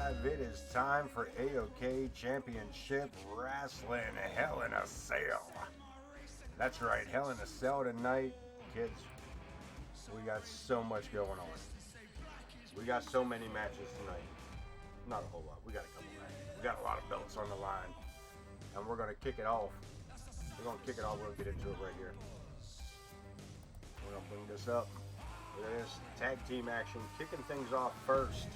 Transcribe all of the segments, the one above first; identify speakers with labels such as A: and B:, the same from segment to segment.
A: live. It is time for A.o.K Championship Wrestling Hell in a Cell. That's right, Hell in a Cell tonight. Kids, we got so much going on. We got so many matches tonight. Not a whole lot. We got a couple matches. We got a lot of belts on the line. And we're going to kick it off. We're going to kick it off. We'll get into it right here. We're going to bring this up. Look at this tag team action. Kicking things off first.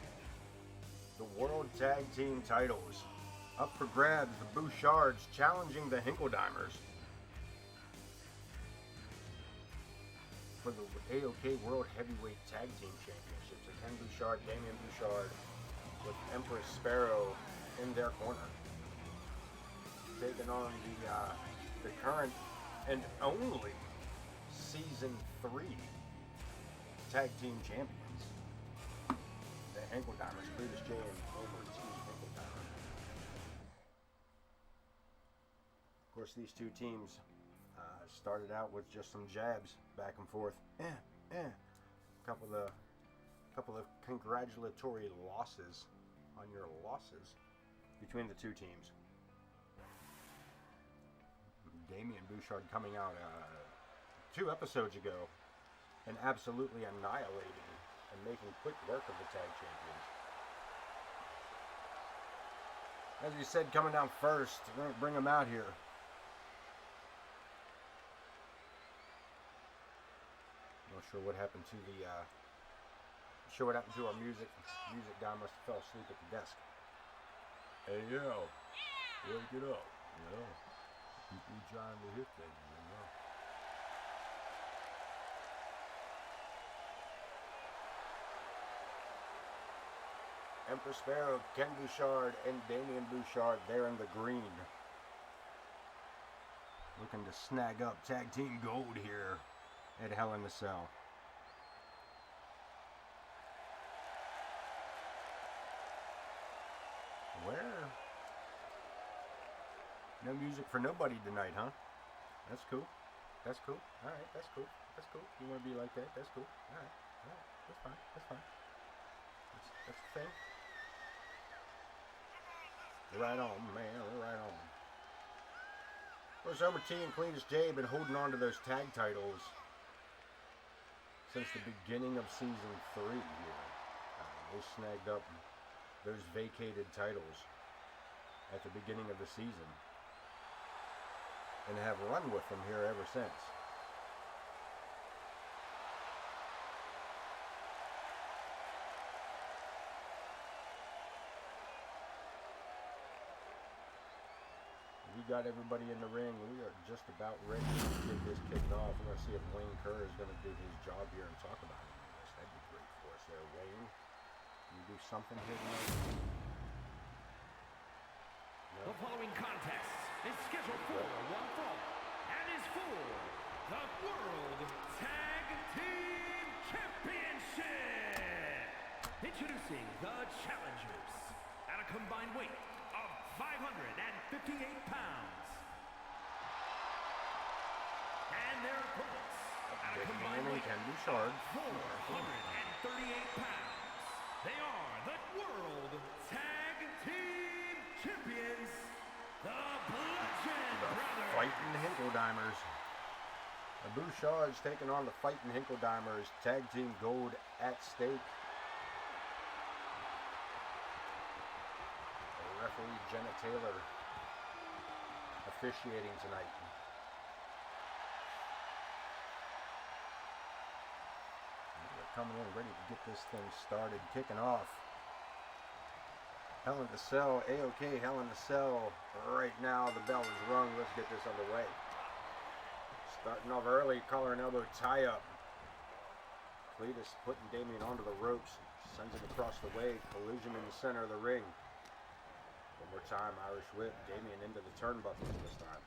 A: The World Tag Team titles. Up for grabs, the Bouchards challenging the Hinkledimers for the A.o.K World Heavyweight Tag Team Championships. Again, Bouchard, Damien Bouchard, with Empress, Sparrow in their corner. Taking on the current and only Season 3 Tag Team Champions. The Hinkledimers, Cletus J and Coleman, Hinkledimers. Of course, these two teams started out with just some jabs back and forth. Couple of congratulatory losses on your losses between the two teams. Damien Bouchard coming out 2 episodes ago and absolutely annihilating and making quick work of the tag champions. As we said, coming down first, we're going to bring them out here. Not sure what happened to our music. Music guy must have fell asleep at the desk. Hey yo, wake it up, you know. People trying to hit things, you know. Empress, Sparrow, Ken Bouchard, and Damien Bouchard there in the green. Looking to snag up tag team gold here at Hell in a Cell. Where? No music for nobody tonight, huh? That's cool. That's cool. Alright, that's cool. That's cool. You want to be like that? That's cool. Alright. That's fine. That's fine. That's the thing. Right on, man. Right on. Of course, Omar T and Cletus J have been holding on to those tag titles since the beginning of Season 3 here. They snagged up those vacated titles at the beginning of the season and have run with them here ever since. We got everybody in the ring. We are just about ready to get this kicked off. We're going to see if Wayne Kerr is going to do his job here and talk about it. That'd be great for us there, Wayne. Can you do something here tonight? No?
B: The following contest is scheduled for one fall and is for the World Tag Team Championship. Introducing the challengers at a combined weight of 558 pounds. And their opponents at a combined weight of 438 pounds. They are the World Tag Team Champions, the Bludgeon Brothers.
A: Fightin Hinkledimers. The Bouchards taking on the Fightin Hinkledimers. Tag team gold at stake. Referee Jenna Taylor officiating tonight. We're coming in ready to get this thing started, kicking off. Hell in a Cell, A.o.K Hell in a Cell. Right now, the bell is rung. Let's get this underway. Starting off early, collar and elbow tie up. Cletus putting Damien onto the ropes, sends him across the way. Collision in the center of the ring. One more time, Irish whip, Damien into the turnbuckles this time.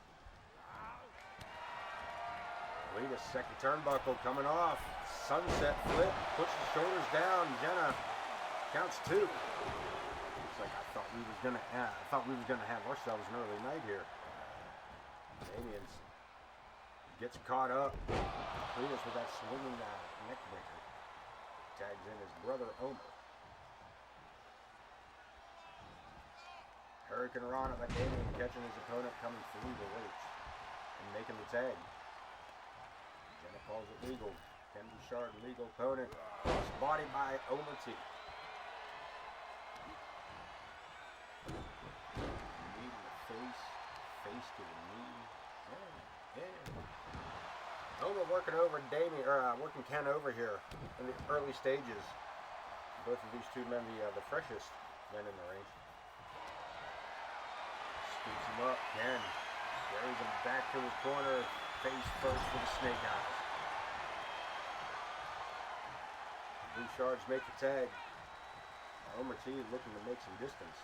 A: Cletus, second turnbuckle coming off. Sunset flip, puts the shoulders down. Jenna counts 2. It's like I thought we was gonna have ourselves an early night here. Damien gets caught up. Cletus with that swinging neck breaker. Tags in his brother Omer. Hurricane Rana by Damien, catching his opponent coming through the ropes and making the tag. Jenna calls it legal. Ken Bouchard, legal opponent. Cross body by O.K. Knee to the face to the knee. Yeah. O.K. working over Damien, working Ken over here in the early stages. Both of these two men, the freshest men in the ring. Scoops him up, Ken carries him back to his corner, face first with the snake eyes. Bouchards make the tag. O.K. looking to make some distance.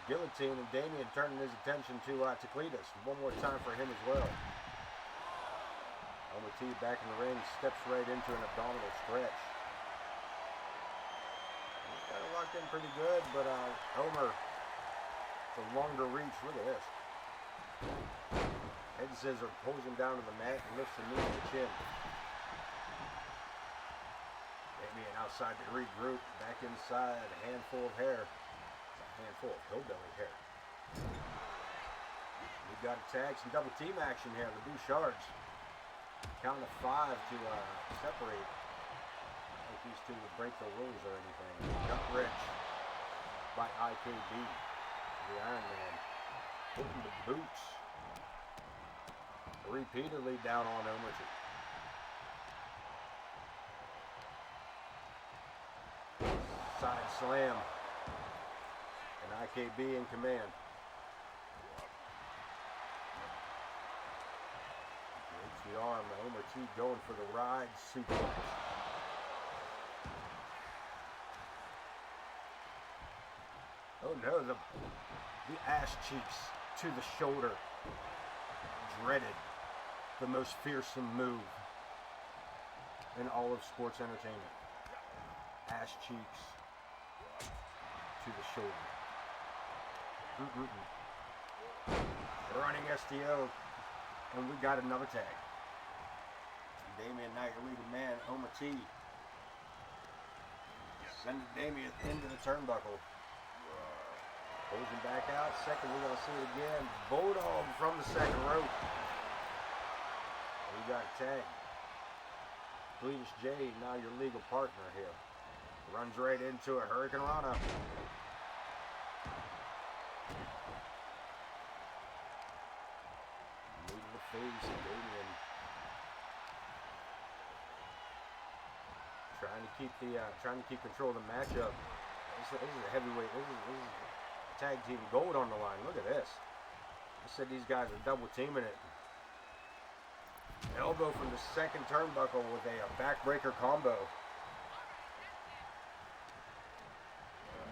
A: Guillotine and Damien turning his attention to Cletus. One more time for him as well. O.K. back in the ring, steps right into an abdominal stretch. He's got it locked in pretty good, but Homer, it's a longer reach. Look at this. Head scissor pulls him down to the mat and lifts the knee to the chin. Damien outside to regroup, back inside, a handful of hair. It's a handful of hillbilly hair. We've got a tag, some double team action here, the Bouchards. Count of 5 to separate. I don't think these two would break the rules or anything. Gut wrench by IKB, the Iron Man. Hitting the boots. Repeatedly down on O.K. Side slam. And IKB in command. The arm, O.K. going for the ride suplex. Oh no, the ass cheeks to the shoulder. Dreaded. The most fearsome move in all of sports entertainment. Ass cheeks to the shoulder. Running STO, and we got another tag. Damien Knight, your leading man, O.K. Sending Damien into the turnbuckle. Pulls him back out. Second, we're going to see it again. Bulldog from the second rope. And we got a tag. Cletus J, now your legal partner here. Runs right into a Hurricane Rana. Knee to the face, Damien. Trying to keep control of the matchup. This is a heavyweight. This is tag team gold on the line. Look at this. I said these guys are double teaming it. Elbow from the second turnbuckle with a backbreaker combo.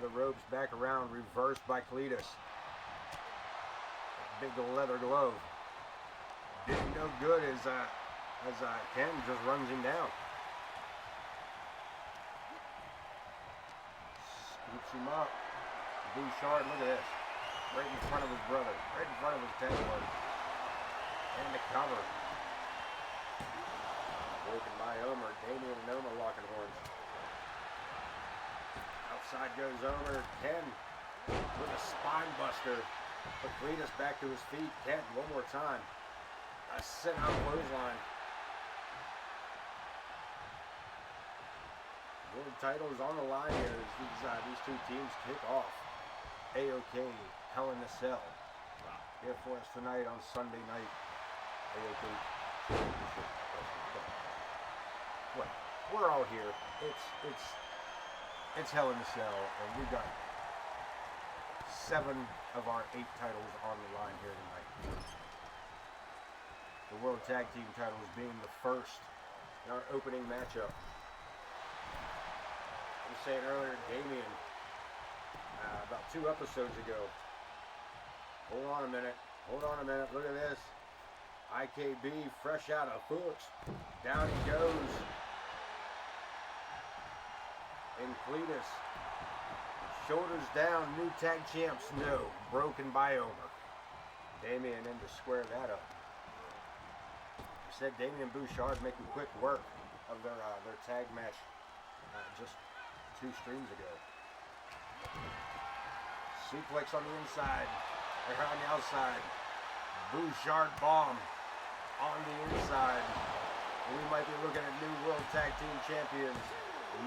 A: The ropes back around, reversed by Cletus. Big leather glove. Didn't no good as Ken just runs him down. Scoops him up. Bouchard, look at this. Right in front of his brother. Right in front of his tag partner. And the cover. Broken by Omer. Damien and Omer locking horns. Outside goes Omer. Ken with a spine buster. Put Cletus back to his feet. Ken one more time. A sit-out clothesline. World titles on the line here as these two teams kick off. A.o.K. Hell in a Cell. Here for us tonight on Sunday night. A.o.K. Well, we're all here. It's Hell in a Cell, and we got 7 of our 8 titles on the line here tonight. The World Tag Team titles being the first in our opening matchup. I was saying earlier, Damien, about 2 episodes ago. Hold on a minute. Look at this. IKB fresh out of hooks. Down he goes. And Cletus. Shoulders down. New tag champs. No. Broken by Omer. Damien in to square that up. I said Damien Bouchard making quick work of their tag match just 2 streams ago. suplex on the inside, or on the outside. Bouchard bomb on the inside. We might be looking at new World Tag Team Champions.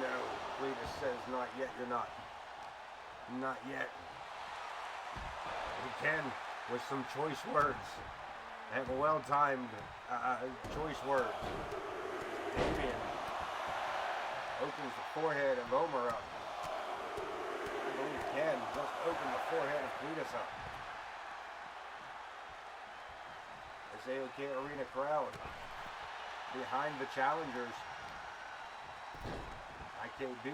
A: No, Cletus says not yet, you're not. Not yet. Again, with some choice words. Have a well-timed choice words. Damien opens the forehead of Omer up. I believe Ken just opened the forehead of Cletus up. This A.o.K Arena crowd behind the challengers. IKB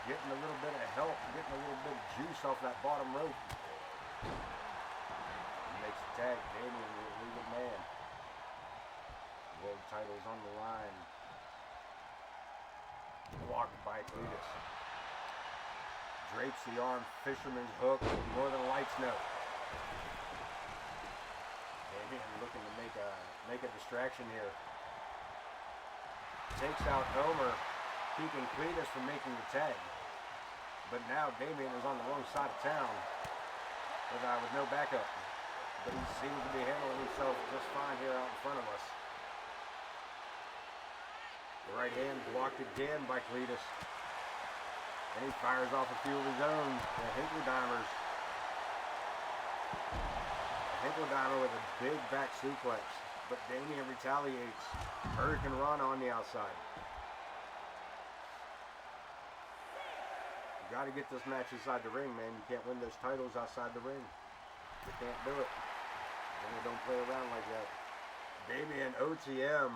A: getting a little bit of help, getting a little bit of juice off that bottom rope. He makes a tag, Damien, the legal man. World titles on the line. Blocked by Cletus. Drapes the arm, fisherman's hook, Northern Lights note. Damien looking to make a distraction here. Takes out Omer, keeping Cletus from making the tag. But now Damien is on the wrong side of town with no backup. But he seems to be handling himself just fine here out in front of us. The right hand blocked again by Cletus. And he fires off a few of his own, the Hinkledimers. Hinkledimer with a big back suplex, but Damien retaliates. Hurricane Run on the outside. You got to get this match inside the ring, man. You can't win those titles outside the ring. You can't do it. They don't play around like that. Damien OTM.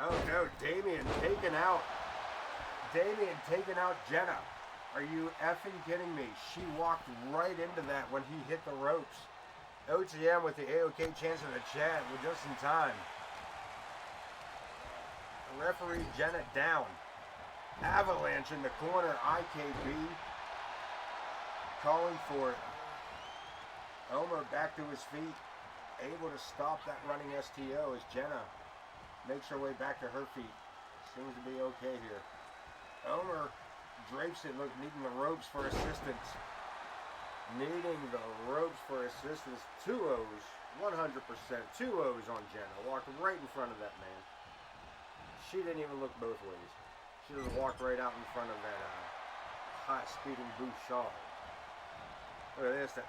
A: Oh no, Damien taking out Jenna. Are you effing kidding me? She walked right into that when he hit the ropes. OTM with the A.o.K chance in the chat. We're just in time. The referee Jenna down. Avalanche in the corner. IKB calling for it. Omer back to his feet. Able to stop that running STO as Jenna makes her way back to her feet. Seems to be okay here. Omer drapes it, look, needing the ropes for assistance. Needing the ropes for assistance. 2 O's, 100%. 2 O's on Jenna. Walked right in front of that man. She didn't even look both ways. She just walked right out in front of that hot-speeding Bouchard. Look at this. That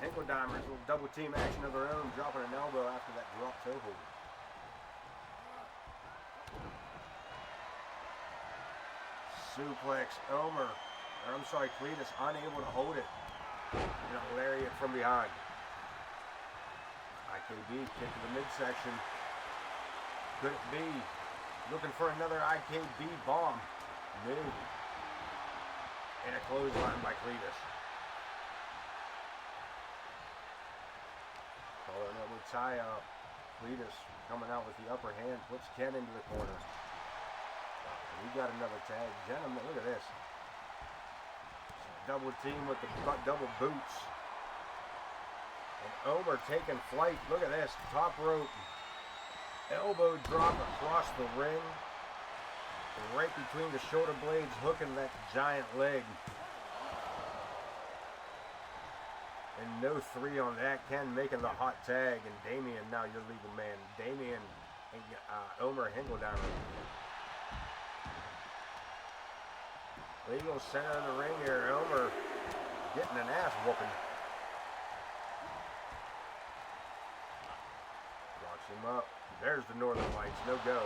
A: Hinkledimers, little double team action of their own, dropping an elbow after that drop toe hold. Suplex, Omer, or I'm sorry, Cletus unable to hold it. And a lariat from behind. IKB kick to the midsection. Could it be? Looking for another IKB bomb. No. And a clothesline by Cletus. Calling up with tie up. Cletus coming out with the upper hand, puts Ken into the corner. We got another tag. Gentlemen, look at this. Double team with the double boots. And Omer taking flight. Look at this. Top rope. Elbow drop across the ring. Right between the shoulder blades, hooking that giant leg. And no 3 on that. Ken making the hot tag. And Damien, now your legal man. Damien and Omer Hinkledimers. Legal center of the ring here. Omer getting an ass whooping. Locks him up. There's the Northern Lights. No go.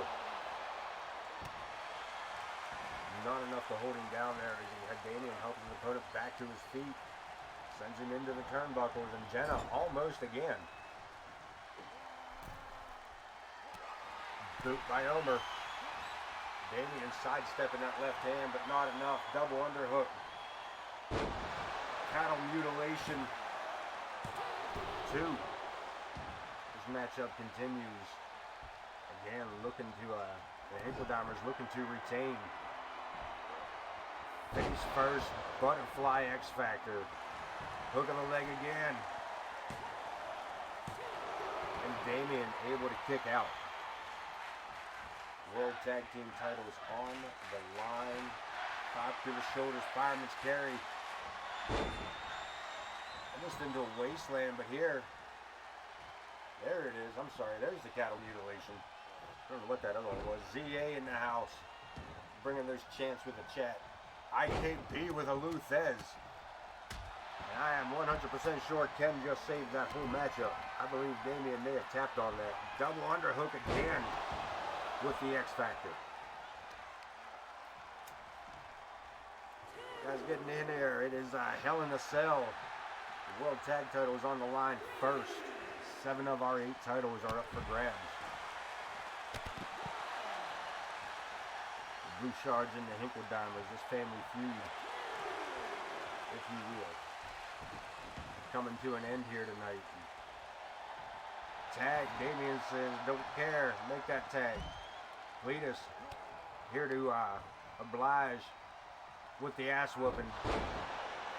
A: Not enough to hold him down there. He had Damien helping his opponent back to his feet. Sends him into the turnbuckles. And Jenna almost again. Boot by Omer. Damien sidestepping that left hand, but not enough. Double underhook. Cattle mutilation. 2. This matchup continues. Again, looking to, the Hinkledimers looking to retain. Face first, butterfly X Factor. Hook on the leg again. And Damien able to kick out. World Tag Team titles on the line. Pop to the shoulders, fireman's carry. Almost into a wasteland, but here, there it is. I'm sorry, there's the cattle mutilation. I don't know what that other one was. ZA in the house, bringing those chants with the chat. IKP with a Lou Thez. And I am 100% sure Ken just saved that whole matchup. I believe Damian may have tapped on that. Double underhook again with the X Factor. Guys getting in there. It is Hell in a Cell. The World Tag title is on the line first. 7 of our 8 titles are up for grabs. The Bouchards and the Hinkledimers, this family feud, if you will, coming to an end here tonight. Tag, Damian says, don't care, make that tag. Cletus, here to oblige with the ass whooping.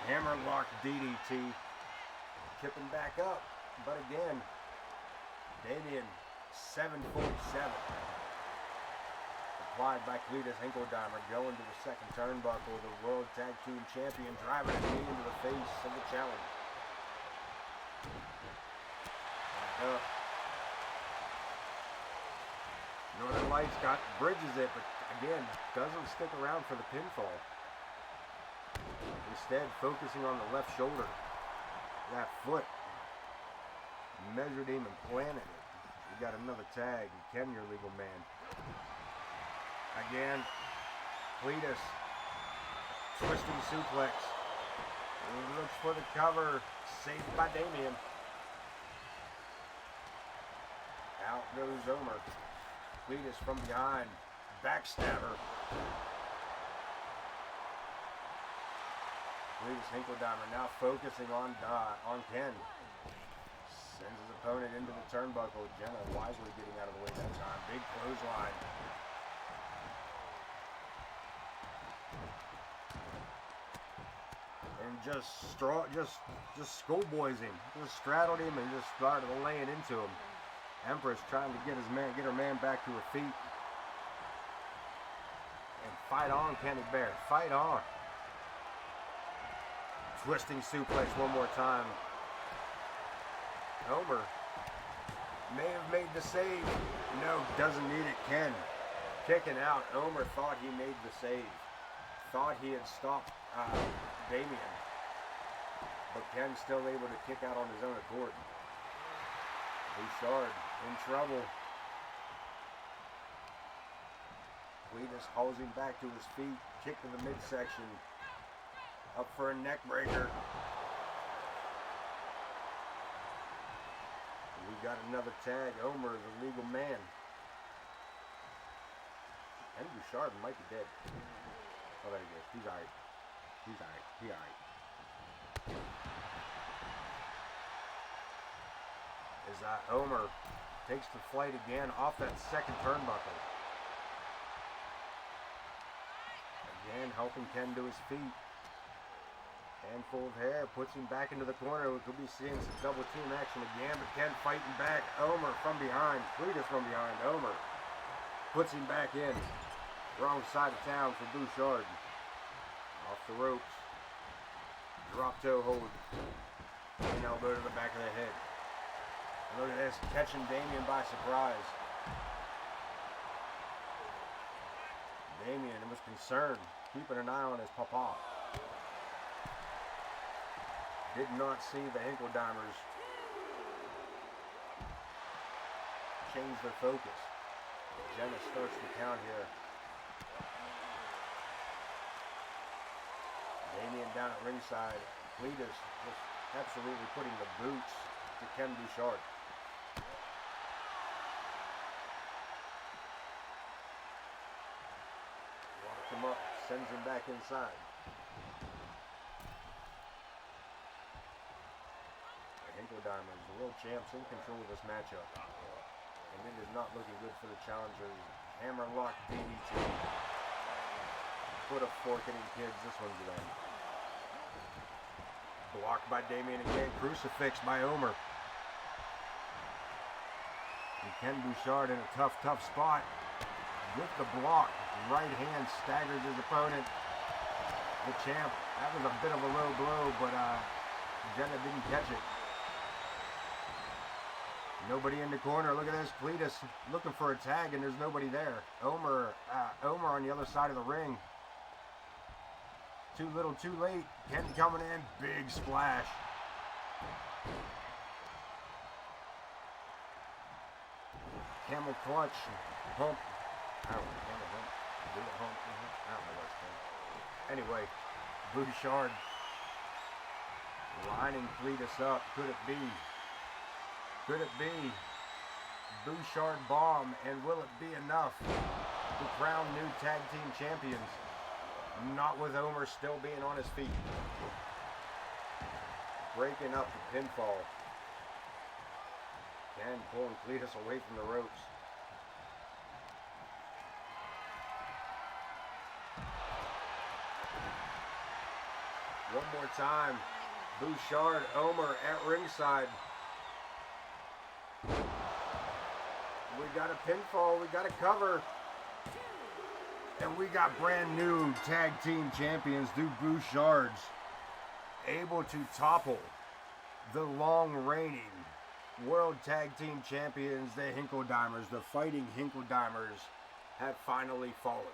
A: Hammerlock DDT, tipping back up, but again, Damian 747. Applied by Cletus Hinkledimers, going to the second turnbuckle. The World Tag Team Champion driving a knee into the face of the challenge. Northern Lights bridges it, but again, doesn't stick around for the pinfall. Instead, focusing on the left shoulder. That foot measured him and planted it. We got another tag. Ken, your legal man. Again, Cletus, twisting suplex. And he looks for the cover, saved by Damian. Out goes Omer. Cletus from behind, backstabber. Cletus Hinkledimers now focusing on Ken. Sends his opponent into the turnbuckle. Jenna wisely getting out of the way that time. Big clothesline. And just schoolboys him. Just straddled him and just started laying into him. Empress trying to get her man back to her feet. And fight on, Kenny Bear. Fight on. Twisting suplex one more time. Omer may have made the save. No, doesn't need it. Ken kicking out. Omer thought he made the save. Thought he had stopped Damian. But Ken's still able to kick out on his own accord. Bouchard in trouble. Cletus hauls him back to his feet. Kick to the midsection. Up for a neck breaker. We got another tag. Omer, the legal man. And Bouchard might be dead. Oh, there he goes. He's alright. He's alright. He alright. As Omer takes the flight again off that second turnbuckle. Again, helping Ken to his feet. Handful of hair, puts him back into the corner. We could be seeing some double team action again, but Ken fighting back. Omer from behind. Cletus from behind. Omer puts him back in. Wrong side of town for Bouchard. Off the ropes. Drop toe hold. An elbow to the back of the head. Look at this, catching Damian by surprise. Damian was concerned, keeping an eye on his papa. Did not see the Hinkledimers change their focus. Jenna starts the count here. Damian down at ringside. Cletus just absolutely putting the boots to Ken Bouchard. Locks him up, sends him back inside. Hinkledimers, the world champs, in control of this matchup. And it is not looking good for the challengers. Hammerlock DDT. Put a fork in him, kids. This one's the end. Blocked by Damian again. Crucifix by Omer. And Ken Bouchard in a tough spot. With the block. Right hand staggers his opponent. the champ. That was a bit of a low blow, but Jenna didn't catch it. Nobody in the corner. Look at this. Cletus looking for a tag, and there's nobody there. Omer on the other side of the ring. Too little, too late. Ken coming in. Big splash. Camel clutch. Hump. I don't know. Camel hump. Do a hump. I don't know what's called. Anyway, Bouchard lining Cletus up. Could it be? Could it be? Bouchard bomb, and will it be enough to crown new tag team champions? Not with Omer still being on his feet. Breaking up the pinfall. Ken pulling Cletus away from the ropes. One more time. Bouchard, Omer at ringside. We got a pinfall, we got a cover. And we got brand new tag team champions, the Bouchards, able to topple the long reigning world tag team champions, the Hinkledimers. The Fighting Hinkledimers have finally fallen.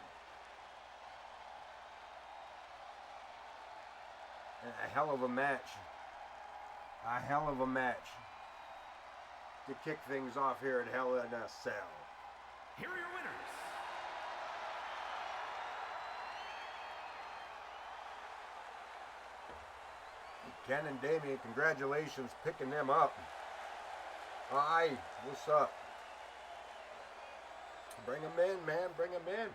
A: And a hell of a match. A hell of a match to kick things off here at Hell in a Cell.
B: Here are your winners.
A: Ken and Damien, congratulations picking them up. Hi, what's up? Bring them in, man, bring them in.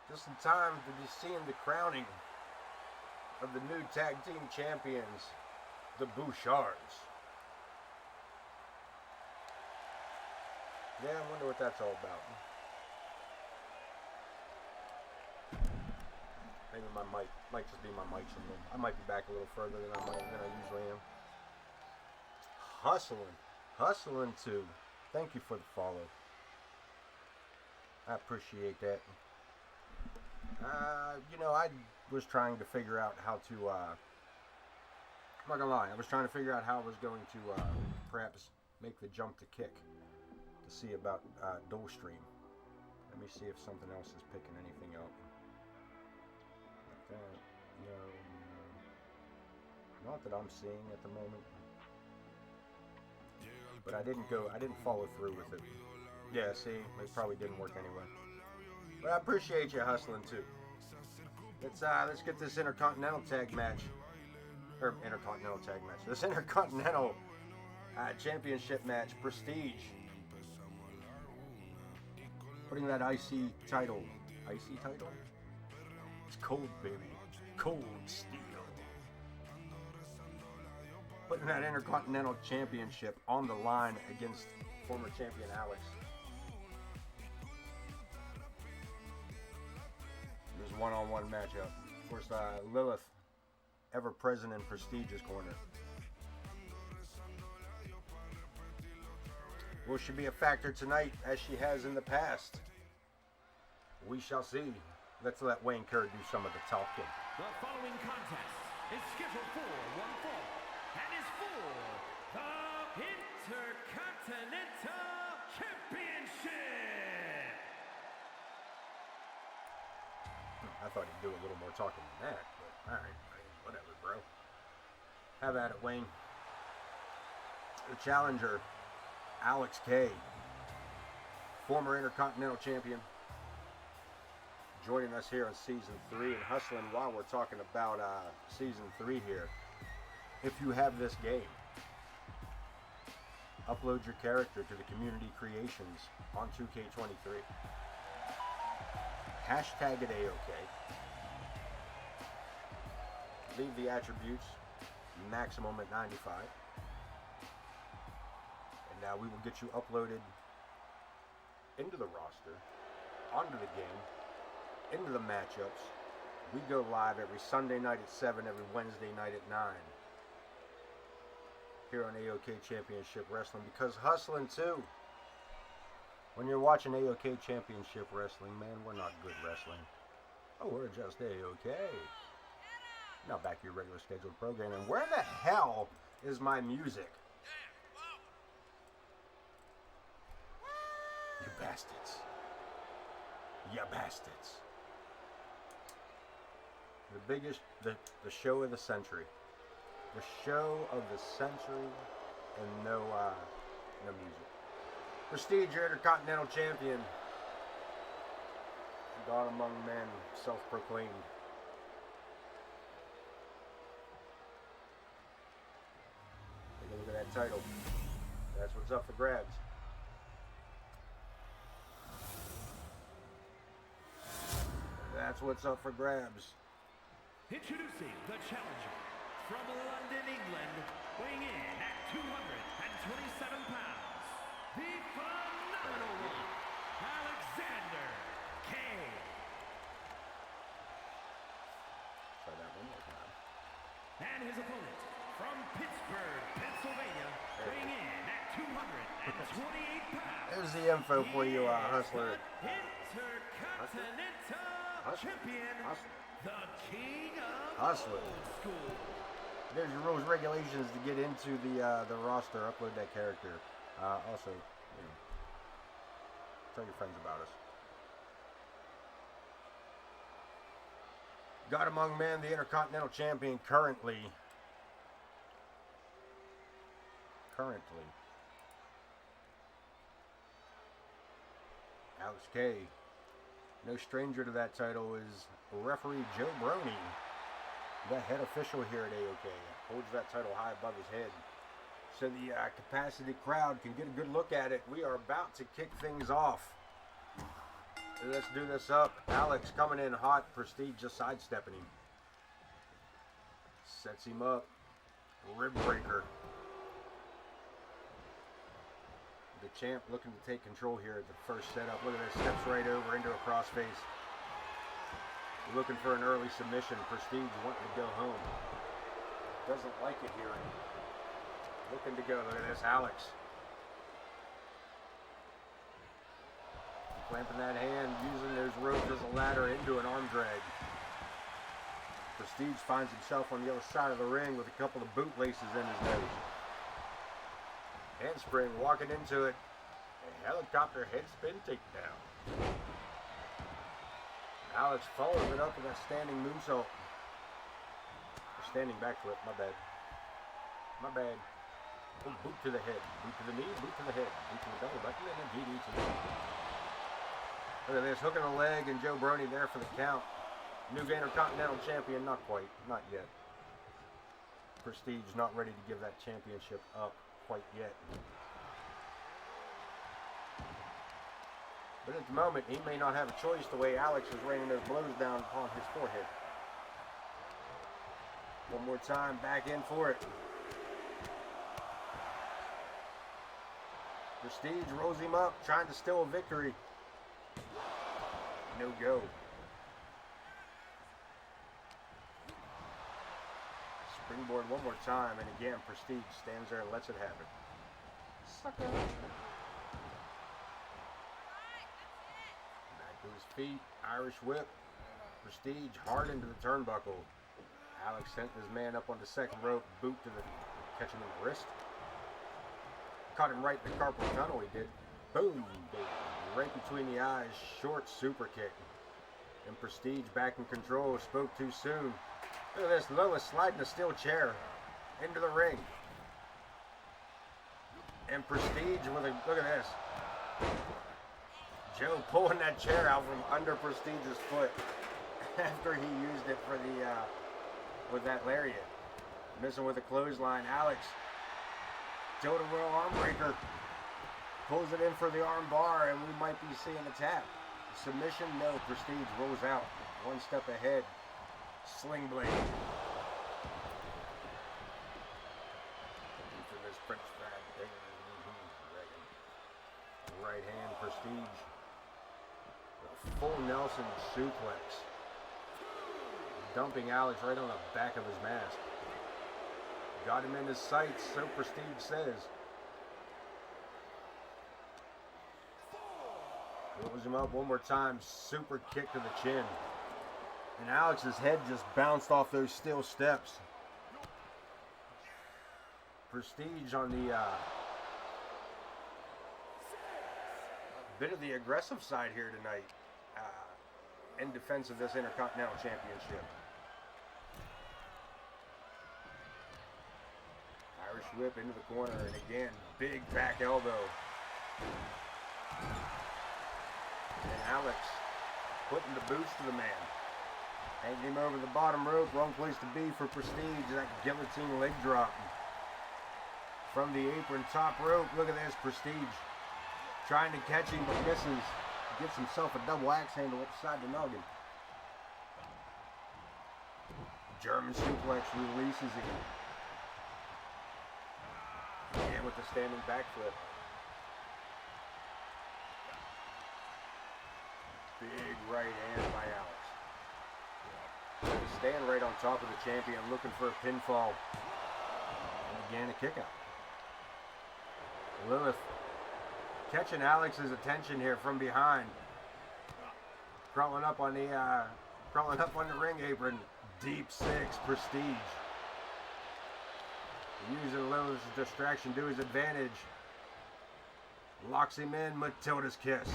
A: Just in time to be seeing the crowning of the new tag team champions, the Bouchards. Yeah, I wonder what that's all about. Maybe my mic might just be my mic. I might be back a little further than I usually am. Hustling too. Thank you for the follow. I appreciate that. You know, I was trying to figure out how to. I'm not gonna lie. I was trying to figure out how I was going to perhaps make the jump to kick to see about dual stream. Let me see if something else is picking anything up. No, not that I'm seeing at the moment. But I didn't follow through with it. Yeah, see, it probably didn't work anyway. But I appreciate you hustling too. Let's get this Intercontinental tag match. Or Intercontinental tag match. This Intercontinental Championship match, Prestige. Putting that IC title. IC title? It's cold, baby. Cold steel. Putting that Intercontinental Championship on the line against former champion Alex. There's a one-on-one matchup. Of course, Lilith, ever present in Prestige's corner. Will she be a factor tonight as she has in the past? We shall see. Let's let Wayne Kerr do some of the talking.
B: The following contest is scheduled for one fall and is for the Intercontinental Championship.
A: I thought he'd do a little more talking than that, but alright, whatever, bro. Have at it, Wayne. The challenger, Alex K, former Intercontinental Champion, joining us here on Season 3 and hustling while we're talking about Season 3 here. If you have this game, upload your character to the community creations on 2K23. Hashtag it A.o.K. Leave the attributes maximum at 95. And we will get you uploaded into the roster, onto the game, into the matchups. We go live every Sunday night at 7, every Wednesday night at 9. Here on A.o.K Championship Wrestling, because hustling too. When you're watching A.o.K Championship Wrestling, man, we're not good wrestling. Oh, we're just A.o.K. Now back to your regular scheduled programming. Where the hell is my music? You bastards. You bastards. The biggest, the show of the century. The show of the century, and no music. Prestige, your Intercontinental Champion. God among men, self-proclaimed. Take a look at that title. That's what's up for grabs. That's what's up for grabs.
B: Introducing the challenger from London, England, weighing in at 227 pounds, the phenomenal one, Alexander K.
A: Try that one more time.
B: And his opponent from Pittsburgh, Pennsylvania, weighing in at 228 pounds.
A: There's the info for you, Hustler.
B: Intercontinental Champion, the King of
A: Hustler.
B: Old School.
A: There's your rules, regulations to get into the roster. Upload that character. Also, you know, tell your friends about us. God among men, the Intercontinental Champion currently. Alex K. No stranger to that title is referee Joe Brony, the head official here at A.o.K. Holds that title high above his head, so the capacity crowd can get a good look at it. We are about to kick things off. Let's do this up. Alex coming in hot. Prestige just sidestepping him. Sets him up. Rib breaker. The champ looking to take control here at the first setup. Look at this. Steps right over into a crossface. Looking for an early submission. Prestige wanting to go home. Doesn't like it here. Looking to go. Look at this. Alex. Clamping that hand, using those ropes as a ladder into an arm drag. Prestige finds himself on the other side of the ring with a couple of bootlaces in his nose. Handspring, walking into it. A helicopter headspin takedown. Alex follows it up with a standing moonsault. Standing backflip, my bad. My bad. Oh, boot to the head, boot to the knee, boot to the head, boot to the belly button, and a DDT. Look at this, hooking a leg and Joe Brony there for the count. New Intercontinental Champion, not quite, not yet. Prestige not ready to give that championship up quite yet. But at the moment, he may not have a choice the way Alex is raining those blows down upon his forehead. One more time, back in for it. Prestige rolls him up, trying to steal a victory. No go. Springboard one more time, and again, Prestige stands there and lets it happen. Sucker. Back to his feet, Irish whip. Prestige hard into the turnbuckle. Alex sent his man up on the second rope, boot to the, catch him in the wrist. Caught him right in the carpal tunnel, he did. Boom, baby. Right between the eyes, short super kick. And Prestige back in control, spoke too soon. Look at this, Lois sliding a steel chair into the ring. And Prestige with a, look at this. Joe pulling that chair out from under Prestige's foot after he used it for the, with that lariat. Missing with a clothesline, Alex. Joe to roll arm breaker. Pulls it in for the arm bar, and we might be seeing a tap. Submission, no. Prestige rolls out. One step ahead. Sling blade. For this French fry thing. Right hand, Prestige. A full Nelson suplex. Dumping Alex right on the back of his mask. Got him in his sights, so Prestige says. Rolls him up one more time. Super kick to the chin. And Alex's head just bounced off those steel steps. Prestige on the bit of the aggressive side here tonight in defense of this Intercontinental Championship. Irish whip into the corner, and again, big back elbow. And Alex putting the boots to the man. Hanging him over the bottom rope, wrong place to be for Prestige. That guillotine leg drop. From the apron, top rope. Look at this, Prestige. Trying to catch him, but misses. Gets himself a double axe handle upside the noggin. German suplex releases him. And with the standing backflip. Big right hand by Alex. Stand right on top of the champion, looking for a pinfall. And again, a kick out. Lilith catching Alex's attention here from behind. Crawling up on the ring apron. Deep six, Prestige. Using Lilith's distraction to his advantage. Locks him in, Matilda's kiss.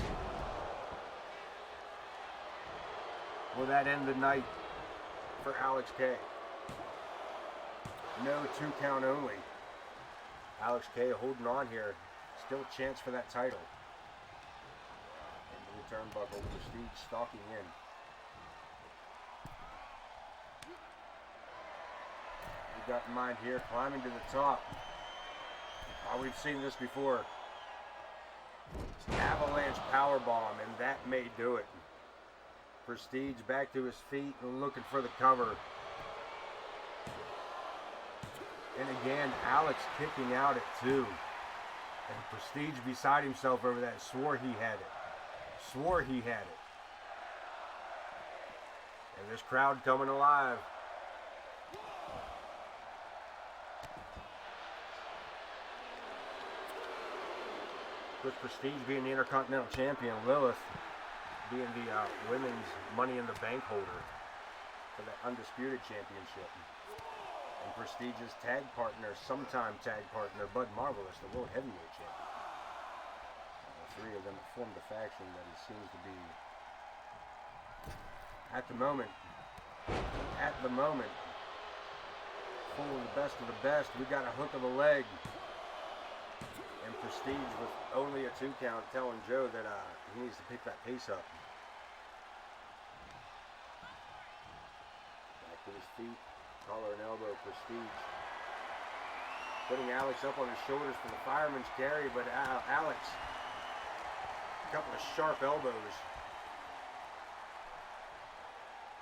A: Will that end the night for Alex K? No, 2 count only. Alex K holding on here. Still a chance for that title. Into the turnbuckle, Prestige stalking in. We got in mind here, climbing to the top. Oh, we've seen this before. It's an avalanche powerbomb, and that may do it. Prestige back to his feet and looking for the cover. And again, Alex kicking out at 2. And Prestige beside himself over that. Swore he had it. Swore he had it. And this crowd coming alive. With Prestige being the Intercontinental Champion, Lilith being the women's Money in the Bank holder for the Undisputed Championship. And Prestige's tag partner, sometime tag partner, Bud Marvelous, the World Heavyweight Champion. The 3 of them formed a faction that it seems to be, at the moment, full of the best. We got a hook of the leg. And Prestige with only a 2 count telling Joe that he needs to pick that pace up. Back to his feet, collar and elbow, Prestige. Putting Alex up on his shoulders for the fireman's carry, but Alex, a couple of sharp elbows.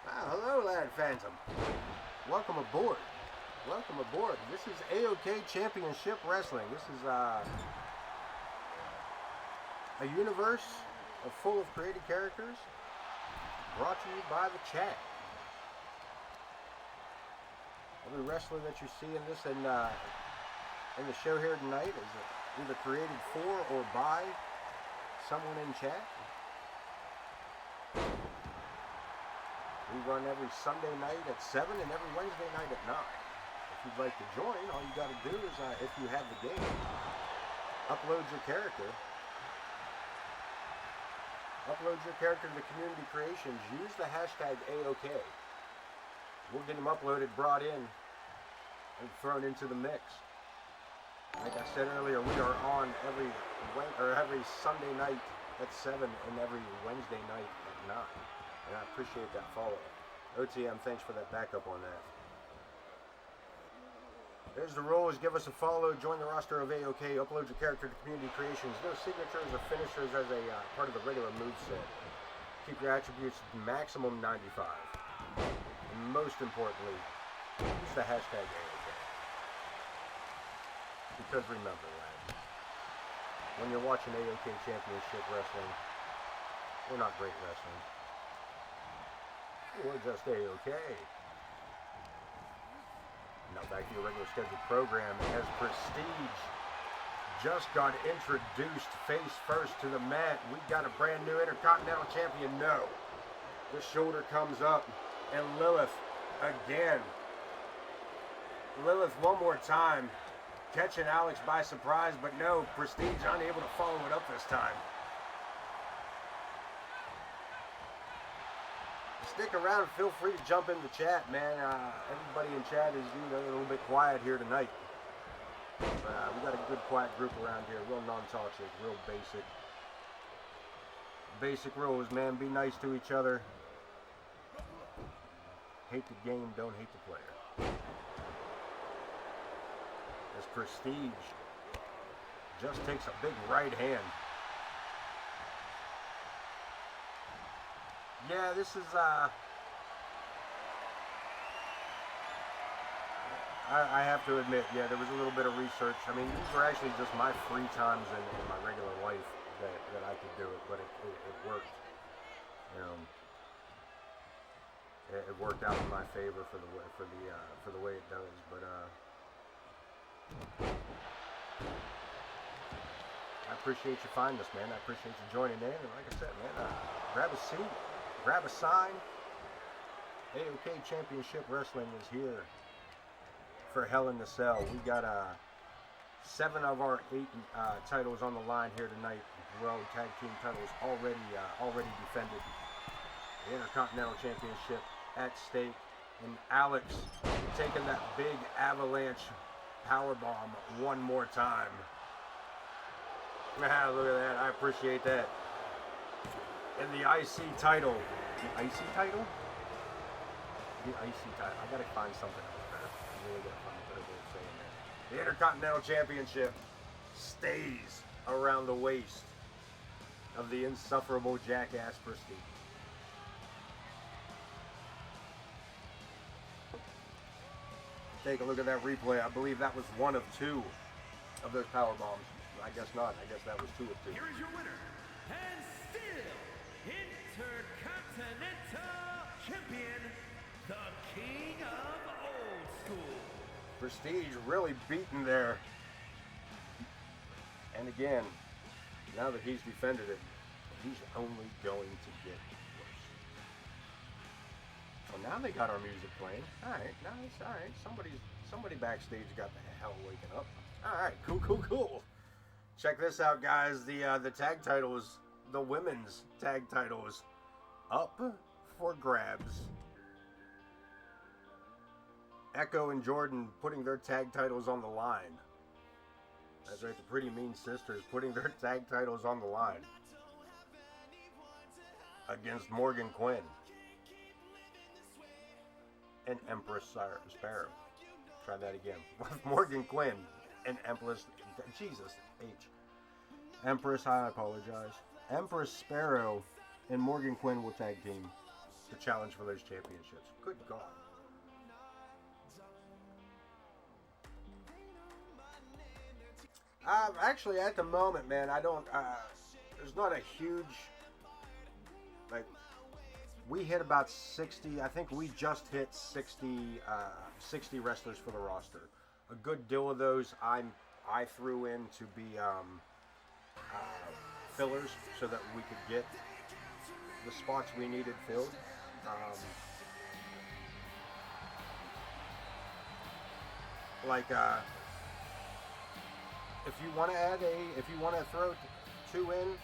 A: Hello, Lad Phantom. Welcome aboard. Welcome aboard. This is A.o.K Championship Wrestling. This is a universe full of creative characters brought to you by the chat. Every wrestler that you see in this in the show here tonight is either created for or by someone in chat. We run every Sunday night at 7 and every Wednesday night at 9. If you'd like to join, all you got to do is, if you have the game, upload your character. Upload your character to the community creations. Use the hashtag A.o.K. We'll get them uploaded, brought in, and thrown into the mix. Like I said earlier, we are on every Sunday night at 7 and every Wednesday night at 9. And I appreciate that follow. OTM, thanks for that backup on that. There's the rules. Give us a follow. Join the roster of A.o.K. Upload your character to community creations. No signatures or finishers as a part of the regular moveset. Keep your attributes maximum 95. And most importantly, use the hashtag A.o.K. Because remember, lads, when you're watching A.o.K Championship Wrestling, we're not great wrestling. We're just A.o.K. Now back to your regular scheduled program as Prestige just got introduced face first to the mat. We got a brand new Intercontinental Champion. No. The shoulder comes up. And Lilith again. Lilith one more time, catching Alex by surprise, but no, Prestige unable to follow it up this time. Stick around, feel free to jump in the chat, man. Everybody in chat is a little bit quiet here tonight. But we got a good quiet group around here, real non-toxic, real basic. Basic rules, man, be nice to each other. Hate the game, don't hate the player. As Prestige just takes a big right hand. Yeah, this is, I have to admit, yeah, there was a little bit of research. I mean, these were actually just my free times in my regular life that I could do it, but it worked. You know, it worked out in my favor for the way it does. But I appreciate you finding us, man. I appreciate you joining in. And like I said, man, grab a seat, grab a sign. A.o.K Championship Wrestling is here for Hell in the Cell. We got 7 of our 8 titles on the line here tonight. World Tag Team titles already defended. The Intercontinental Championship at stake, and Alex taking that big avalanche powerbomb one more time. Ah, look at that! I appreciate that. And the IC title, the IC title. I gotta find something else better. I really gotta find a better way of saying that. The Intercontinental Championship stays around the waist of the insufferable jackass Prestige. Take a look at that replay. I believe that was 1 of 2 of those power bombs. I guess not. I guess that was 2 of 2.
B: Here is your winner, and still Intercontinental Champion, the King of Old School.
A: Prestige really beaten there. And again, now that he's defended it, he's only going to get worse. Well, now they got our music playing. All right, nice. All right, somebody backstage got the hell waking up. All right, cool. Check this out, guys. The tag titles, the women's tag titles, up for grabs. Echo and Jordan putting their tag titles on the line. That's right, the Pretty Mean Sisters putting their tag titles on the line against Morgan Quinn and Empress Sparrow. Try that again. Morgan Quinn and Empress, Jesus H. Empress, I apologize. Empress Sparrow and Morgan Quinn will tag team to challenge for those championships. Good God. Actually, at the moment, man, I don't, there's not a huge, like, we hit about 60, I think we just hit 60 wrestlers for the roster. A good deal of those I threw in to be fillers so that we could get the spots we needed filled. If you want to throw 2 in,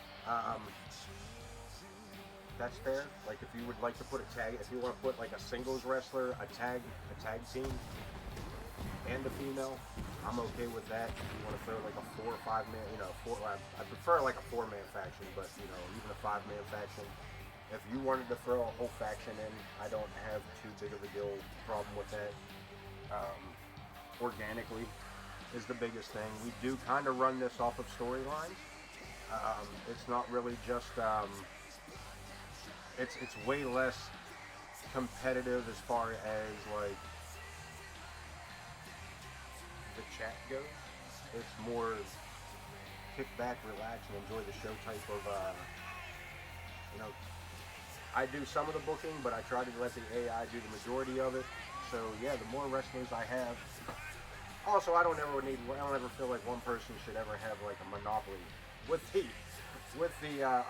A: that's fair. Like if you would like to put a tag, if you want to put like a singles wrestler, a tag team, and a female, I'm okay with that. If you want to throw like a 4 or 5 man, I prefer like a 4-man faction, but even a 5-man faction. If you wanted to throw a whole faction in, I don't have too big of a deal problem with that. Organically is the biggest thing. We do kind of run this off of storylines. It's not really just. It's way less competitive as far as like the chat goes. It's more kick back, relax, and enjoy the show type of. I do some of the booking, but I try to let the AI do the majority of it. So yeah, the more wrestlers I have. Also, I don't ever feel like one person should ever have like a monopoly with the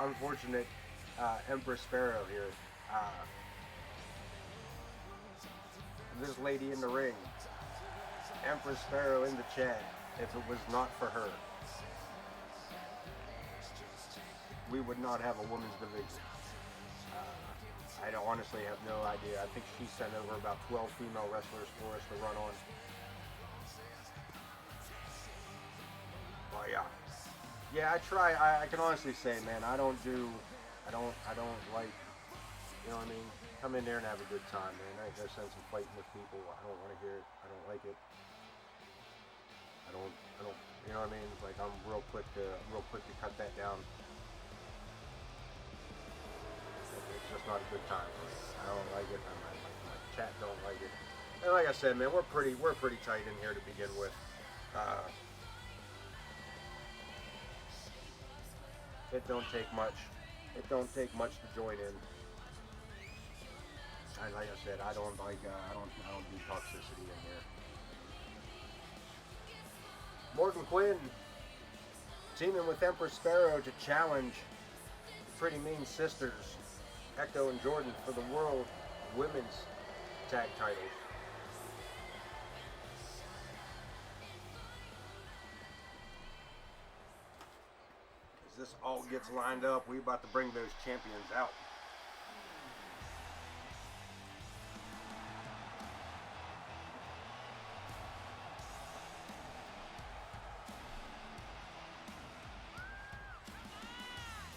A: unfortunate Empress Sparrow here. this lady in the ring, Empress Sparrow in the chat, if it was not for her, we would not have a women's division. I honestly have no idea. I think she sent over about 12 female wrestlers for us to run on. Well, yeah, I try. I can honestly say, man, I don't like, you know what I mean? Come in there and have a good time, man. I ain't no sense in fighting with people. I don't want to hear it. I don't like it. I don't, you know what I mean? Like, I'm real quick to cut that down. It's just not a good time for me. I don't like it. My chat don't like it. And like I said, man, we're pretty tight in here to begin with. It don't take much. It don't take much to join in. And like I said, I don't do toxicity in here. Morgan Quinn teaming with Empress Sparrow to challenge the Pretty Mean Sisters, Echo and Jordan, for the World Women's Tag Titles. As this all gets lined up, we're about to bring those champions out.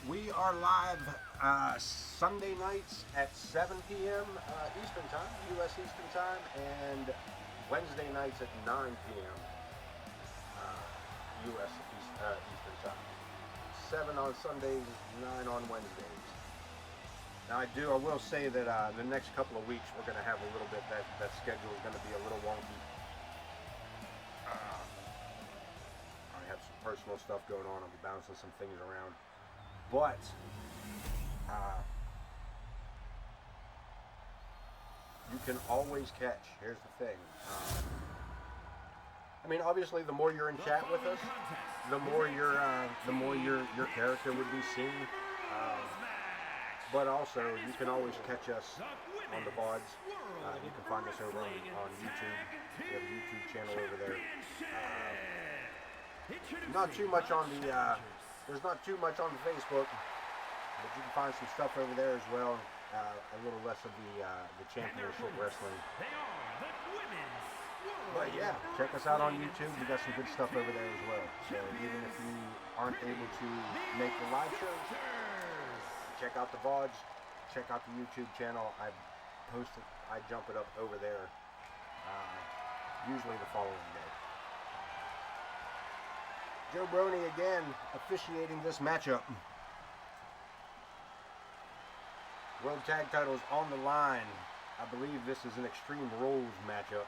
A: We are live Sunday nights at 7 p.m. Eastern Time, U.S. Eastern Time, and Wednesday nights at 9 p.m. U.S. Eastern Time. 7 on Sundays, 9 on Wednesdays. Now I will say that the next couple of weeks we're going to have a little bit, that schedule is going to be a little wonky. I have some personal stuff going on. I'll be bouncing some things around. But you can always catch. Here's the thing. I mean, obviously, the more you're in chat with us, the more your character would be seen. But also, you can always catch us on the VODs. You can find us over on YouTube. We have a YouTube channel over there. Not too much on the. There's not too much on the Facebook, but you can find some stuff over there as well. A little less of the championship wrestling. But yeah, check us out on YouTube. We got some good stuff over there as well. So even if you aren't able to make the live shows, check out the VODs, check out the YouTube channel. I jump it up over there, usually the following day. Joe Brony again officiating this matchup. World Tag Titles on the line. I believe this is an Extreme Rules matchup.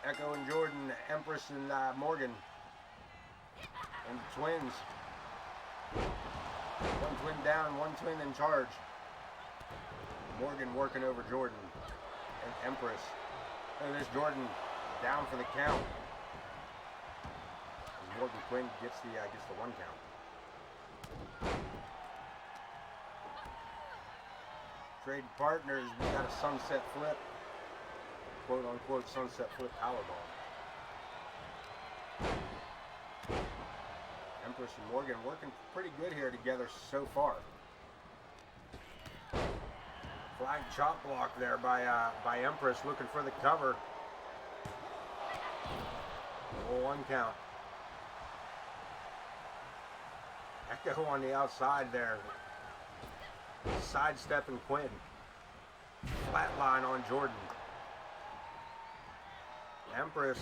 A: Echo and Jordan, Empress and Morgan. And the twins. One twin down, one twin in charge. Morgan working over Jordan. And Empress. And there's Jordan down for the count. Morgan Quinn gets the one count. Trade partners, we got a sunset flip. Quote unquote sunset flip powerbomb. Empress and Morgan working pretty good here together so far. Flying chop block there by Empress, looking for the cover. One count. Echo on the outside there. Sidestepping Quinn. Flatline on Jordan. Empress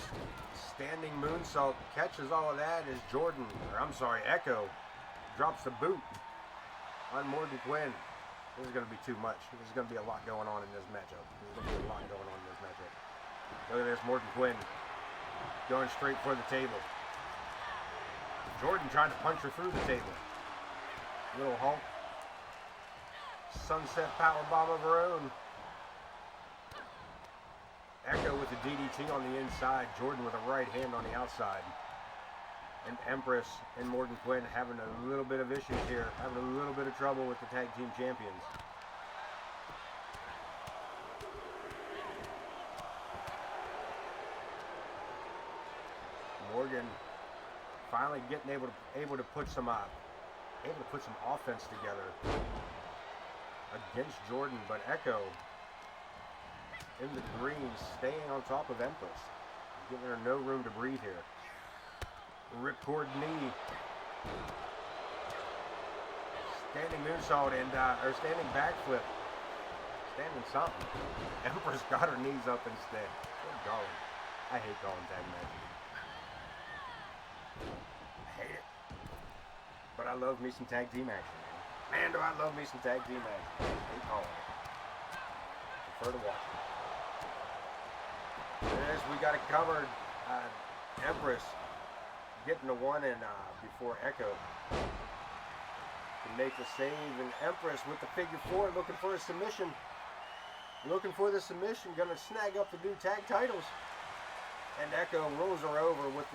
A: standing moonsault, catches all of that as Jordan, or I'm sorry, Echo drops the boot on Morgan Quinn. This is going to be too much. There's going to be a lot going on in this matchup. Look at this, Morgan Quinn going straight for the table. Jordan trying to punch her through the table. Little Hulk. Sunset powerbomb of her own. Echo with the DDT on the inside. Jordan with a right hand on the outside. And Empress and Morgan Quinn having a little bit of issues here. Having a little bit of trouble with the tag team champions. Morgan finally getting able to put some offense together against Jordan, but Echo in the green, staying on top of Empress, giving her no room to breathe here. Ripcord knee, standing moonsault and or standing backflip, standing something. Empress got her knees up instead. Good golly, I hate calling tag matches. I hate it, but I love me some tag team action. Man, do I love me some tag team action. I hate calling it. Prefer to watch it. Yes, we got it covered. Empress getting the one in before Echo can make the save, and Empress with the figure four looking for a submission. Looking for the submission, gonna snag up the new tag titles. And Echo rolls her over with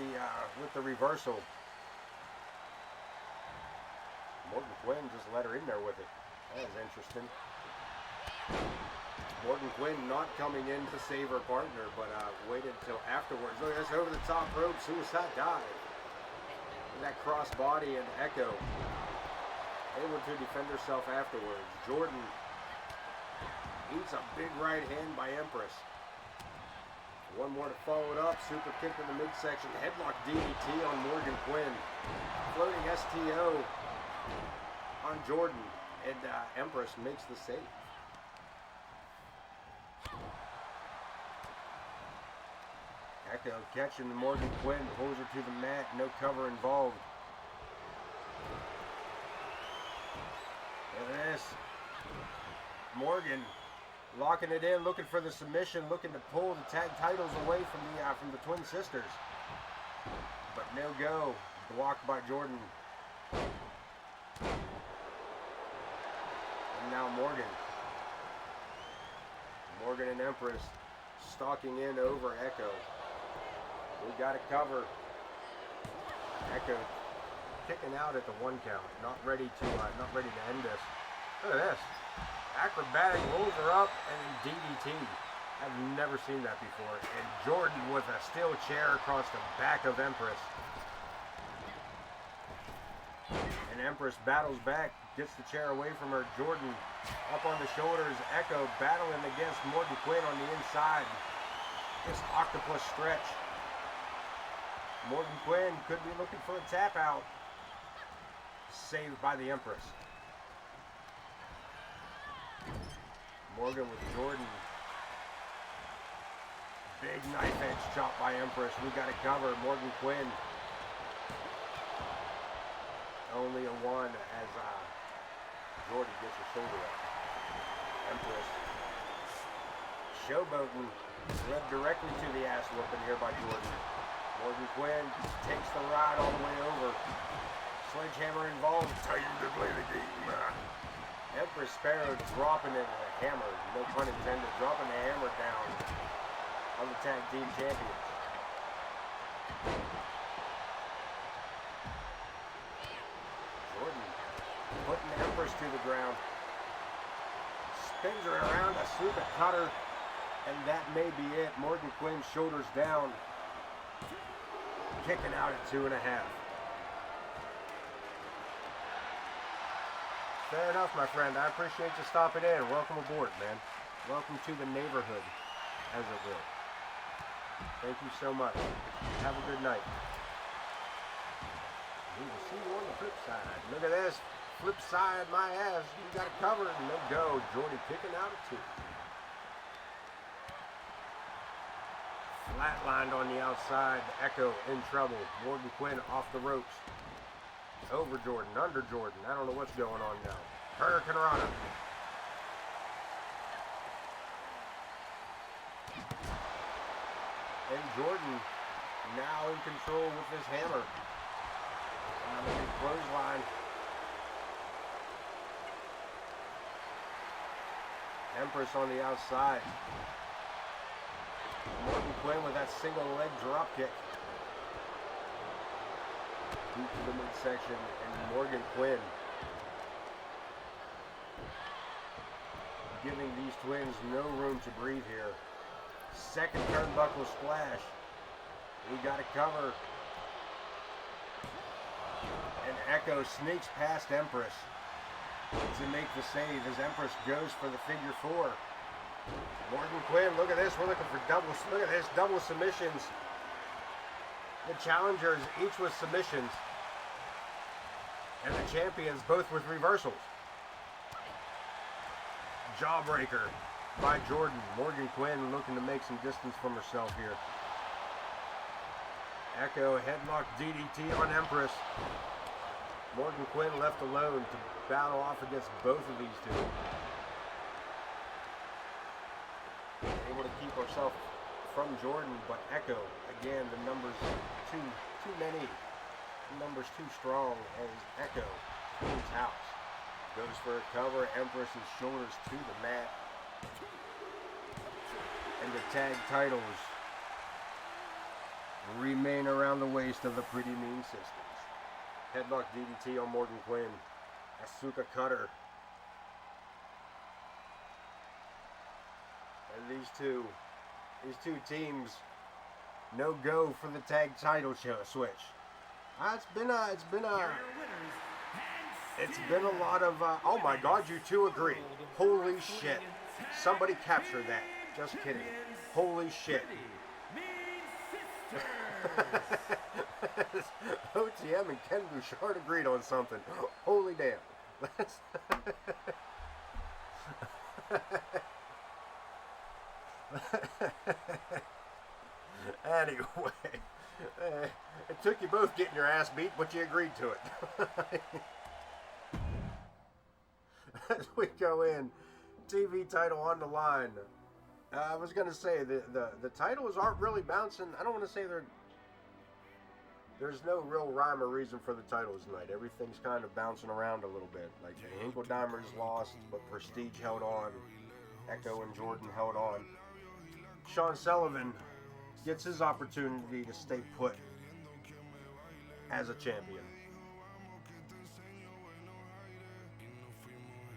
A: the reversal. Morgan Quinn just let her in there with it. That was interesting. Morgan Quinn not coming in to save her partner, but waited until afterwards. Look at this over the top rope, suicide dive. And that cross body, and Echo able to defend herself afterwards. Jordan eats a big right hand by Empress. One more to follow it up. Super kick in the midsection. Headlock DDT on Morgan Quinn. Floating STO on Jordan. And Empress makes the save. Echo catching Morgan Quinn, pulls her to the mat, no cover involved. Look at this. Morgan locking it in, looking for the submission, looking to pull the tag titles away from the twin sisters. But no go. Blocked by Jordan. And now Morgan. Morgan and Empress stalking in over Echo. We got it covered. Echo kicking out at the 1 count, not ready to end this. Look at this. Acrobatic rolls her up and then DDT. I've never seen that before. And Jordan with a steel chair across the back of Empress. And Empress battles back, gets the chair away from her. Jordan up on the shoulders. Echo battling against Morgan Quinn on the inside. This octopus stretch. Morgan Quinn could be looking for a tap out. Saved by the Empress. Morgan with Jordan. Big knife edge chop by Empress. We got it covered. Morgan Quinn. Only a 1 as Jordan gets her shoulder up. Empress showboating, led directly to the ass whooping here by Jordan. Morgan Quinn takes the ride all the way over. Sledgehammer involved. Time to play the game. Empress Sparrow dropping it with a hammer, no pun intended, dropping the hammer down on the tag team champions. Jordan putting Empress to the ground. Spins her around a super cutter, and that may be it. Morgan Quinn shoulders down. Kicking out at 2.5. Fair enough, my friend. I appreciate you stopping in. Welcome aboard, man. Welcome to the neighborhood, as it will. Thank you so much. Have a good night. We will see you on the flip side. Look at this. Flip side, my ass. You got it covered. No go. Jordy kicking out at 2. Flatlined on the outside. Echo in trouble. Morgan Quinn off the ropes. Over Jordan, under Jordan. I don't know what's going on now. Hurricane Rana. And Jordan now in control with this hammer. And a big clothesline. Empress on the outside. Morgan Quinn with that single leg drop kick. Deep to the midsection, and Morgan Quinn giving these twins no room to breathe here. Second turnbuckle splash. We got to cover. Echo sneaks past Empress to make the save as Empress goes for the figure 4. Morgan Quinn, look at this. We're looking for double. Look at this, double submissions. The challengers each with submissions, and the champions both with reversals. Jawbreaker by Jordan. Morgan Quinn looking to make some distance from herself here. Echo headlock DDT on Empress. Morgan Quinn left alone to battle off against both of these two. Able to keep herself from Jordan, but Echo, again, the numbers too many. The numbers too strong as Echo cleans house. Goes for a cover. Empress's shoulders to the mat. And the tag titles remain around the waist of the Pretty Mean Sisters. Headlock DDT on Morgan Quinn. Asuka cutter. And these two teams, no go for the tag title switch. It's been a lot of. Oh my God, you two agree. Holy shit! Somebody capture that. Just kidding. Holy shit. OTM and Ken Bouchard agreed on something. Holy damn. Anyway, it took you both getting your ass beat, but you agreed to it. As we go in, TV title on the line. I was going to say, the titles aren't really bouncing. I don't want to say there's no real rhyme or reason for the titles tonight. Everything's kind of bouncing around a little bit. Like the Hinkledimers lost, but Prestige held on. Echo and Jordan held on. Shawn Sullivan gets his opportunity to stay put as a champion.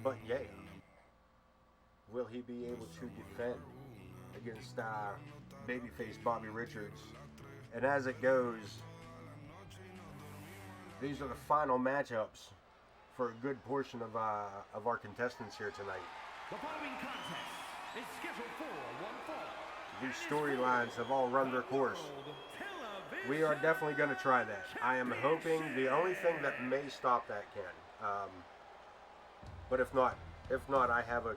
A: But yeah, will he be able to defend against babyface Bobby Richards? And as it goes, these are the final matchups for a good portion of our contestants here tonight.
B: The following contest is scheduled for one fall.
A: These storylines have all run their course. We are definitely going to try that. I am hoping the only thing that may stop that, Ken. But if not, I have a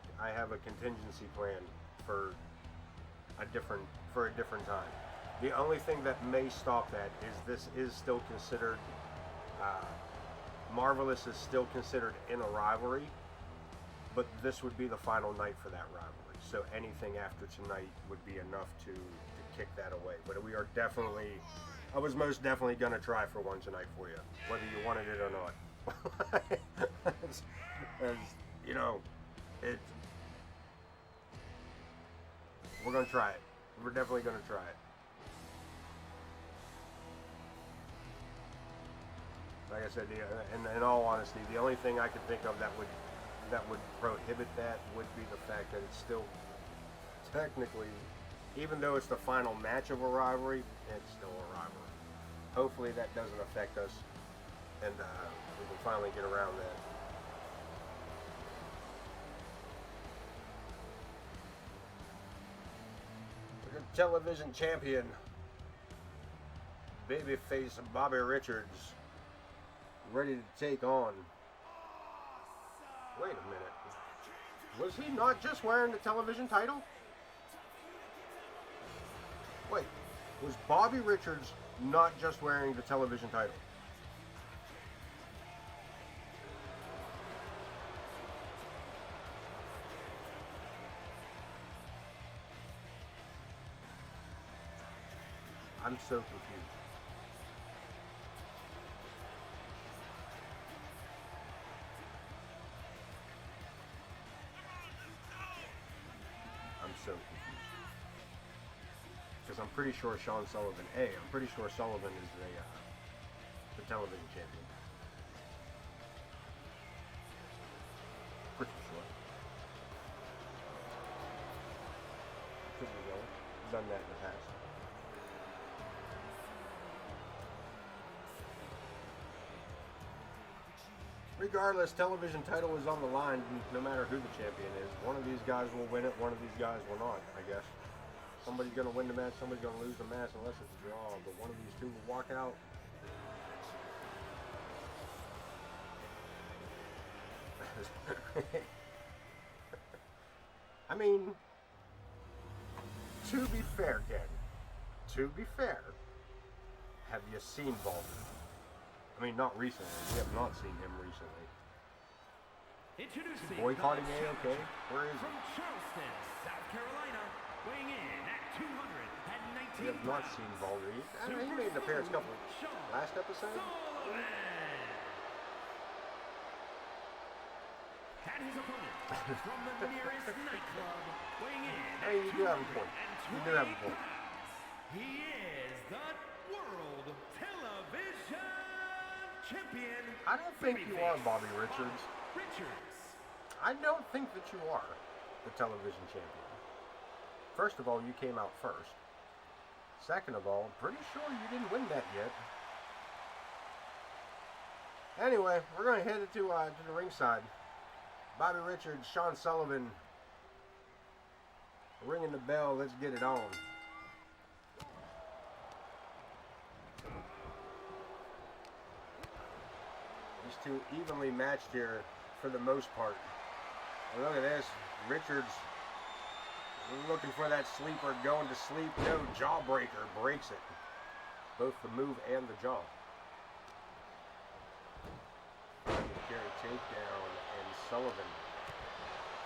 A: contingency plan for a different time. The only thing that may stop that is this is still considered. Marvelous is still considered in a rivalry, but this would be the final night for that rivalry. So anything after tonight would be enough to kick that away. But we are definitely, I was most definitely going to try for one tonight for you, whether you wanted it or not. as you know, we're going to try it. We're definitely going to try it. Like I said, in all honesty, the only thing I could think of that would prohibit that would be the fact that it's still technically, even though it's the final match of a rivalry, it's still a rivalry. Hopefully that doesn't affect us, and we can finally get around that. Your television champion, babyface Bobby Richards, ready to take on. Wait a minute. Was he not just wearing the television title? Wait, was Bobby Richards not just wearing the television title? I'm so confused. So confused. Because I'm pretty sure Shawn Sullivan, I'm pretty sure Sullivan is the television champion. Pretty sure. Could be wrong. Done that in the past. Regardless, television title is on the line no matter who the champion is. One of these guys will win it, one of these guys will not, I guess. Somebody's going to win the match, somebody's going to lose the match unless it's a draw. But one of these two will walk out. I mean, to be fair, Ken, to be fair, have you seen Baldy? I mean, not recently. We have not seen him recently.
B: Introducing
A: Boycotting A.o.K? Where is he?
B: from Charleston, South Carolina, weighing in at 219
A: We have not seen Baldy. I mean, he made an appearance last episode.
B: Sullivan. And his opponent from the nearest nightclub, weighing in
A: I mean, you do have a point. You do have a point.
B: He is the World Television Champion.
A: I don't think you are Bobby Richards.
B: Richards.
A: I don't think that you are the television champion. First of all, you came out first. Second of all, I'm pretty sure you didn't win that yet. Anyway, we're going to head to the ringside. Bobby Richards, Shawn Sullivan, ringing the bell. Let's get it on. These two evenly matched here for the most part. And look at this. Richards looking for that sleeper, going to sleep. No, jawbreaker breaks it. Both the move and the jaw. Carry takedown, and Sullivan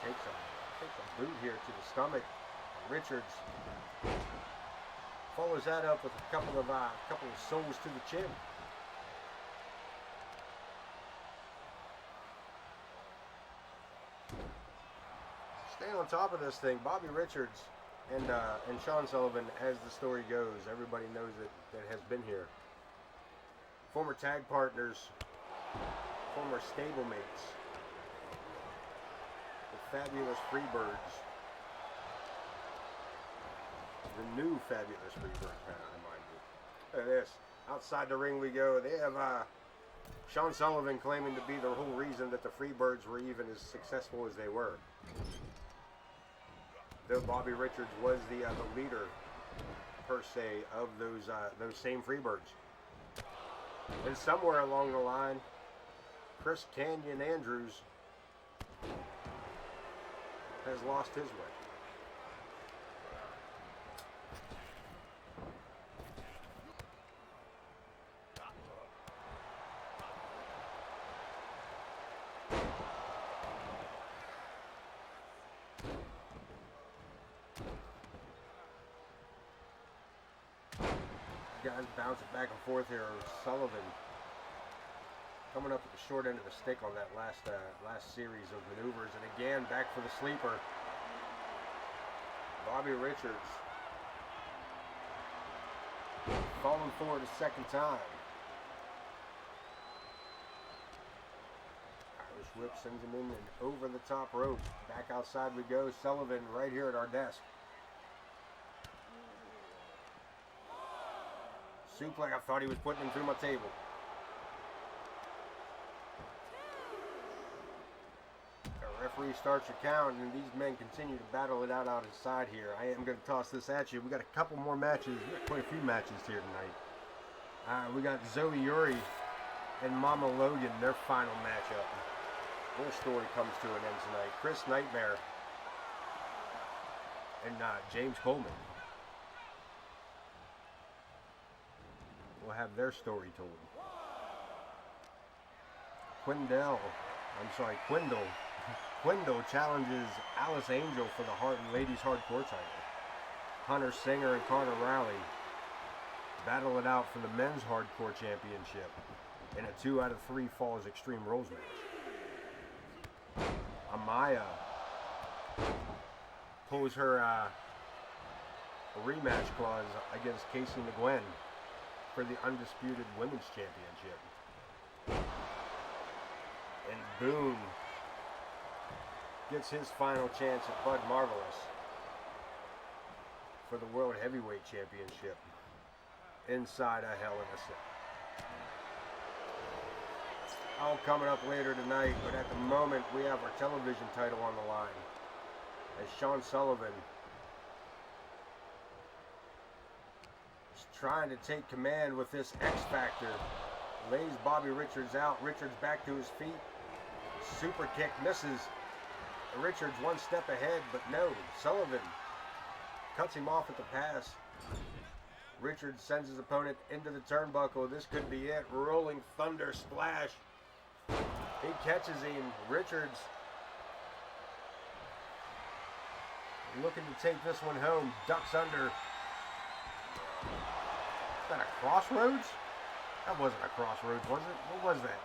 A: takes a boot here to the stomach. Richards follows that up with a couple of soles to the chin. Staying on top of this thing, Bobby Richards and Shawn Sullivan, as the story goes, everybody knows that has been here. Former tag partners, former stablemates, the fabulous Freebirds, the new fabulous Freebirds, mind you. Look at this. Outside the ring we go. They have Shawn Sullivan claiming to be the whole reason that the Freebirds were even as successful as they were. Though Bobby Richards was the leader, per se, of those same Freebirds. And somewhere along the line, Chris Canyon Andrews has lost his way. Guys bouncing back and forth here. Sullivan coming up with the short end of the stick on that last series of maneuvers, and again back for the sleeper. Bobby Richards falling forward a second time. Irish whip sends him in and over the top rope. Back outside we go. Sullivan right here at our desk. Suplex, I thought he was putting him through my table. The referee starts your count, and these men continue to battle it out inside here. I am going to toss this at you. We got a couple more matches. We got quite a few matches here tonight. We got Zoey, Yuri, and Mama Logan, their final matchup. Their story comes to an end tonight. Kris Nightmare and James Coleman will have their story told. Quindell challenges Alice Angel for the Ladies Hardcore title. Hunter Singer and Carter Rowley battle it out for the Men's Hardcore Championship in a 2 out of 3 Falls Extreme Rules match. Amaya pulls her rematch clause against Casey Nguyen for the Undisputed Women's Championship. And Boone gets his final chance at Bud Marvelous for the World Heavyweight Championship inside a Hell in a Cell. all coming up later tonight, but at the moment we have our television title on the line as Shawn Sullivan is trying to take command with this X Factor. Lays Bobby Richards out. Richards back to his feet. Super kick misses. Richards one step ahead, but no. Sullivan cuts him off at the pass. Richards sends his opponent into the turnbuckle. This could be it. Rolling Thunder splash. He catches him. Richards looking to take this one home. Ducks under. Is that a crossroads? That wasn't a crossroads, was it? What was that?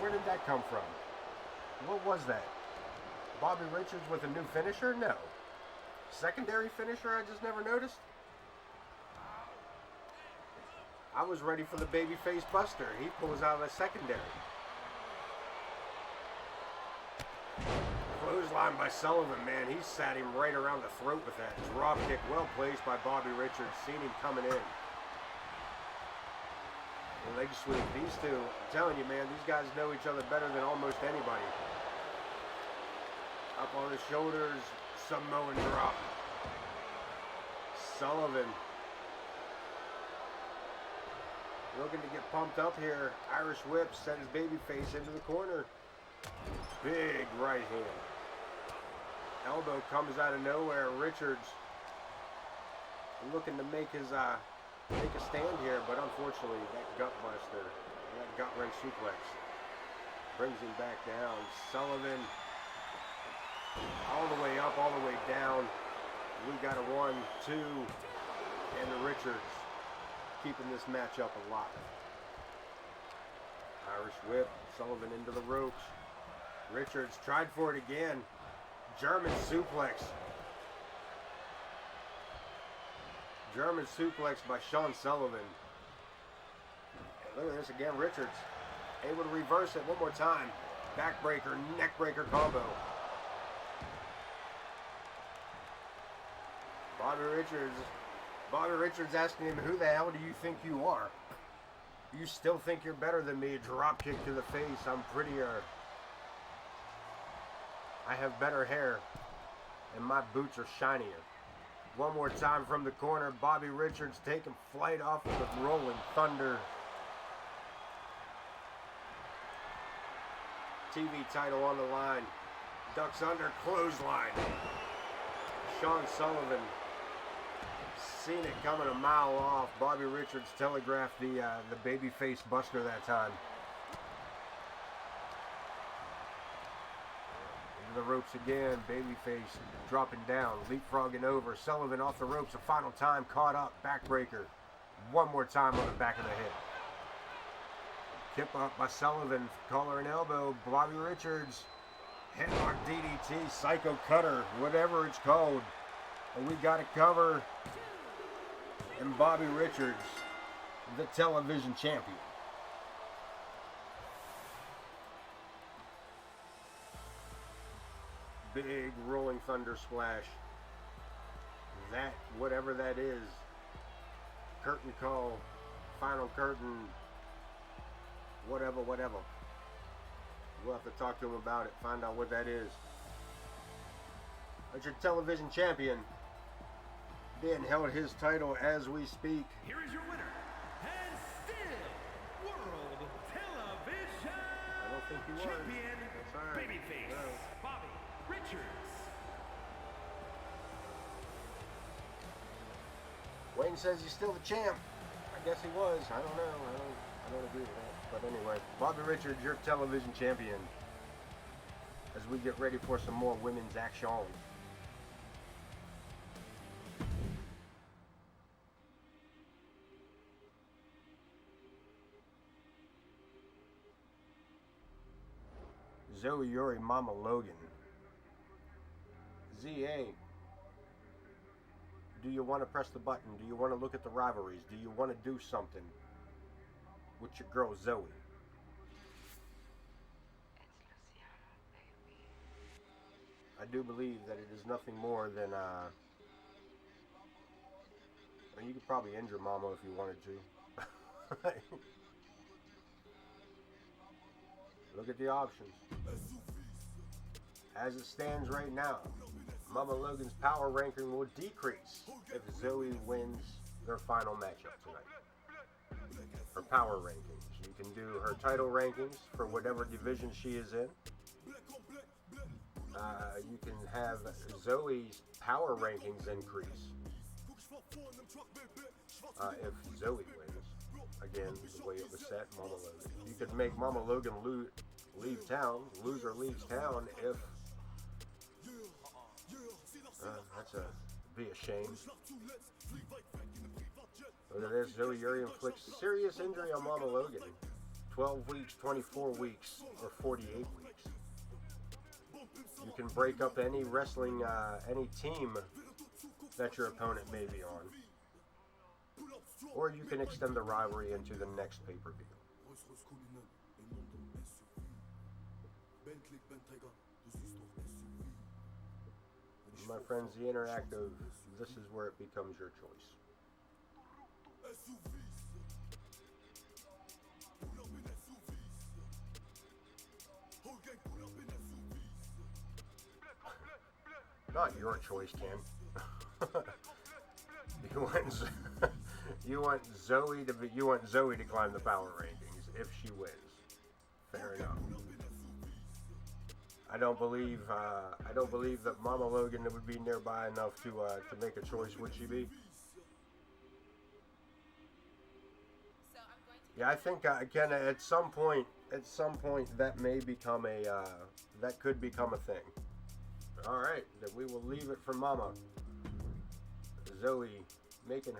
A: Where did that come from? What was that? Bobby Richards with a new finisher? No. Secondary finisher I just never noticed? I was ready for the babyface buster. He pulls out a secondary. Clothesline by Sullivan, man. He sat him right around the throat with that drop kick. Well placed by Bobby Richards. Seen him coming in. Leg sweep. These two, I'm telling you, man, these guys know each other better than almost anybody. Up on the shoulders. Samoan drop. Sullivan looking to get pumped up here. Irish whip sends babyface into the corner. Big right hand. Elbow comes out of nowhere. Richards looking to make his make a stand here, but unfortunately that gut buster, that gut wrench suplex brings him back down. Sullivan all the way up, all the way down. We got a 1, 2, and Richards keeping this match up alive. Irish whip, Sullivan into the ropes. Richards tried for it again. German suplex. German suplex by Shawn Sullivan. Look at this again, Richards able to reverse it one more time. Backbreaker, neckbreaker combo. Bobby Richards asking him, who the hell do you think you are? You still think you're better than me? Drop kick to the face. I'm prettier. I have better hair. And my boots are shinier. One more time from the corner. Bobby Richards taking flight off of the Rolling Thunder. TV title on the line. Ducks under, clothesline. Shawn Sullivan seen it coming a mile off. Bobby Richards telegraphed the babyface buster that time. Into the ropes again. Babyface dropping down, leapfrogging over. Sullivan off the ropes a final time, caught up. Backbreaker. One more time on the back of the head. Kip up by Sullivan. Collar and elbow. Bobby Richards. Headlock DDT. Psycho Cutter. Whatever it's called. And we got a cover. And Bobby Richards, the television champion. Big Rolling Thunder splash. That, whatever that is, curtain call, final curtain, whatever. We'll have to talk to him about it, find out what that is. That's your television champion. Being held his title as we speak.
B: Here is your winner, and still World Television
A: I don't think he was.
B: Champion,
A: That's all right.
B: Babyface,
A: No.
B: Bobby Richards.
A: Wayne says he's still the champ. I guess he was. I don't know. I don't agree with that. But anyway, Bobby Richards, your television champion. As we get ready for some more women's action. Zoey, Yuri, Mama, Logan. ZA. Do you want to press the button? Do you want to look at the rivalries? Do you want to do something with your girl Zoey? I do believe that it is nothing more than well, you could probably injure Mama if you wanted to. Look at the options. As it stands right now, Mama Logan's power ranking will decrease if Zoey wins their final matchup tonight. Her power rankings. You can do her title rankings for whatever division she is in. You can have Zoey's power rankings increase if Zoey wins. Again, the way it was set, Mama Logan. You could make Mama Logan leave town. Loser leaves town if be a shame. Look at this. Zoey Yuri inflicts serious injury on Mama Logan. 12 weeks, 24 weeks, or 48 weeks. You can break up any wrestling, any team that your opponent may be on. Or you can extend the rivalry into the next pay-per-view. My friends, the interactive, this is where it becomes your choice. Not your choice, Ken. You want Zoey to climb the power rankings if she wins. Fair enough. I don't believe that Mama Logan would be nearby enough to make a choice. Would she be? Yeah, I think again at some point that may become that could become a thing. All right, then we will leave it for Mama. Zoey making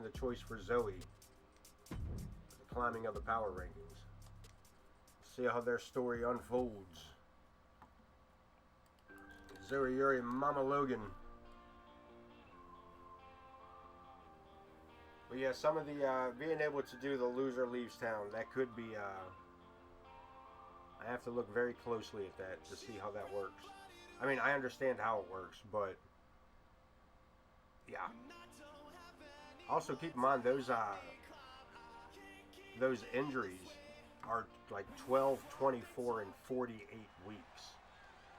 A: the choice for Zoey. The climbing of the power rankings. See how their story unfolds. Zoey Yuri, Mama Logan. But yeah, some of the being able to do the loser leaves town, that could be. I have to look very closely at that to see how that works. I mean, I understand how it works, but yeah. Also, keep in mind those injuries are like 12, 24, and 48 weeks.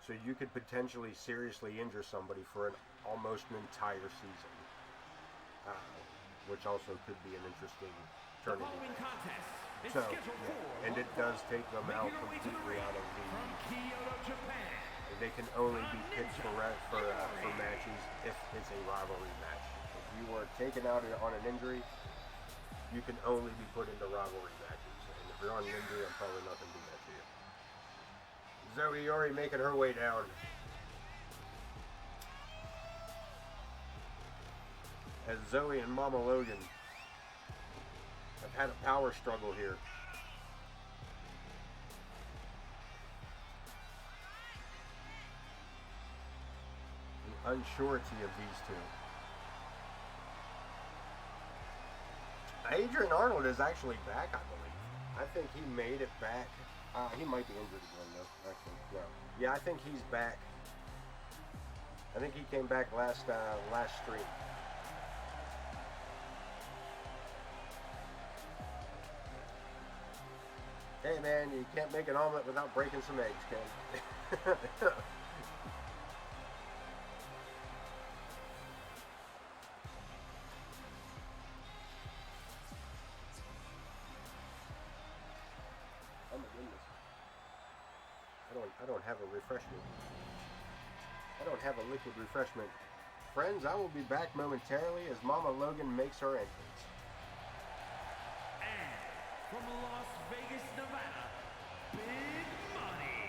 A: So you could potentially seriously injure somebody for almost an entire season, which also could be an interesting turning event. So, yeah, and it does take them out completely out of the. They can only be picked for matches if it's a rivalry match. If you are taken out on an injury, you can only be put into rivalry matches. And if you're on an injury, I'm probably not going to do that to you. Zoey Yuri making her way down. As Zoey and Mama Logan have had a power struggle here. The unsurety of these two. Adrian Arnold is actually back, I believe. I think he made it back. He might be injured again, though. Actually, no. Yeah, I think he's back. I think he came back last stream. Hey, man, you can't make an omelet without breaking some eggs, Ken. I don't have a refreshment. I don't have a liquid refreshment. Friends, I will be back momentarily as Mama Logan makes her entrance.
B: And from Las Vegas, Nevada, Big Money.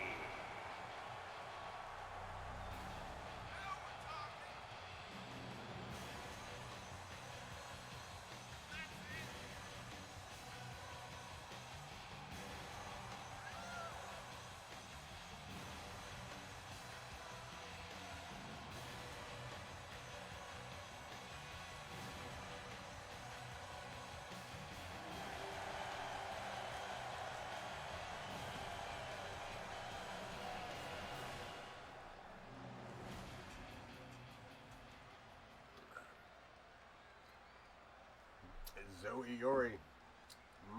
A: Zoey Yuri,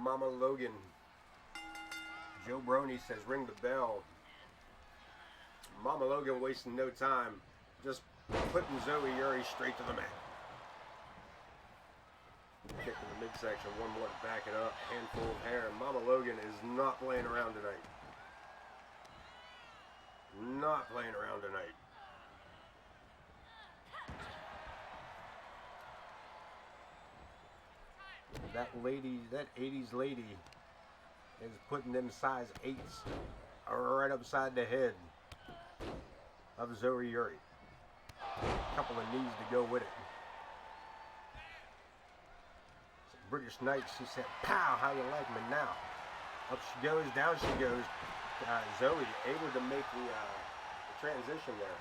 A: Mama Logan, Joe Brony says ring the bell. Mama Logan wasting no time. Just putting Zoey Yuri straight to the mat. Kick in the midsection. One more to back it up. Handful of hair. Mama Logan is not playing around tonight. Not playing around tonight. That lady, that 80s lady is putting them size 8s right upside the head of Zoey Yuri. A couple of knees to go with it. British Knight, she said, pow, how you like me now? Up she goes, down she goes. Zoey able to make the transition there.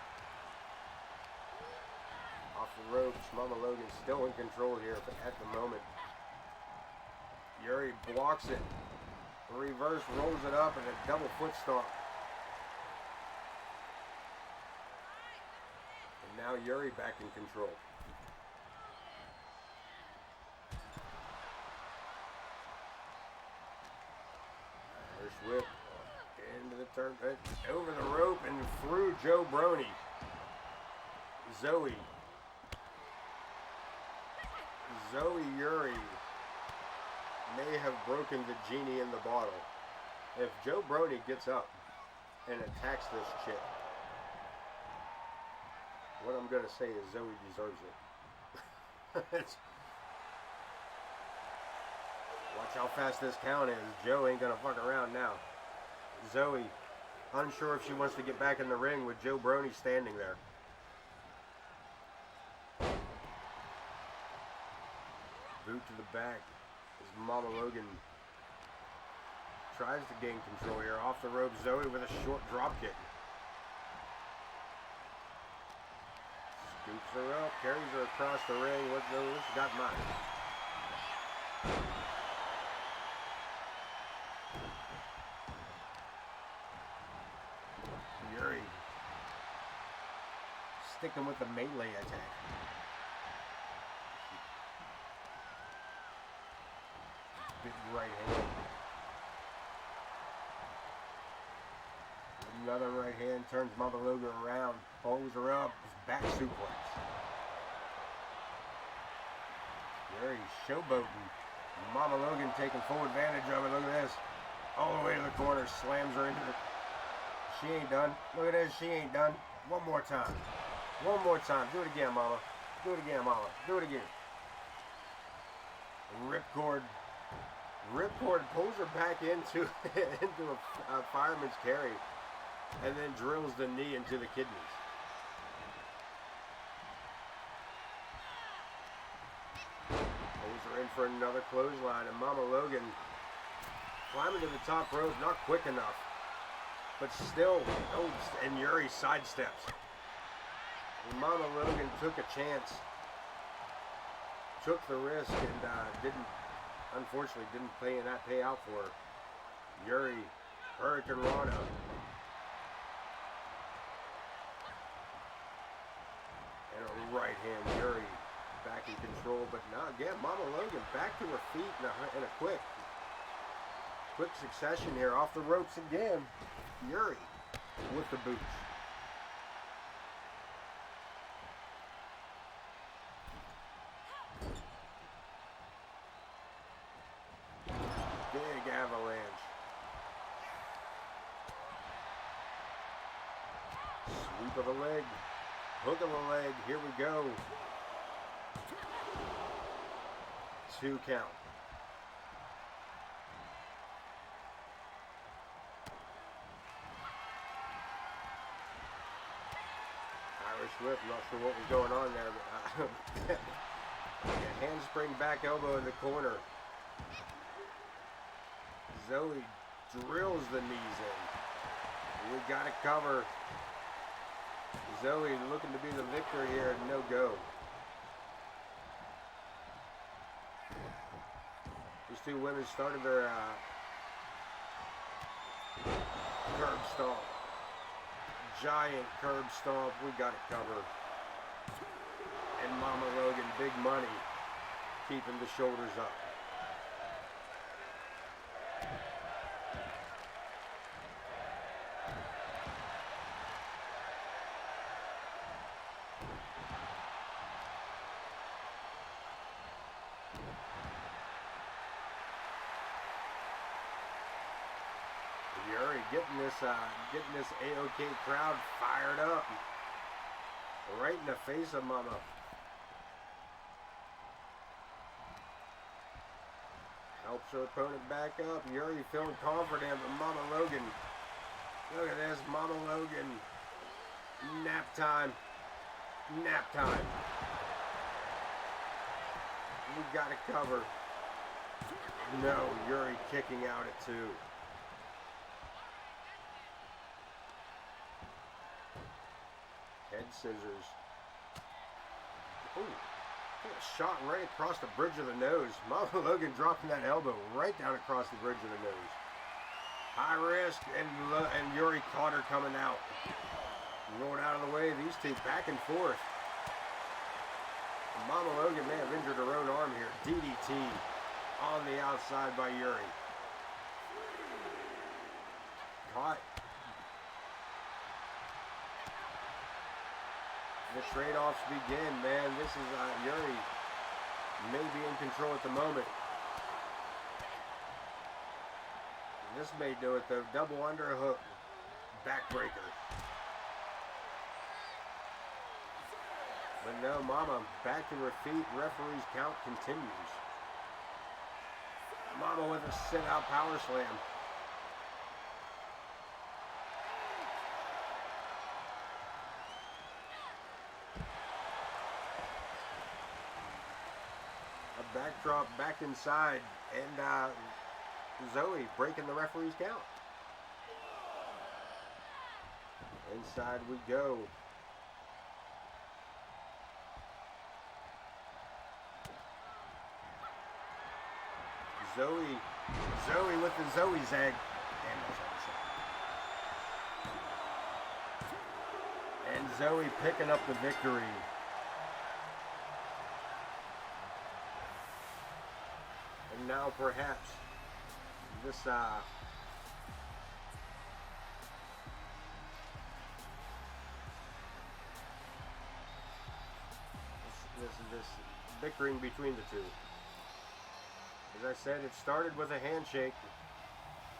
A: Off the ropes, Mama Logan still in control here at the moment. Yuri blocks it. Reverse rolls it up and a double foot stomp. And now Yuri back in control. Irish whip into the turn, over the rope and through Joe Brony. Zoey Yuri may have broken the genie in the bottle. If Joe Brony gets up and attacks this chick, what I'm going to say is Zoey deserves it. Watch how fast this count is. Joe ain't going to fuck around now. Zoey, unsure if she wants to get back in the ring with Joe Brony standing there. Boot to the back as Mama Logan tries to gain control here. Off the rope, Zoey with a short drop kick. Scoops her up, carries her across the ring. What's got mine? Yuri sticking with the melee attack. Big right hand. Another right hand turns Mama Logan around, pulls her up, back suplex. Yuri showboating. Mama Logan taking full advantage of it. Look at this. All the way to the corner, slams her into the... She ain't done. Look at this, she ain't done. One more time. One more time. Do it again, Mama. Do it again, Mama. Do it again. Ripcord pulls her back into a fireman's carry and then drills the knee into the kidneys. Pulls her in for another clothesline, and Mama Logan climbing to the top rope, not quick enough, but still, and Yuri sidesteps. And Mama Logan took a chance, took the risk, and unfortunately didn't pay out for her. Yuri, Hurricane Rana. And a right hand, Yuri back in control, but now again, Mama Logan back to her feet in a quick succession here. Off the ropes again, Yuri with the boots. Big avalanche. Sweep of the leg. Hook of the leg. Here we go. 2 count. Irish whip. Not sure what was going on there, but handspring back elbow in the corner. Zoey drills the knees in. We got to cover. Zoey looking to be the victor here, no go. These two women started their curb stomp. Giant curb stomp. We got it covered. And Mama Logan, big money, keeping the shoulders up. Yuri getting this A.o.K crowd fired up. Right in the face of Mama. Helps her opponent back up. Yuri feeling confident, but Mama Logan. Look at this, Mama Logan. Nap time. Nap time. We got to cover. No, Yuri kicking out at 2. Head scissors. Ooh. Shot right across the bridge of the nose. Mama Logan dropping that elbow right down across the bridge of the nose. High risk, and Yuri caught her coming out. Rolled out of the way. These two back and forth. Mama Logan may have injured her own arm here. DDT on the outside by Yuri. Caught. The trade-offs begin, man. This is Yuri may be in control at the moment. This may do it though. Double underhook, backbreaker. But no, Mama back to her feet. Referee's count continues. Mama with a sit-out power slam. Backdrop back inside, and Zoey breaking the referee's count. Inside we go. Zoey with the Zoey's egg. And Zoey picking up the victory. And now perhaps this this bickering between the two. As I said, it started with a handshake.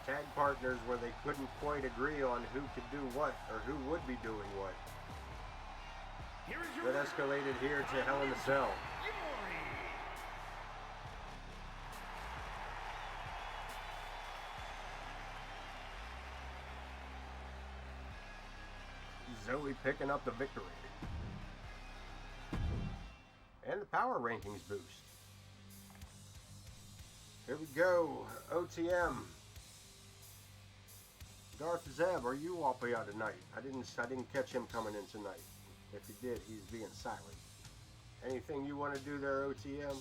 A: Tag partners where they couldn't quite agree on who could do what or who would be doing what. That escalated here to Hell in a Cell. Zoey picking up the victory. And the power rankings boost. Here we go. OTM. Darth Zeb, are you up here tonight? I didn't catch him coming in tonight. If he did, he's being silent. Anything you want to do there, OTM?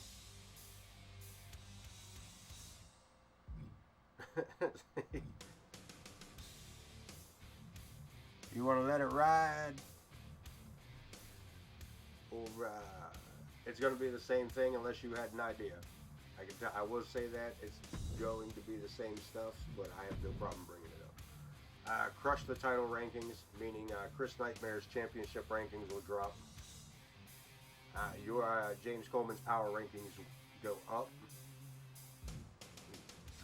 A: You want to let it ride? Or it's going to be the same thing unless you had an idea. I will say that it's going to be the same stuff, but I have no problem bringing it up. Crush the title rankings, meaning Kris Nightmare's championship rankings will drop. Your James Coleman's power rankings go up.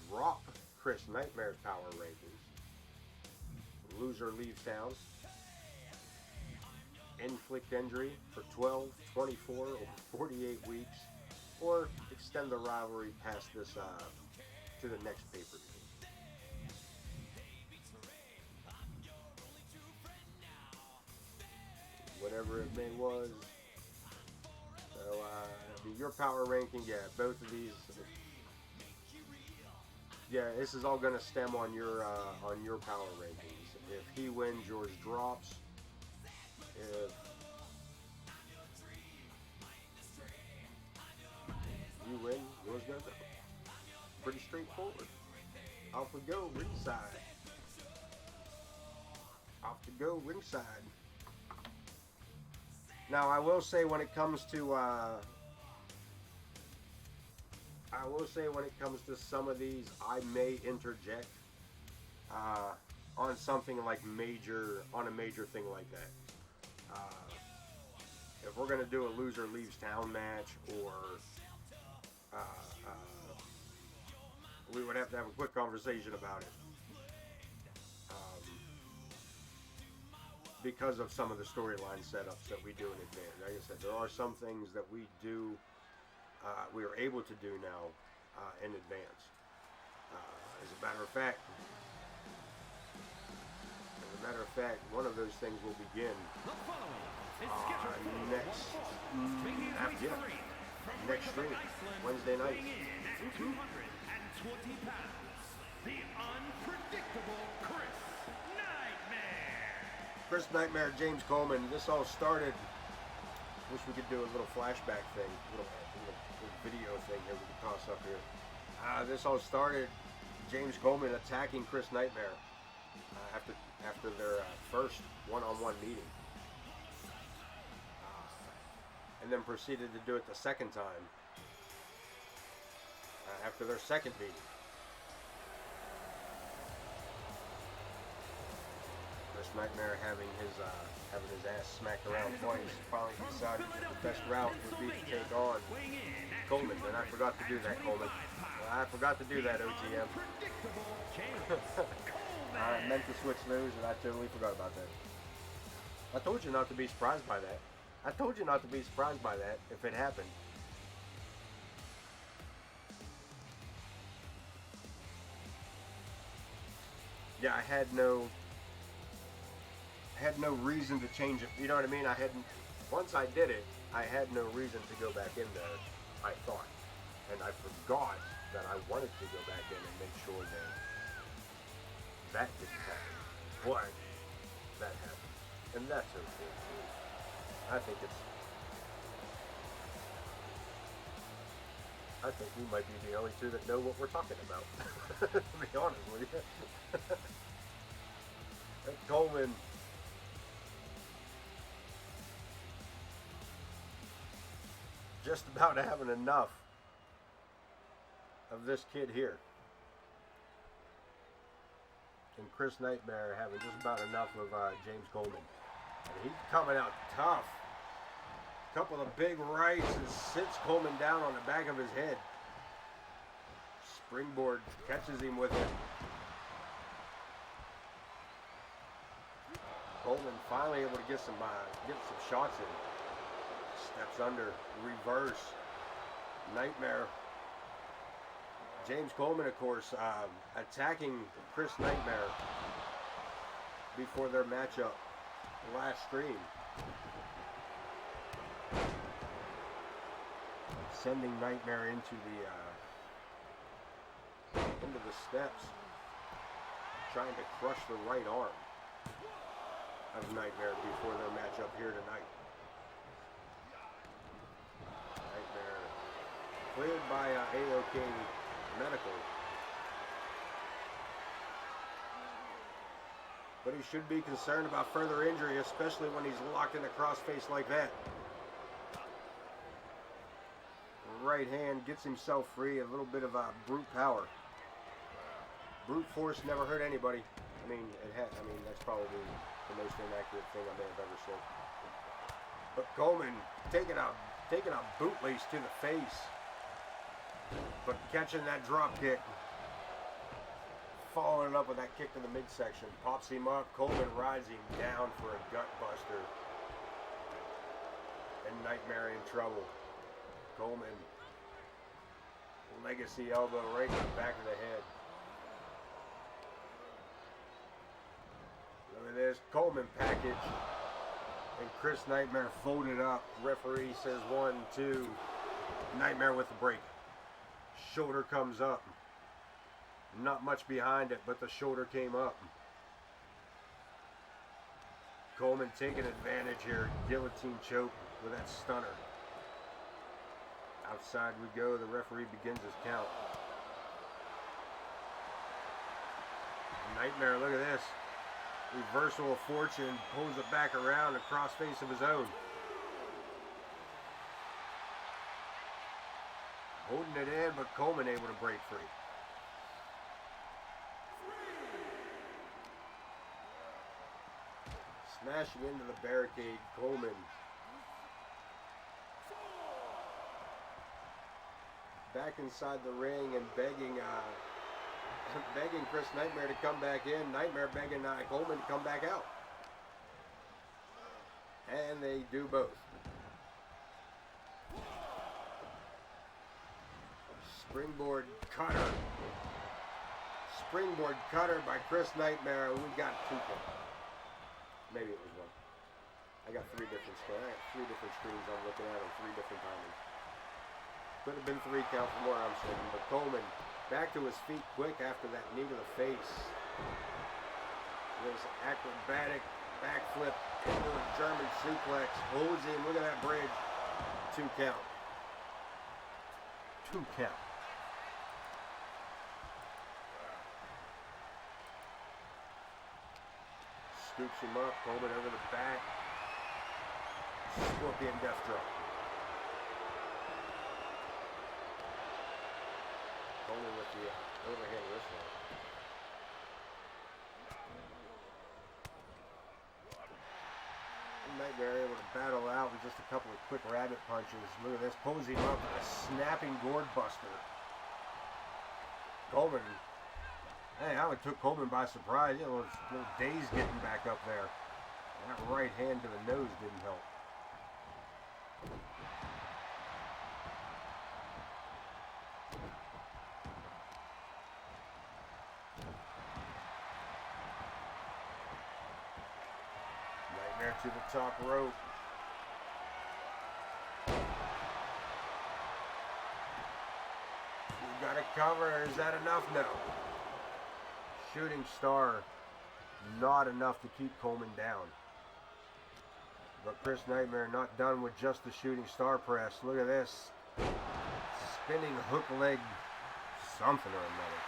A: Drop Kris Nightmare's power rankings. Loser leaves town. Inflict injury for 12, 24, or 48 weeks. Or extend the rivalry past this to the next pay-per-view. Whatever it may was. So your power ranking, yeah, both of these. Yeah, this is all going to stem on your power rankings. If he wins, yours drops. If you win, yours goes up. Pretty straightforward. Off we go, ringside. Off to go, ringside. Now, I will say when it comes to some of these, I may interject on something like on a major thing like that. If we're going to do a loser leaves town match, or we would have to have a quick conversation about it. because of some of the storyline setups that we do in advance. Like I said, there are some things that we do, we are able to do now in advance. As a matter of fact, one of those things will begin next stream, Wednesday night.
B: 220 pounds, the unpredictable
A: Kris Nightmare, James Coleman. This all started. Wish we could do a little flashback thing, little video thing here we could toss up here. This all started. James Coleman attacking Kris Nightmare after their first one-on-one meeting, and then proceeded to do it the second time after their second meeting. Kris Nightmare having his ass smacked around twice, finally decided that the best route would be to take on Coleman. And I forgot to do that, Coleman. I forgot to do that, OTM. I meant to switch those, and I totally forgot about that. I told you not to be surprised by that. If it happened. Yeah, I had no reason to change it. You know what I mean? Once I did it, I had no reason to go back in there, I thought. And I forgot that I wanted to go back in and make sure that didn't happen. But that happened. And that's okay. I think we might be the only two that know what we're talking about. To be honest with you. And Coleman, just about having enough of this kid here. And Kris Nightmare having just about enough of James Coleman. And he's coming out tough. A couple of big rights and sits Coleman down on the back of his head. Springboard catches him with it. Coleman finally able to get some shots in. Steps under, reverse, Nightmare. James Coleman, of course, attacking Kris Nightmare before their matchup last stream. Sending Nightmare into the steps, trying to crush the right arm of Nightmare before their matchup here tonight. Nightmare cleared by A.o.K. Medical. But he should be concerned about further injury, especially when he's locked in a crossface like that. Right hand gets himself free, a little bit of brute power. Brute force never hurt anybody. I mean, that's probably the most inaccurate thing I may have ever said. But Coleman taking a bootlace to the face, but catching that drop kick, following it up with that kick to the midsection, pops him up. Coleman rides him down for a gut buster, and Nightmare in trouble. Coleman, legacy elbow right in the back of the head. Look at this Coleman package, and Kris Nightmare folded up. Referee says 1, 2. Nightmare with the break. Shoulder comes up. Not much behind it, but the shoulder came up. Coleman taking advantage here. Guillotine choke with that stunner. Outside we go. The referee begins his count. Nightmare, look at this. Reversal of fortune, pulls it back around, a crossface of his own. Holding it in, but Coleman able to break free. Smashing into the barricade, Coleman. Back inside the ring and begging Kris Nightmare to come back in. Nightmare begging Coleman to come back out. And they do both. Springboard cutter. Springboard cutter by Kris Nightmare. We got 2 points. Maybe it was 1. I got 3 different screens. I got 3 different screens I'm looking at on 3 different timings. Could have been 3 count from where I'm sitting, but Coleman back to his feet quick after that knee to the face. This acrobatic backflip into a German suplex. Holds him. Look at that bridge. 2 count. 2 count. Scoops him up. Coleman over the back. Scorpion death drop. Coleman with the overhand wrist lock. Nightmare able to battle out with just a couple of quick rabbit punches. Look at this, pulls him up with a snapping gourd buster. Coleman, hey, I would took Coleman by surprise. You know, little dazed getting back up there. That right hand to the nose didn't help. To the top rope. You got to cover. Is that enough? No. Shooting star, not enough to keep Coleman down. But Kris Nightmare not done with just the shooting star press. Look at this. Spinning hook leg something or another.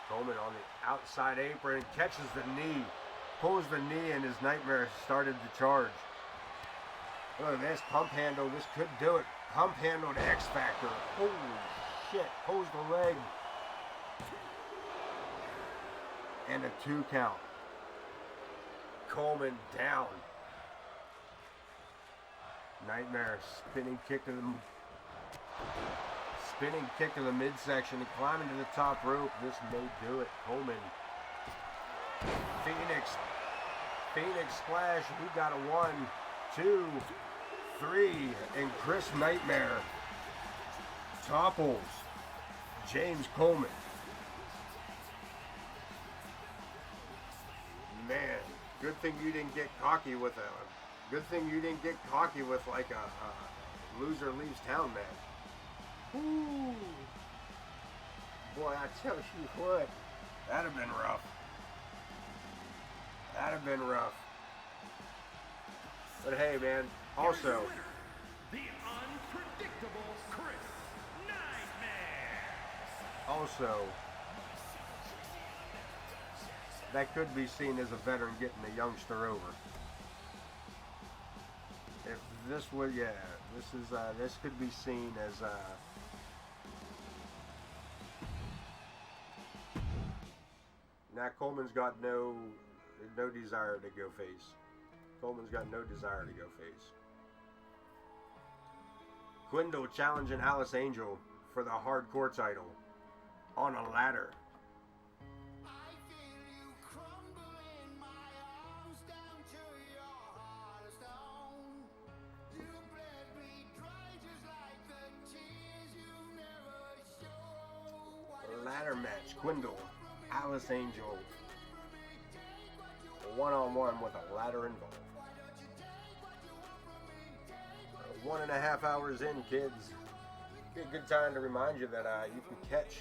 A: Coleman on the outside apron catches the knee. Pulls the knee and his Nightmare started to charge. Look at this pump handle. This could do it. Pump handle to X Factor. Holy shit. Pulls the leg. And a 2 count. Coleman down. Nightmare spinning kick to the midsection and climbing to the top rope. This may do it. Coleman. Phoenix splash. We got a 1, 2, 3, and Kris Nightmare topples James Coleman. Man, good thing you didn't get cocky with good thing you didn't get cocky with like a loser leaves town match. Ooh. Boy, I tell you what, that'd have been rough. That'd have been rough. But hey, man, also,
B: the unpredictable Kris Nightmare.
A: Also, that could be seen as a veteran getting a youngster over. If this would, yeah, this could be seen as now Coleman's got no desire to go face. Coleman's got no desire to go face. Quindell challenging Alice Angel for the hardcore title on a ladder. Ladder match. Quindell, Alice Angel, one-on-one with a ladder involved. 1.5 hours in, kids. Be a good time to remind you that you can catch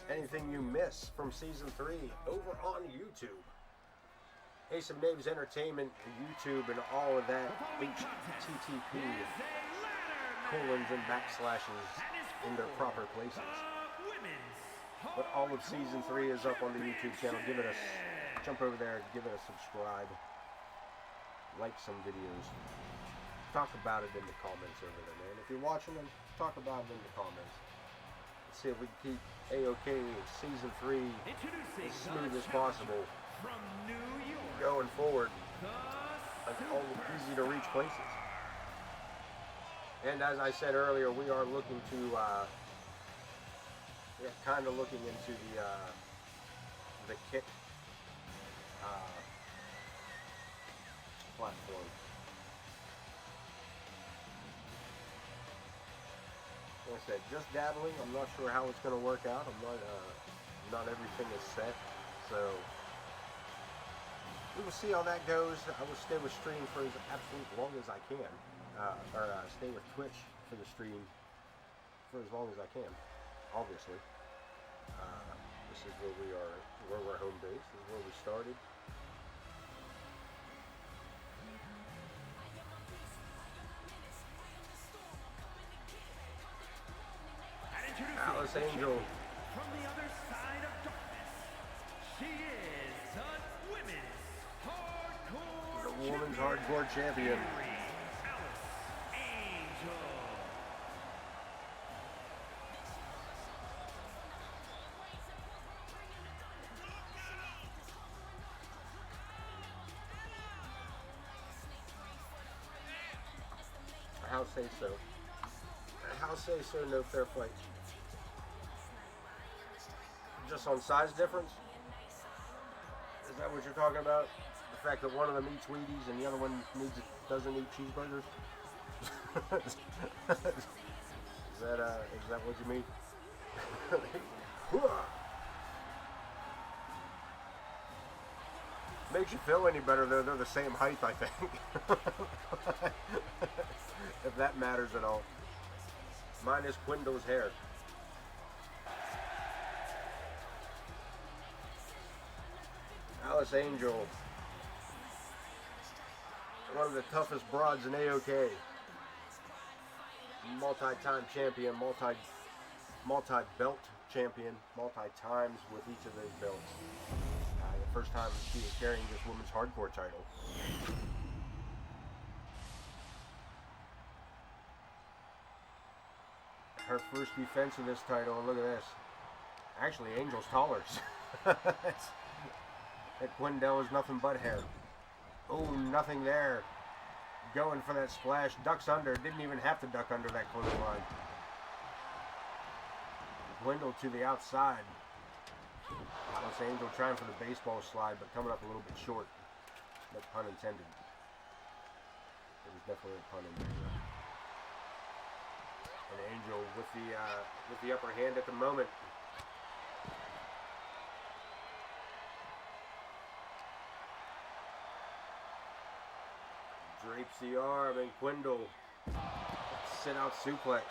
A: anything you miss from Season 3 over on YouTube. Ace of Names Entertainment, YouTube, and all of that HTTP colons and backslashes in their proper places. But all of Season 3 is up on the YouTube channel. Give it a jump over there, give it a subscribe, like some videos. Talk about it in the comments over there, man. If you're watching them, talk about it in the comments. Let's see if we can keep A.O.K. Season 3 as smooth as possible going forward in all the easy to reach places. And as I said earlier, we are looking to we're kind of looking into the kick platform. Like I said, just dabbling. I'm not sure how it's going to work out. Not everything is set, so we will see how that goes. I will stay with stream for as absolute long as I can, stay with Twitch for the stream for as long as I can. Obviously, this is where we are, where we're home base. This is where we started. Alice Angel.
B: From the other side of darkness, she is the women's hardcore
A: The women's hardcore champion.
B: Alice Angel.
A: How say so? How say so? No fair fight. Just on size difference? Is that what you're talking about? The fact that one of them eats Wheaties and the other one doesn't eat cheeseburgers? Is that what you mean? Makes you feel any better though, they're the same height, I think. If that matters at all. Mine is Quindell's hair. Alice Angel, one of the toughest broads in A.o.K. Multi-time champion, multi-belt champion, multi-times with each of those belts. The first time she was carrying this women's hardcore title. Her first defense of this title, and look at this. Actually, Angel's taller. That Quindell is nothing but hair. Oh, nothing there. Going for that splash. Ducks under. Didn't even have to duck under that clothesline. Quindell to the outside. Alice Angel trying for the baseball slide, but coming up a little bit short. No pun intended. There was definitely a pun in there. And Angel with the upper hand at the moment. Drapes the arm, and Quindell sit out suplex.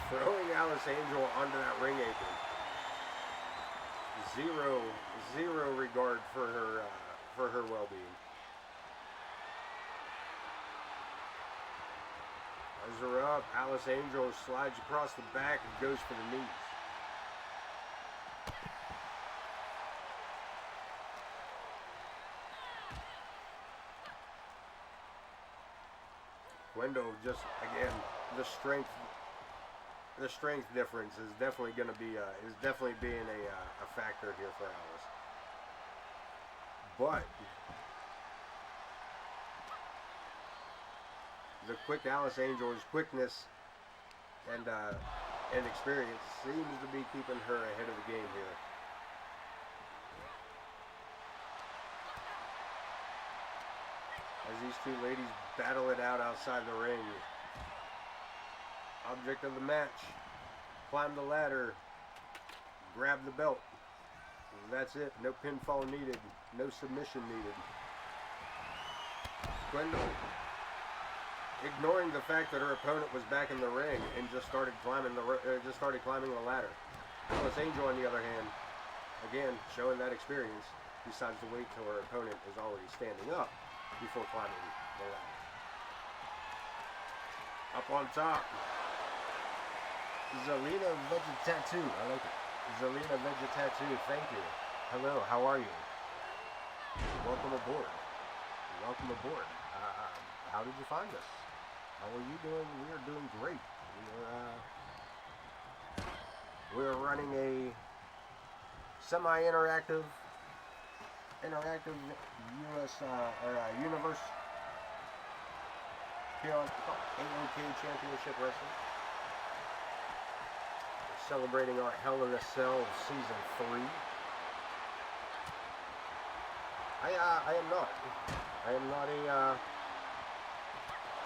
A: Throwing Alice Angel onto that ring apron. Zero regard for her well-being. Ties her up. Alice Angel slides across the back and goes for the knees. Quindell just, again, the strength difference is definitely going to be being a factor here for Alice. But the quick Alice Angel's quickness and experience seems to be keeping her ahead of the game here. As these two ladies battle it out outside the ring. Object of the match. Climb the ladder. Grab the belt. That's it. No pinfall needed. No submission needed. Quindell, ignoring the fact that her opponent was back in the ring and just started climbing the ladder. Alice Angel, on the other hand, again showing that experience, decides to wait till her opponent is already standing up before climbing the ladder. Up on top, Zelina Vegetattoo. I like it. Zelina Vegetattoo. Thank you. Hello. How are you? Welcome aboard. Welcome aboard. How did you find us? How are you doing? We are doing great. We're running a semi-interactive US universe here on A.o.K Championship Wrestling. We're celebrating our Hell in a Cell Season 3. I am not. I am not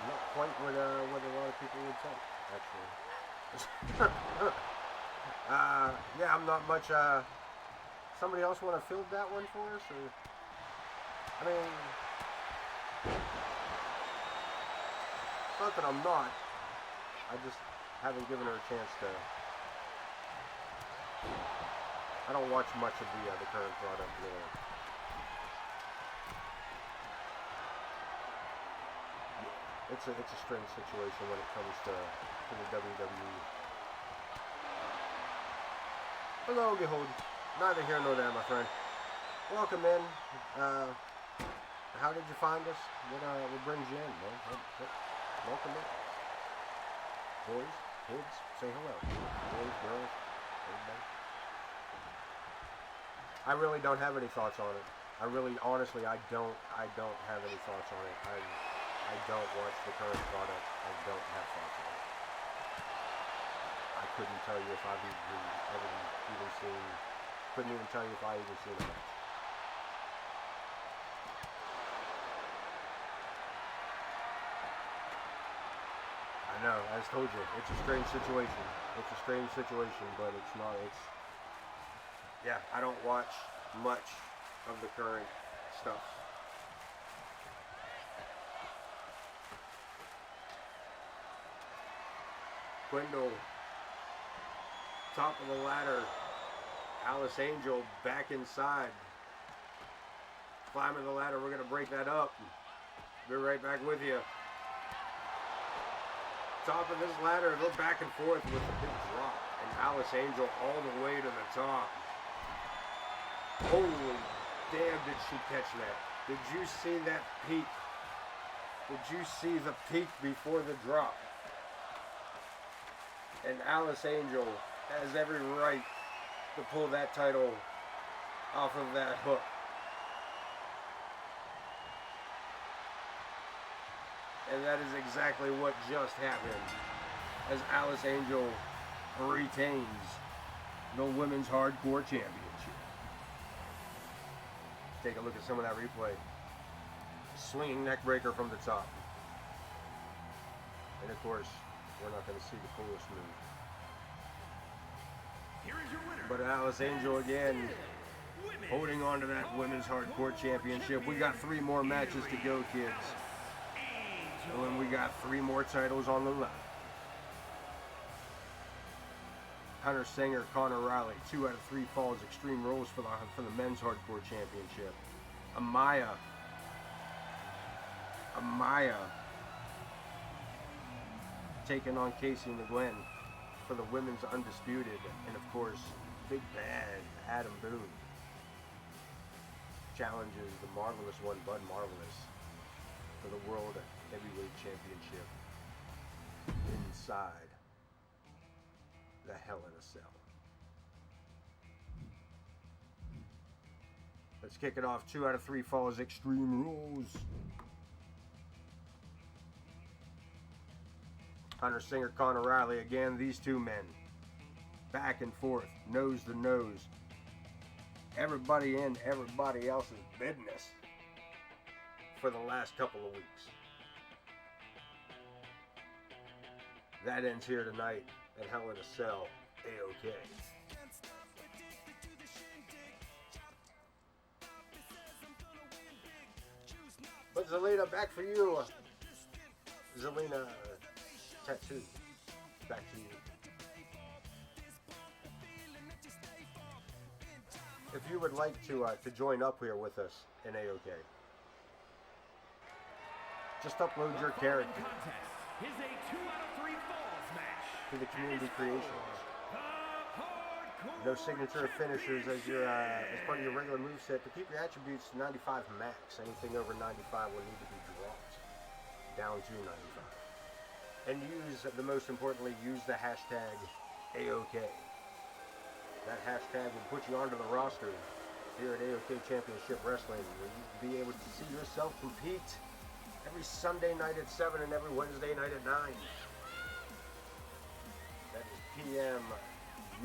A: not quite what a lot of people would think, actually. Yeah, I'm not much. Somebody else want to field that one for us, or? I mean, it's not that I'm not. I just haven't given her a chance to. I don't watch much of the current product really. It's a strange situation when it comes to the WWE. Hello, behold. Neither here nor there, my friend. Welcome in. How did you find us? What brings you in, man? Welcome in. Boys, kids, say hello. Boys, girls, everybody. I really don't have any thoughts on it. Honestly, I don't have any thoughts on it. I don't watch the current product. I don't have thoughts on it. I couldn't tell you if I've even seen. Couldn't even tell you if I even seen it. I know. I just told you, it's a strange situation. It's a strange situation, but it's not. Yeah, I don't watch much of the current stuff. Quindell, top of the ladder. Alice Angel back inside. Climbing the ladder, we're going to break that up. Be right back with you. Top of this ladder, go back and forth with a big drop. And Alice Angel all the way to the top. Holy damn, did she catch that? Did you see that peak? Did you see the peak before the drop? And Alice Angel has every right to pull that title off of that hook. And that is exactly what just happened as Alice Angel retains the Women's Hardcore Championship. Take a look at some of that replay. Swinging neck breaker from the top. And of course, we're not going to see the coolest move.
B: Here is your winner.
A: But Alice Angel again, holding on to that Women's Hardcore Championship. We got 3 more matches to go, kids. And we got 3 more titles on the line. Hunter Singer, Connor Riley, 2 out of 3 falls, extreme rolls for the Men's Hardcore Championship. Amaya taking on Casey and Nguyen for the Women's Undisputed. And of course, Big Bad Adam Boone challenges the Marvelous One, Bud Marvelous, for the World Heavyweight Championship inside the Hell in a Cell. Let's kick it off. 2 out of 3 falls, extreme rules. Hunter Singer, Connor Riley. Again, these 2 men. Back and forth, nose to nose. Everybody in everybody else's business for the last couple of weeks. That ends here tonight at Hell in a Cell, A.o.K. But Zelina, back for you. Zelina Tattoo, back to you. If you would like to join up here with us in A.o.K, just upload your character
B: Is a 2 out of 3 falls match
A: to the community creations. No signature finishers as part of your regular moveset. To keep your attributes to 95 max. Anything over 95 will need to be dropped down to 95. And most importantly, use the hashtag A.o.K. That hashtag will put you onto the roster here at A.o.K Championship Wrestling, where you'll be able to see yourself compete every Sunday night at 7 and every Wednesday night at 9. That is PM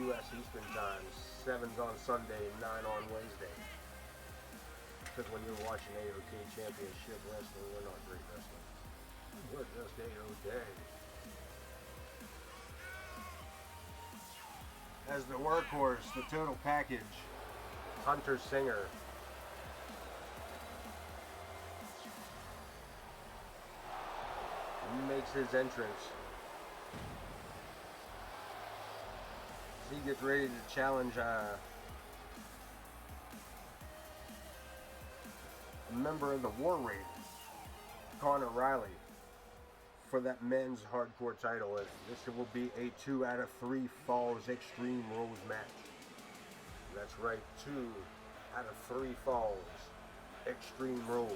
A: U.S. Eastern Time, 7's on Sunday, 9 on Wednesday. Because when you're watching A.o.K Championship Wrestling, we're not great wrestling. We're just A.o.K. As the workhorse, the total package, Hunter Singer. He makes his entrance. He gets ready to challenge a member of the War Raiders, Conor Riley, for that men's hardcore title. This will be a 2 out of 3 falls Extreme Rules match. That's right, 2 out of 3 falls Extreme Rules.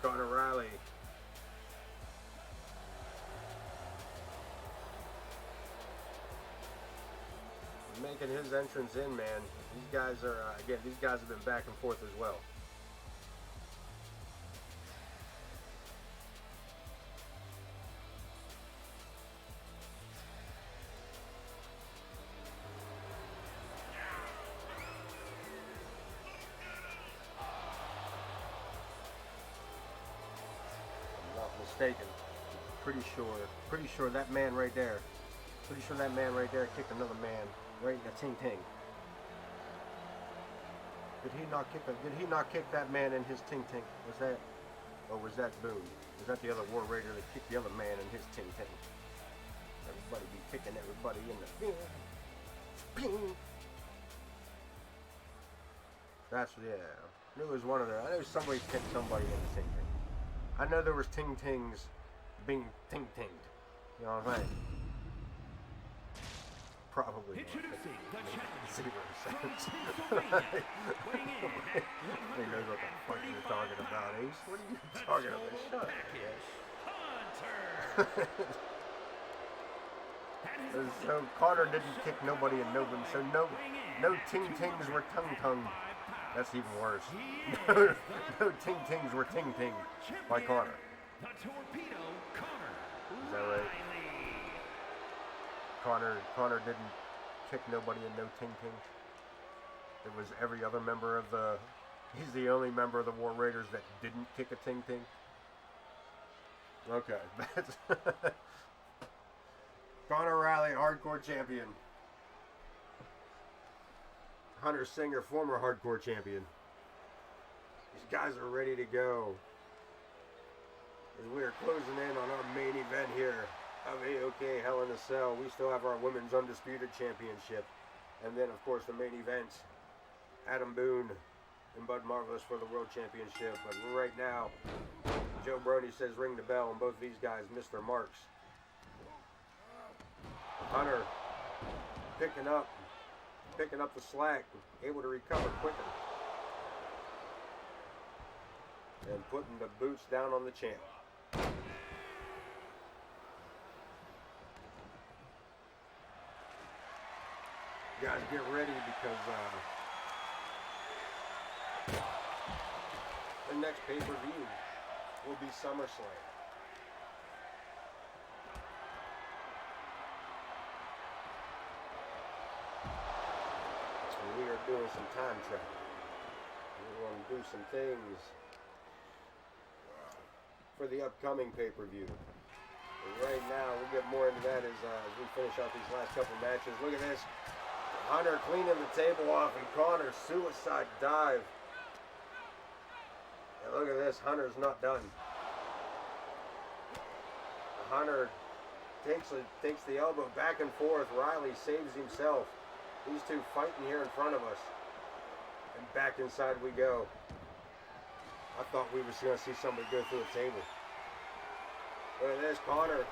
A: Conor Riley making his entrance in, man. These guys are, again, these guys have been back and forth as well. I'm not mistaken. Pretty sure that man right there, kicked another man right in the ting-ting. Did he not kick that man in his ting-ting? Was that, or was that Boone? Was that the other War Raider that kicked the other man in his ting-ting? Everybody be kicking everybody in the ping. That's, yeah. There was one of them. I know somebody kicked somebody in the ting-ting. I know there was ting-tings being ting-tinged. You know what I'm saying? Probably.
B: Introducing the challenger from
A: Pennsylvania,
B: weighing in at
A: he knows what the fuck you're talking about, Ace. What are you talking about? Shut up, so Conor didn't kick nobody in no, so no ting-tings were tongue-tongued. That's even worse. No ting-tings were ting-tinged by Conor.
B: The torpedo, Conor.
A: Is that right? Conor didn't kick nobody in no ting-ting. It was every other member of the... He's the only member of the War Raiders that didn't kick a ting-ting. Okay, that's... Conor Riley, hardcore champion. Hunter Singer, former hardcore champion. These guys are ready to go. As we are closing in on our main event here of A.o.K Hell in a Cell. We still have our Women's Undisputed Championship. And then, of course, the main event, Adam Boone and Bud Marvelous for the World Championship. But right now, Joe Brody says ring the bell, and both these guys miss their marks. Hunter picking up the slack, able to recover quicker. And putting the boots down on the champ. Guys, get ready because the next pay-per-view will be SummerSlam. So we are doing some time travel. We want to do some things for the upcoming pay-per-view. Right now, we'll get more into that as we finish out these last couple matches. Look at this. Hunter cleaning the table off, and Conor suicide dive. And look at this, Hunter's not done. Hunter takes the elbow back and forth. Riley saves himself. These two fighting here in front of us. And back inside we go. I thought we were going to see somebody go through a table. Look at this, Conor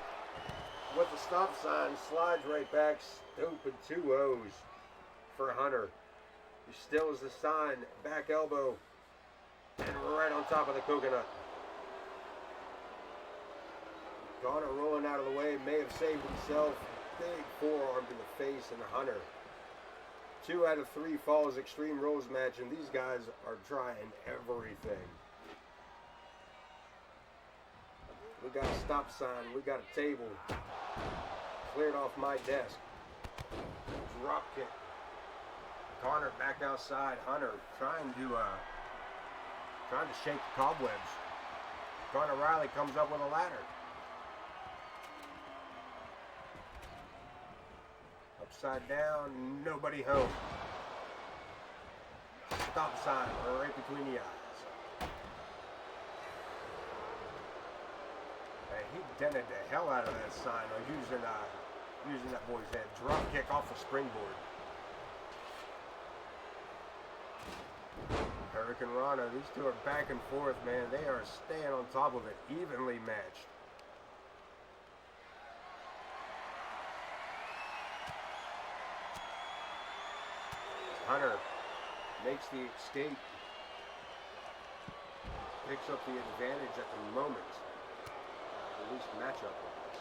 A: with the stop sign, slides right back, stupid 2 O's for Hunter. He steals the sign, back elbow, and right on top of the coconut. Conor rolling out of the way, may have saved himself. Big forearm to the face, and Hunter. 2 out of 3 falls Extreme Rules match, and these guys are trying everything. We got a stop sign, we got a table. cleared off my desk. Drop kick. Connor back outside. Hunter trying to shake the cobwebs. Connor Riley comes up with a ladder. Upside down, nobody home. Stop sign right between the eyes. And he dented the hell out of that sign on using that boy's head. Drop kick off the springboard. Hurricane Rana, these two are back and forth, man. They are staying on top of it, evenly matched. Hunter makes the escape. Picks up the advantage at the moment. At least matchup wise.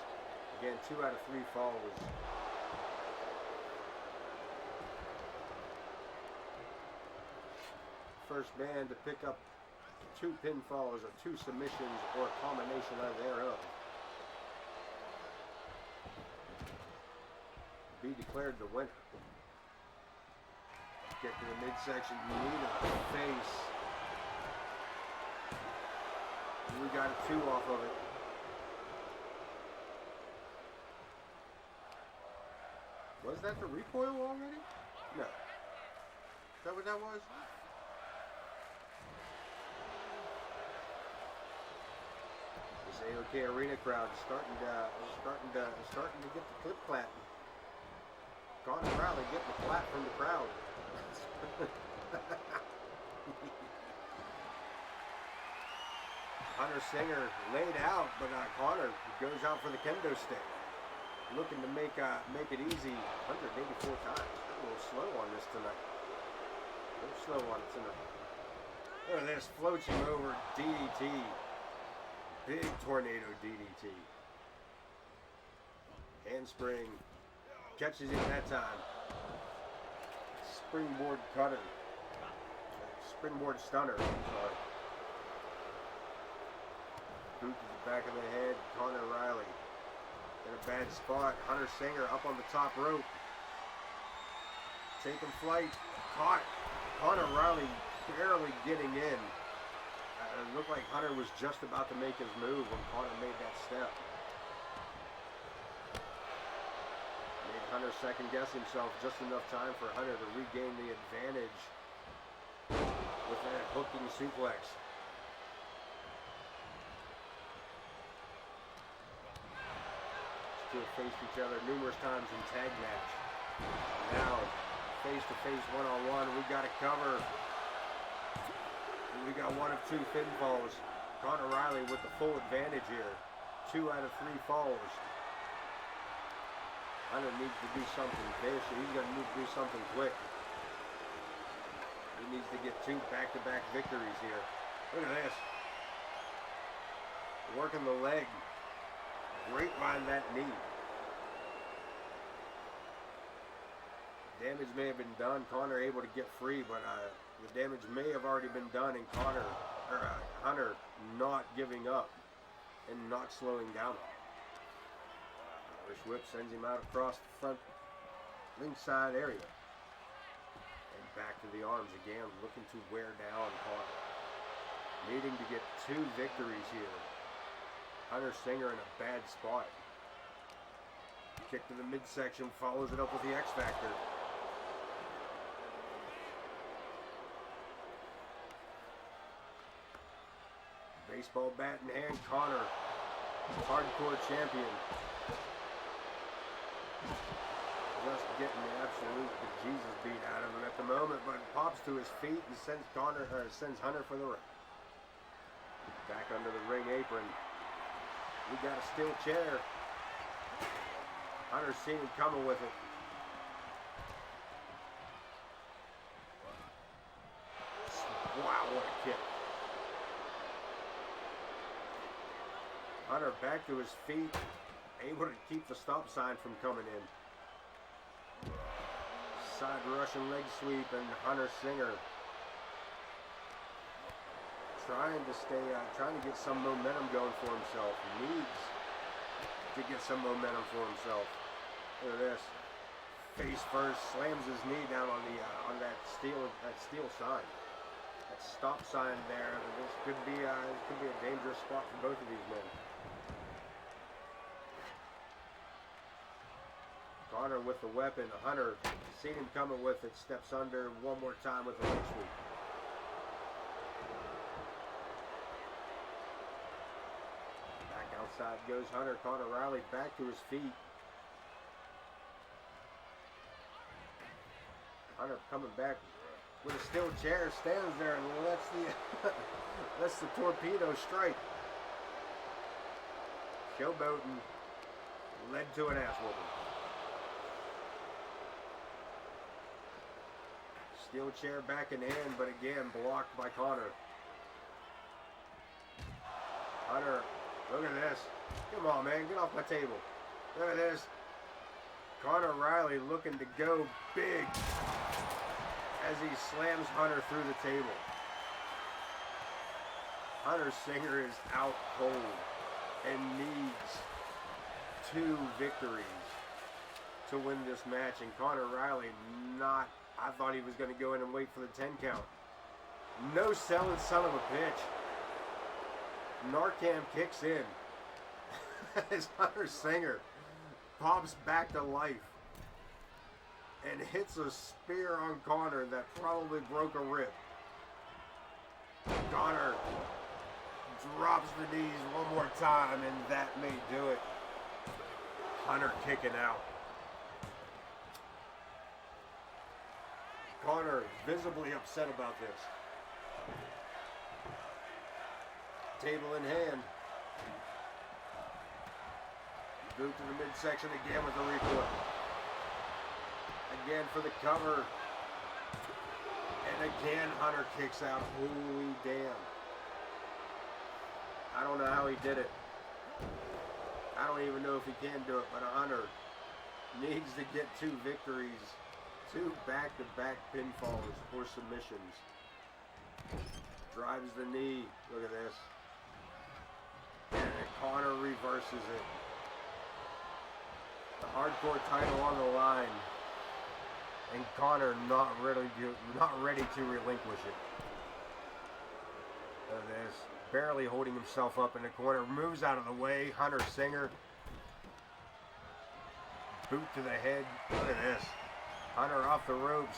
A: Again, 2 out of 3 falls. First man to pick up 2 pinfalls or 2 submissions or a combination thereof be declared the winner. Get to the midsection, knee to the face. We got a 2 off of it. Was that the recoil already? No. Is that what that was? This A.o.K arena crowd is starting to get the clip clapping. Connor Riley getting the clap from the crowd. Hunter Singer laid out, but Connor goes out for the kendo stick, looking to make it easy. 184 times. A little slow on this tonight. A little slow on it tonight. Look at this, floats him over. DDT. Big tornado DDT. Handspring. Catches him that time. Springboard cutter. Springboard stunner. Sorry. Boot to the back of the head. Connor Riley in a bad spot. Hunter Singer up on the top rope. Taking flight. Caught. Connor Riley barely getting in. It looked like Hunter was just about to make his move when Connor made that step. Made Hunter second guess himself just enough time for Hunter to regain the advantage with that hooking suplex. These two have faced each other numerous times in tag match. Now, face-to-face one-on-one, we got to cover. We got 1 of 2 pinfalls. Connor Riley with the full advantage here. 2 out of 3 falls. Hunter needs to do something vicious. He's going to need to do something quick. He needs to get 2 back-to-back victories here. Look at this. Working the leg. Grapevine that knee. Damage may have been done. Connor able to get free, but the damage may have already been done, and Hunter not giving up and not slowing down. Irish whip sends him out across the front ringside area. And back to the arms again, looking to wear down Connor. Needing to get 2 victories here. Hunter Singer in a bad spot. Kick to the midsection, follows it up with the X Factor. Baseball bat in hand, Connor, hardcore champion. Just getting the absolute bejesus beat out of him at the moment, but pops to his feet and sends Hunter for the ring. Back under the ring apron. We got a steel chair. Hunter's seen him coming with it. Wow, what a kick. Hunter back to his feet, able to keep the stop sign from coming in. Side Russian leg sweep, and Hunter Singer trying to get some momentum going for himself. Needs to get some momentum for himself. Look at this. Face first, slams his knee down on the on that steel sign. That stop sign there. This could be a dangerous spot for both of these men. Connor with the weapon. Hunter, seen him coming with it, steps under one more time with a leg sweep. Back outside goes Hunter. Connor Riley back to his feet. Hunter coming back with a steel chair, stands there and lets the torpedo strike. Showboating led to an ass whooping. Steel chair back in hand, but again blocked by Connor. Hunter, look at this. Come on, man, get off my table. Look at this. Connor Riley looking to go big as he slams Hunter through the table. Hunter Singer is out cold and needs 2 victories to win this match. And Connor Riley not, I thought he was going to go in and wait for the 10 count. No selling son of a bitch. Narcan kicks in as Hunter Singer pops back to life and hits a spear on Connor that probably broke a rib. Connor drops the knees one more time, and that may do it. Hunter kicking out. Connor visibly upset about this. Table in hand. Boot to the midsection again with the recoil. Again for the cover. And again Hunter kicks out. Holy damn. I don't know how he did it. I don't even know if he can do it, but Hunter needs to get 2 victories. 2 back-to-back pinfalls or submissions. Drives the knee. Look at this. And Connor reverses it. The hardcore title on the line. And Connor not ready to relinquish it. Look at this. Barely holding himself up in the corner. Moves out of the way. Hunter Singer. Boot to the head. Look at this. Hunter off the ropes.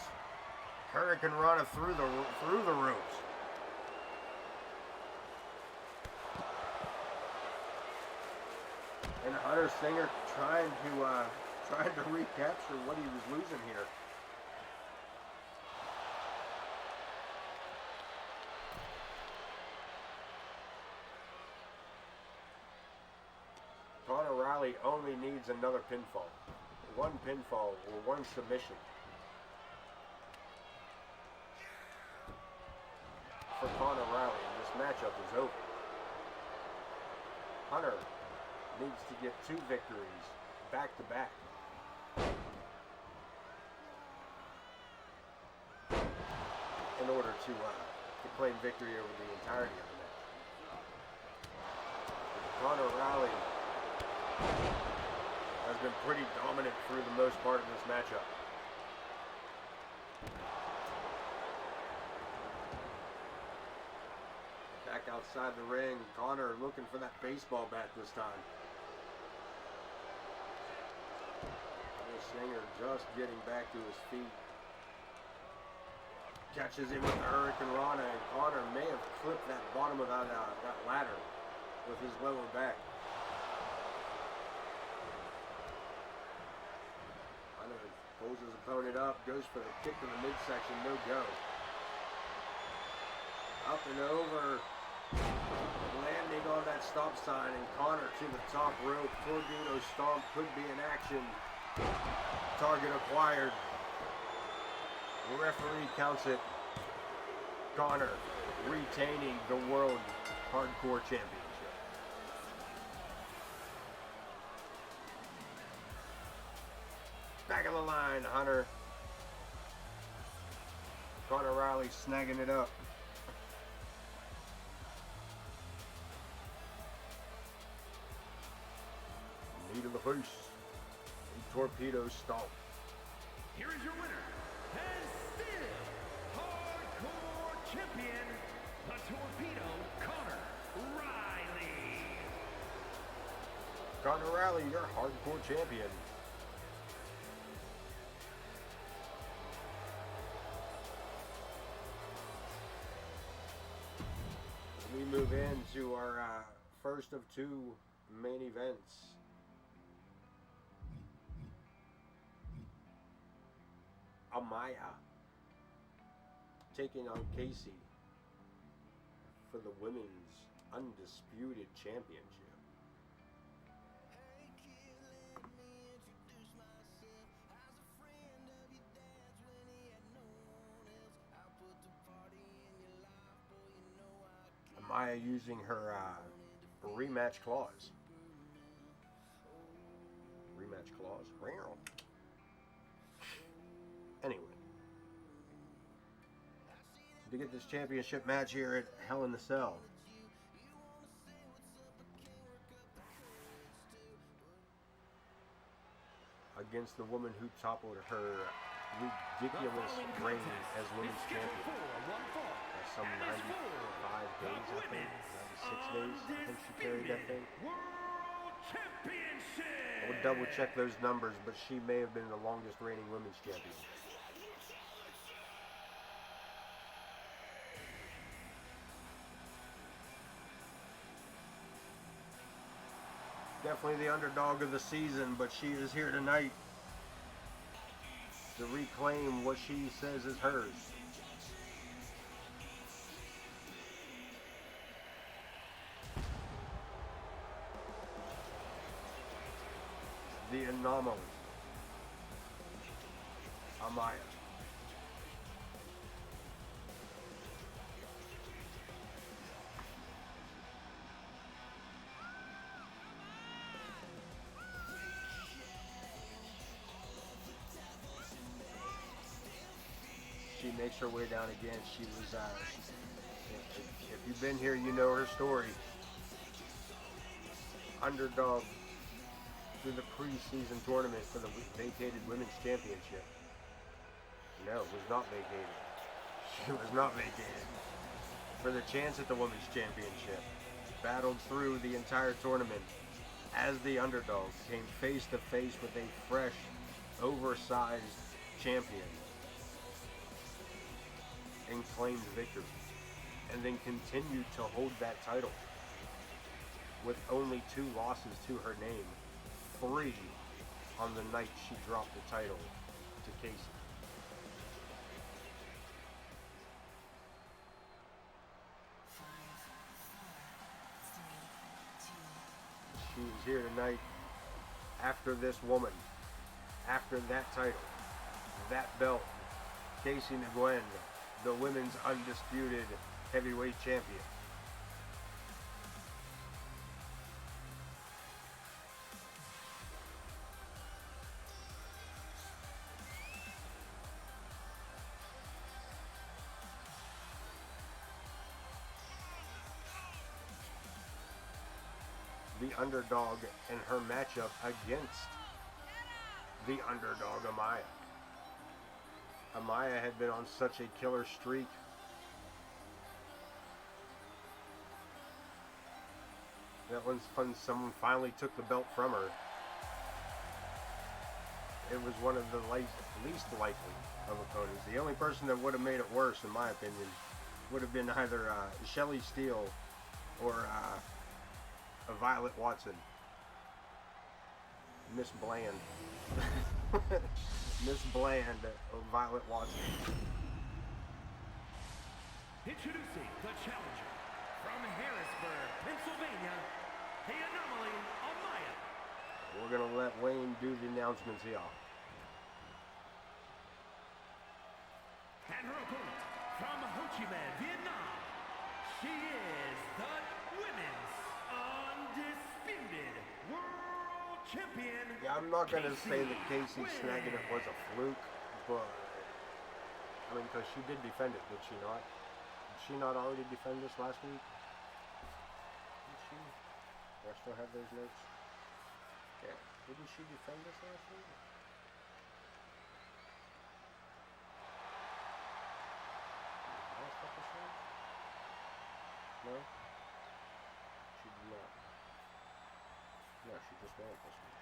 A: Hurricane Rana through the ropes. And Hunter Singer trying to recapture what he was losing here. Connor Riley only needs another pinfall. 1 pinfall or 1 submission for Connor Riley, and this matchup is over. Hunter needs to get 2 victories back to back. In order to claim victory over the entirety of the match. Connor Riley has been pretty dominant through the most part of this matchup. Back outside the ring, Connor looking for that baseball bat this time. Singer just getting back to his feet. Catches him with the Hurricane Rana, and Connor may have clipped that bottom of that ladder with his lower back. Hunter pulls his opponent up, goes for the kick to the midsection, no go. Up and over, landing on that stop sign, and Connor to the top rope. Torpedo stomp could be in action. Target acquired. The referee counts it. Connor retaining the World Hardcore Championship. Back of the line, Hunter. Connor Riley snagging it up. Knee to the face. torpedo stomp.
B: Here is your winner, and still hardcore champion, the Torpedo, Connor Riley.
A: Connor Riley, your hardcore champion. We move into our first of two main events. Amaya taking on Casey for the women's Undisputed Championship. Amaya using her rematch clause. Rematch clause? Anyway. To get this championship match here at Hell in a Cell. Against the woman who toppled her ridiculous reign as women's champion. Some 95 days, I think. 96 days, I think she carried that thing. I would double check those numbers, but she may have been the longest reigning women's champion. Definitely the underdog of the season, but she is here tonight to reclaim what she says is hers. The anomaly, Amaya. She makes her way down again. She was, if you've been here, you know her story. Underdog through the preseason tournament for the vacated women's championship. No, it was not vacated. She was not vacated. For the chance at the women's championship. Battled through the entire tournament as the underdog. Came face to face with a fresh, oversized champion. And claimed victory. And then continued to hold that title. With only 2 losses to her name. 3 on the night she dropped the title to Casey. She is here tonight after this woman, after that title, that belt, Casey Nguyen, the women's undisputed heavyweight champion. The underdog in her matchup against the underdog Amaya. Amaya had been on such a killer streak. That one's fun. Someone finally took the belt from her. It was one of the least likely of opponents. The only person that would have made it worse, in my opinion, would have been either Shelly Steele or Violet Watson. Miss Bland. Miss Bland or Violet Watson.
B: Introducing the challenger from Harrisburg, Pennsylvania, the anomaly, Amaya.
A: We're going to let Wayne do the announcements here.
B: And her opponent from Ho Chi Minh, Vietnam, she is the women's undisputed world champion.
A: Yeah, I'm not going to say that Casey snagging it was a fluke, but I mean, because she did defend it, did she not? Did she not already defend this last week? Did she? Do I still have those notes? Yeah. Didn't she defend this last week? Last episode? No? She did not. No, she just won this week.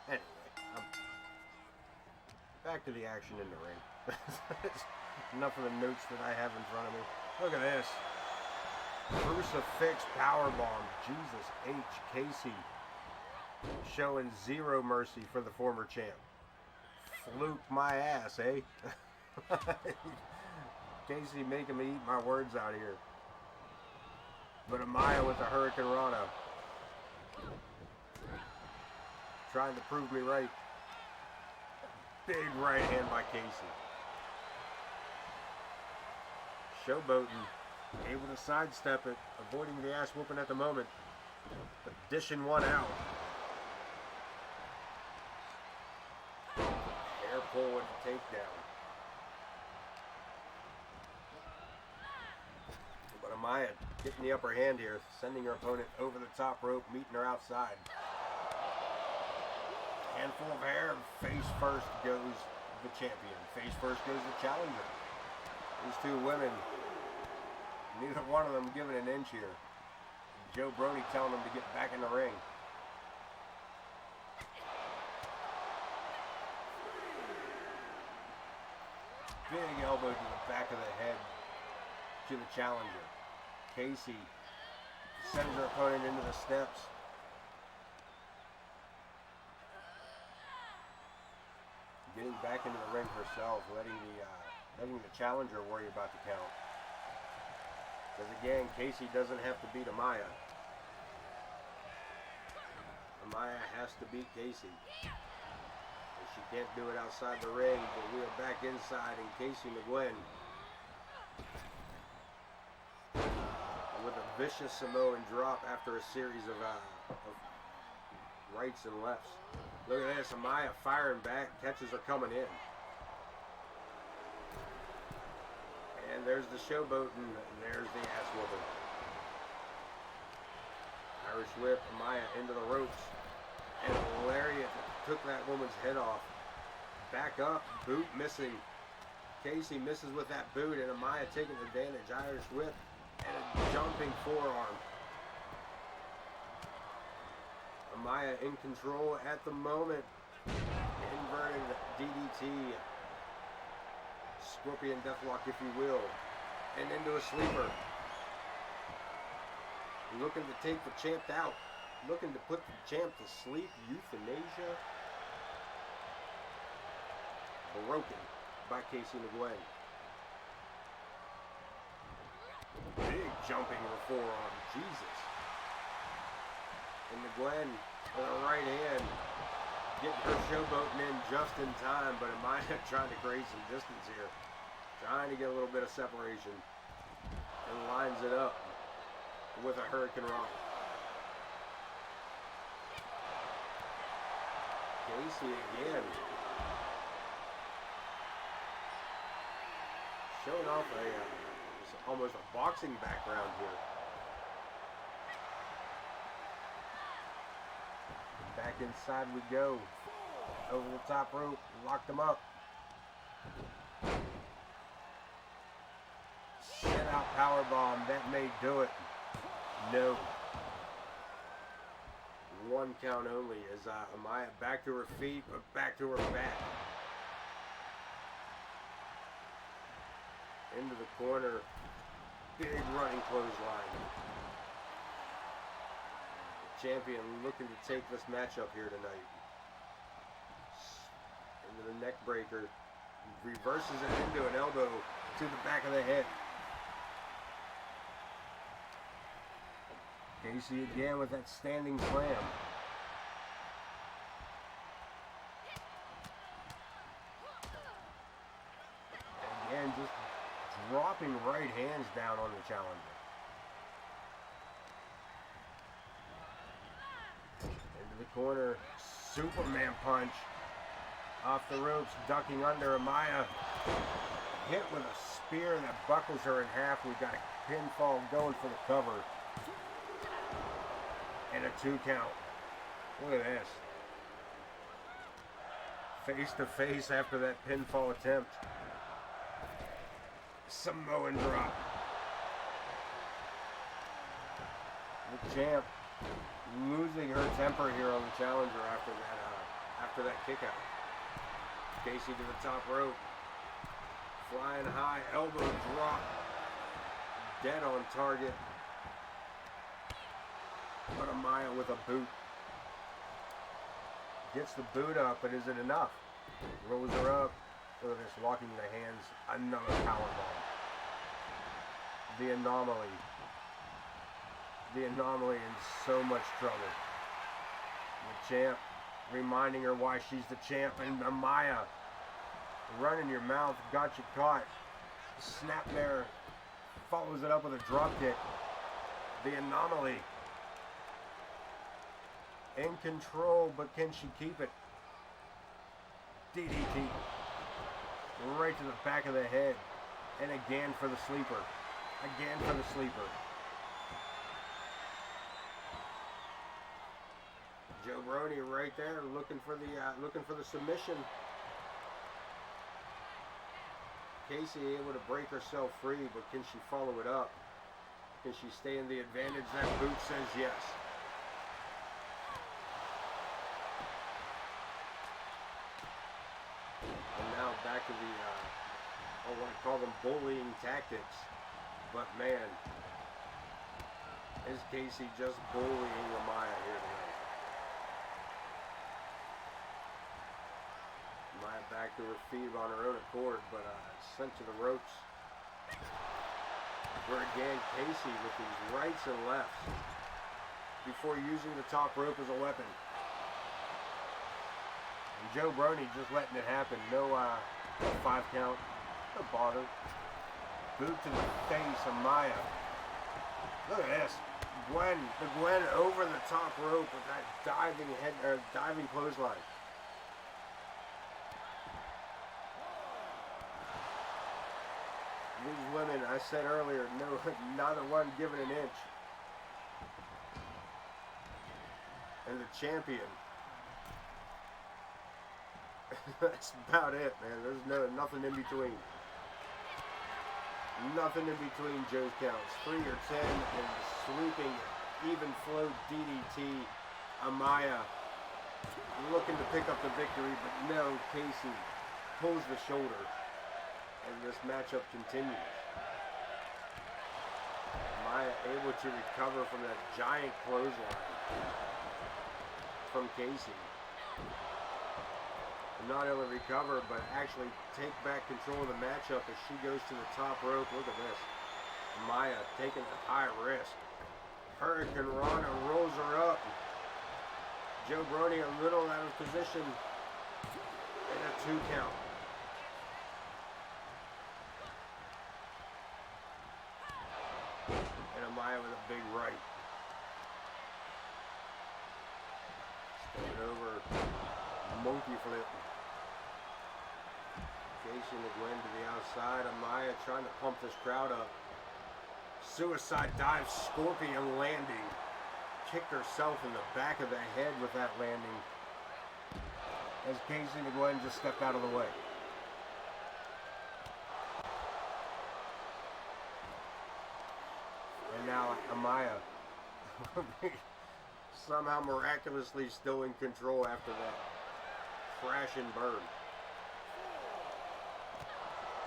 A: Anyway, back to the action in the ring. Enough of the notes that I have in front of me. Look at this. Crucifix powerbomb. Jesus H. Casey showing zero mercy for the former champ. Fluke my ass, eh? Casey making me eat my words out here. But Amaya with the Hurricane Rana. Trying to prove me right. Big right hand by Casey. Showboating. Able to sidestep it. Avoiding the ass whooping at the moment. But dishing one out. Air pull with the takedown. But Amaya getting the upper hand here. Sending her opponent over the top rope. Meeting her outside. Handful of hair. Face first goes the champion. Face first goes the challenger. These two women, neither one of them giving an inch here. Joe Brody telling them to get back in the ring. Big elbow to the back of the head to the challenger. Casey sends her opponent into the steps. Getting back into the ring herself, letting the challenger worry about the count. Because again, Casey doesn't have to beat Amaya. Amaya has to beat Casey. And she can't do it outside the ring, but we are back inside, and Casey Nguyen with a vicious Samoan drop after a series of rights and lefts. Look at this, Amaya firing back, catches her coming in. And there's the showboat, and there's the ass whooping. Irish whip, Amaya into the ropes. And lariat took that woman's head off. Back up, boot missing. Casey misses with that boot, and Amaya taking advantage. Irish whip and a jumping forearm. Amaya in control at the moment. Inverted DDT. Scorpion Deathlock, if you will. And into a sleeper. Looking to take the champ out. Looking to put the champ to sleep. Euthanasia. Broken by Casey Nguyen. Big jumping with a forearm. Jesus. And Nguyen with a right hand. Getting her showboating in just in time. But Amaya trying to create some distance here. Trying to get a little bit of separation. And lines it up with a Hurricane Rana. Casey again. Showing off almost a boxing background here. Back inside we go. Over the top rope. Locked them up. Set out powerbomb. That may do it. No. One count only as Amaya back to her feet, but back to her back. Into the corner. Big running clothesline. The champion looking to take this matchup here tonight. Into the neck breaker. Reverses it into an elbow to the back of the head. Casey again with that standing slam. Again, just dropping right hands down on the challenger. Into the corner, Superman punch. Off the ropes, ducking under Amaya. Hit with a spear that buckles her in half. We've got a pinfall going for the cover. And a 2 count. Look at this. Face to face after that pinfall attempt. Samoan drop. The champ losing her temper here on the challenger after that kick out. Casey to the top rope. Flying high, elbow drop. Dead on target. But Amaya with a boot. Gets the boot up, but is it enough? Rolls her up. Look at this, locking the hands. Another powerbomb. The anomaly. The anomaly in so much trouble. The champ reminding her why she's the champ. And Amaya, running your mouth, got you caught. Snap there. Follows it up with a drop kick. The anomaly. In control, but can she keep it? DDT. Right to the back of the head. And again for the sleeper. Again for the sleeper. Joe Brony right there looking for the submission. Casey able to break herself free, but can she follow it up? Can she stay in the advantage? That boot says yes. And now back to the, I want to call them bullying tactics. But man, is Casey just bullying Amaya here tonight? Amaya back to her feet on her own accord, but sent to the ropes. Where again, Casey with these rights and lefts before using the top rope as a weapon. And Joe Brony just letting it happen. No 5 count. No bother. Boot to the face, Amaya. Look at this. Gwen over the top rope with that diving clothesline. These women, I said earlier, no, neither one giving an inch. And the champion. That's about it, man. There's nothing in between. Nothing in between Joe's counts. 3 or 10 and sweeping even flow DDT. Amaya looking to pick up the victory, but no, Casey pulls the shoulder. And this matchup continues. Amaya able to recover from that giant clothesline from Casey. Not only recover, but actually take back control of the matchup as she goes to the top rope. Look at this. Amaya taking a high risk. Hurricane Rana rolls her up. Joe Brony a little out of position. And a 2 count. And Amaya with a big right. Stepping over. Monkey flip. Casey and Nguyen to the outside. Amaya trying to pump this crowd up. Suicide dive, scorpion landing. Kicked herself in the back of the head with that landing. As Casey and Nguyen just stepped out of the way. And now Amaya somehow miraculously still in control after that crash and burn.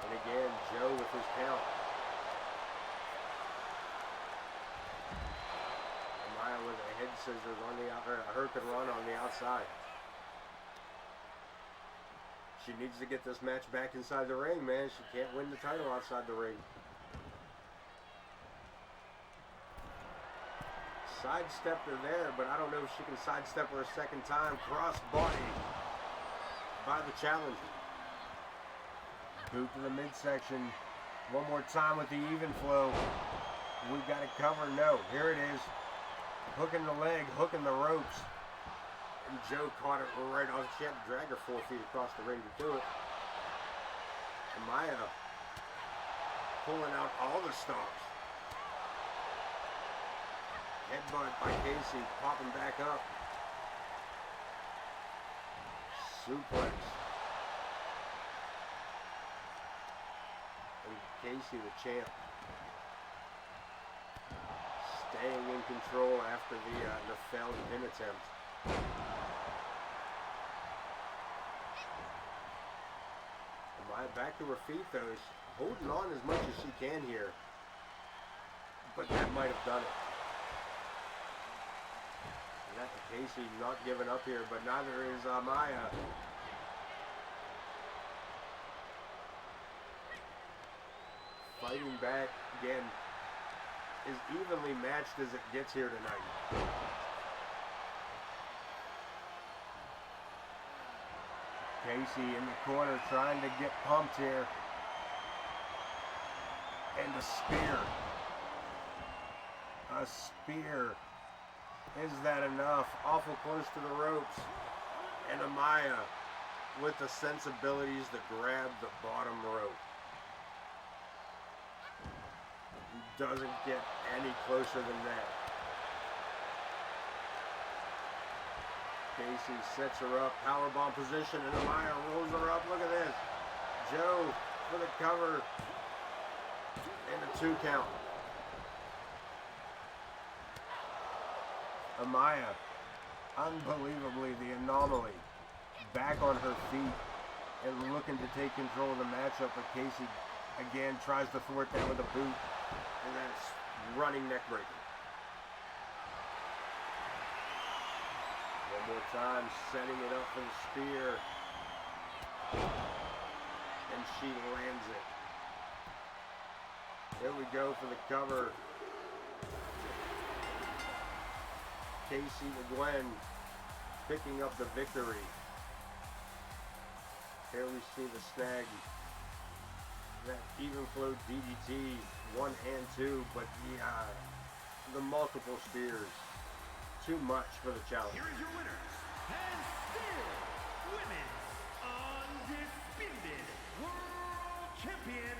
A: And again, Joe with his count. Amaya with a head scissors on the outside, a hurricane run on the outside. She needs to get this match back inside the ring, man. She can't win the title outside the ring. Sidestepped her there, but I don't know if she can sidestep her a second time. Cross body by the challenger. Boot to the midsection. One more time with the even flow. We've got it covered. No, here it is. Hooking the leg, hooking the ropes. And Joe caught it right off. She had to drag her 4 feet across the ring to do it. Amaya pulling out all the stops. Headbutt by Casey, popping back up. Suplex. Casey, the champ, staying in control after the failed pin attempt. Amaya back to her feet though, holding on as much as she can here, but that might have done it. And that's Casey not giving up here, but neither is Amaya. Fighting back again, as evenly matched as it gets here tonight. Casey in the corner trying to get pumped here. And a spear. A spear. Is that enough? Awful close to the ropes. And Amaya with the sensibilities to grab the bottom rope. Doesn't get any closer than that. Casey sets her up, powerbomb position, and Amaya rolls her up. Look at this. Joe for the cover. And a 2 count. Amaya, unbelievably the anomaly, back on her feet and looking to take control of the matchup, but Casey again tries to thwart that with a boot, and that's running neck breaker. One more time, setting it up for the spear, and she lands it. There we go for the cover. Casey to Nguyen picking up the victory. Here we see the snag. That even flow DDT 1 and 2, but the multiple spears. Too much for the challenge.
B: Here is your winners, and still Women's Undisputed World Champion,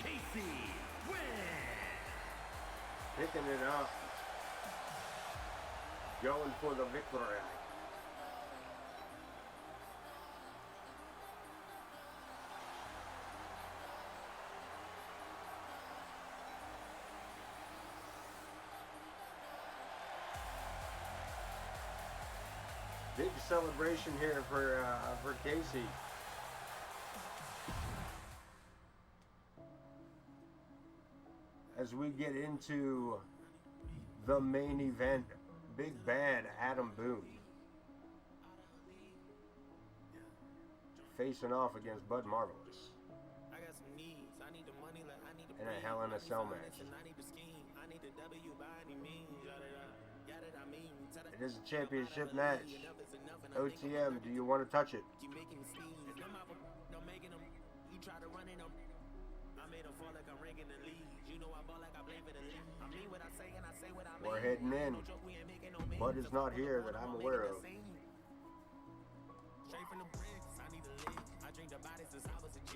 B: Casey Quinn.
A: Picking it up. Going for the victory. Big celebration here for Casey. As we get into the main event, Big Bad Adam Boone facing off against Bud Marvelous in a Hell in a Cell match. It is a championship match. OTM, do you want to touch it? We're heading in. Bud is not here that I'm aware of.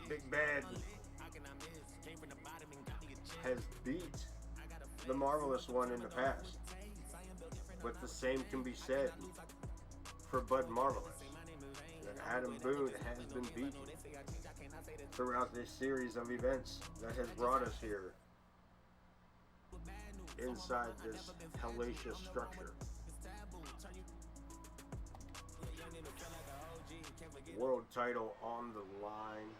A: Big Bad has beat the Marvelous One in the past, but the same can be said for Bud Marvelous. That Adam Boone has been beaten throughout this series of events that has brought us here inside this hellacious structure. World title on the line.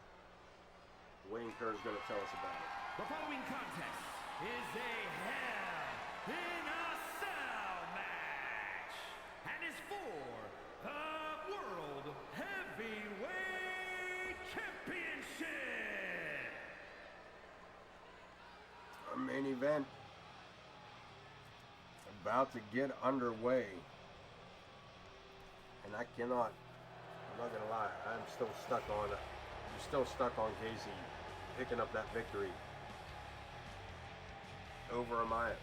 A: Wayne Kerr's going to tell us about it.
B: The following contest is a Hell in a Cell match and is for the World Heavyweight Championship.
A: Our main event about to get underway, and I'm not gonna lie, I'm still stuck on Casey picking up that victory over Amaya.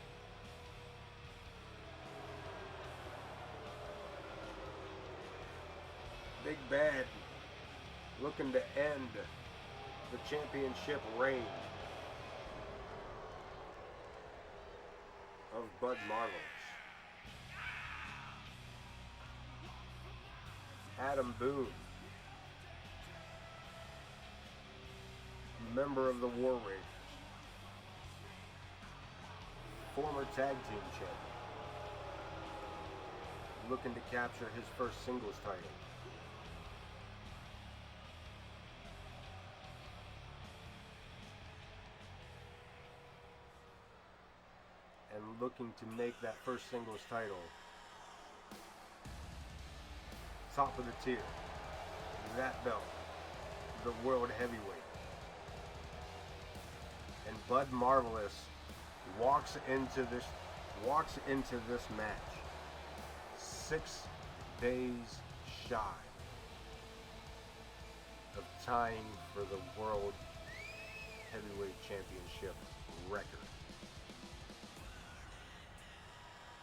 A: Big Bad looking to end the championship reign of Bud Marvelous. Adam Boone, a member of the War Raiders, former tag team champion, looking to capture his first singles title. And looking to make that first singles title top of the tier. That belt, the World Heavyweight. And Bud Marvelous walks into this match 6 days shy of tying for the World Heavyweight Championship record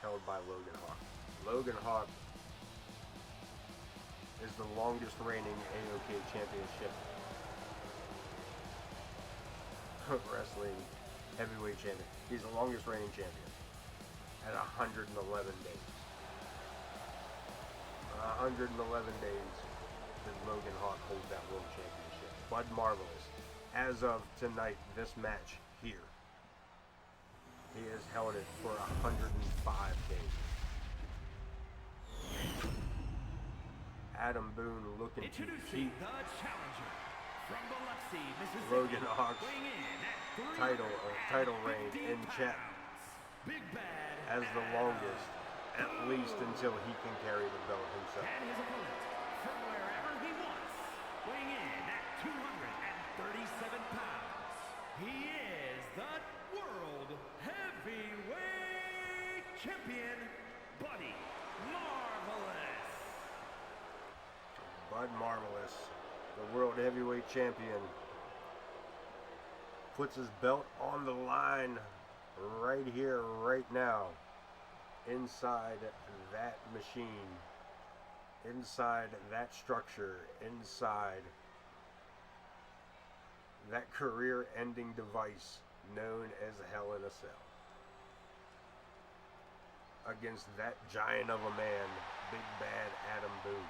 A: held by Logan Hawk. Logan Hawk is the longest reigning A.o.K championship wrestling heavyweight champion. He's the longest reigning champion at 111 days. 111 days did Logan Hawk hold that world championship. Bud Marvelous, as of tonight, this match here, he has held it for 105 days. Adam Boone looking to keep
B: the challenger from Biloxi, Mississippi,
A: Logan Hawk's title reign in check as the longest, at least until he can carry the belt himself.
B: And his opponent from wherever he wants, weighing in at 237 pounds, he is the World Heavyweight Champion, Buddy Marvelous.
A: Bud Marvelous, the World Heavyweight Champion, puts his belt on the line right here, right now, inside that machine, inside that structure, inside that career-ending device known as Hell in a Cell, against that giant of a man, Big Bad Adam Boone.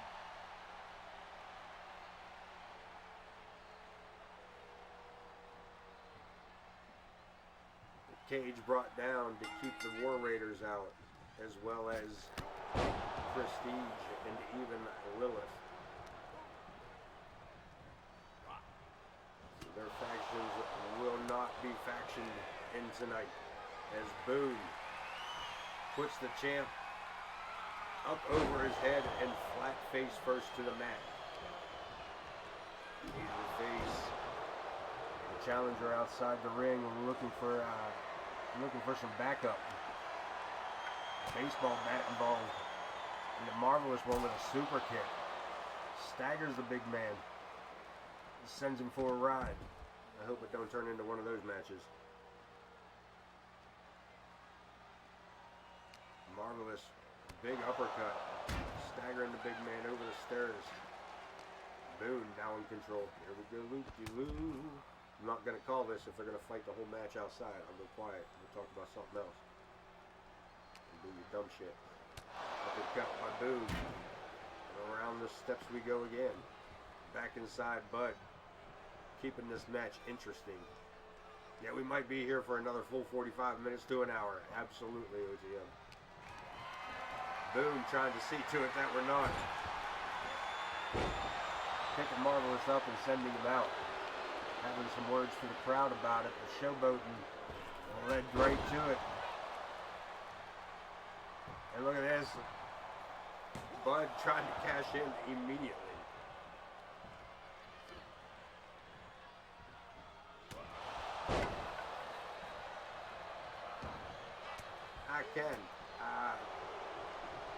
A: Cage brought down to keep the War Raiders out, as well as Prestige and even Lilith. So their factions will not be factioned in tonight, as Boone puts the champ up over his head and flat face first to the mat. He's the face. The challenger outside the ring looking for some backup. Baseball bat involved. And the Marvelous one with a super kick. Staggers the big man. Sends him for a ride. I hope it don't turn into one of those matches. Marvelous. Big uppercut. Staggering the big man over the stairs. Boone now in control. Here we go. Loop-de-loo. I'm not going to call this if they're going to fight the whole match outside. I'll go quiet. We'll talk about something else. And do your dumb shit. Uppercut by Boone. And around the steps we go again. Back inside Bud. Keeping this match interesting. Yeah, we might be here for another full 45 minutes to an hour. Absolutely, OGM. Boone trying to see to it that we're not. Picking Marvelous up and sending him out. Having some words for the crowd about it. The showboating led right to it. And look at this. Bud trying to cash in immediately. I can.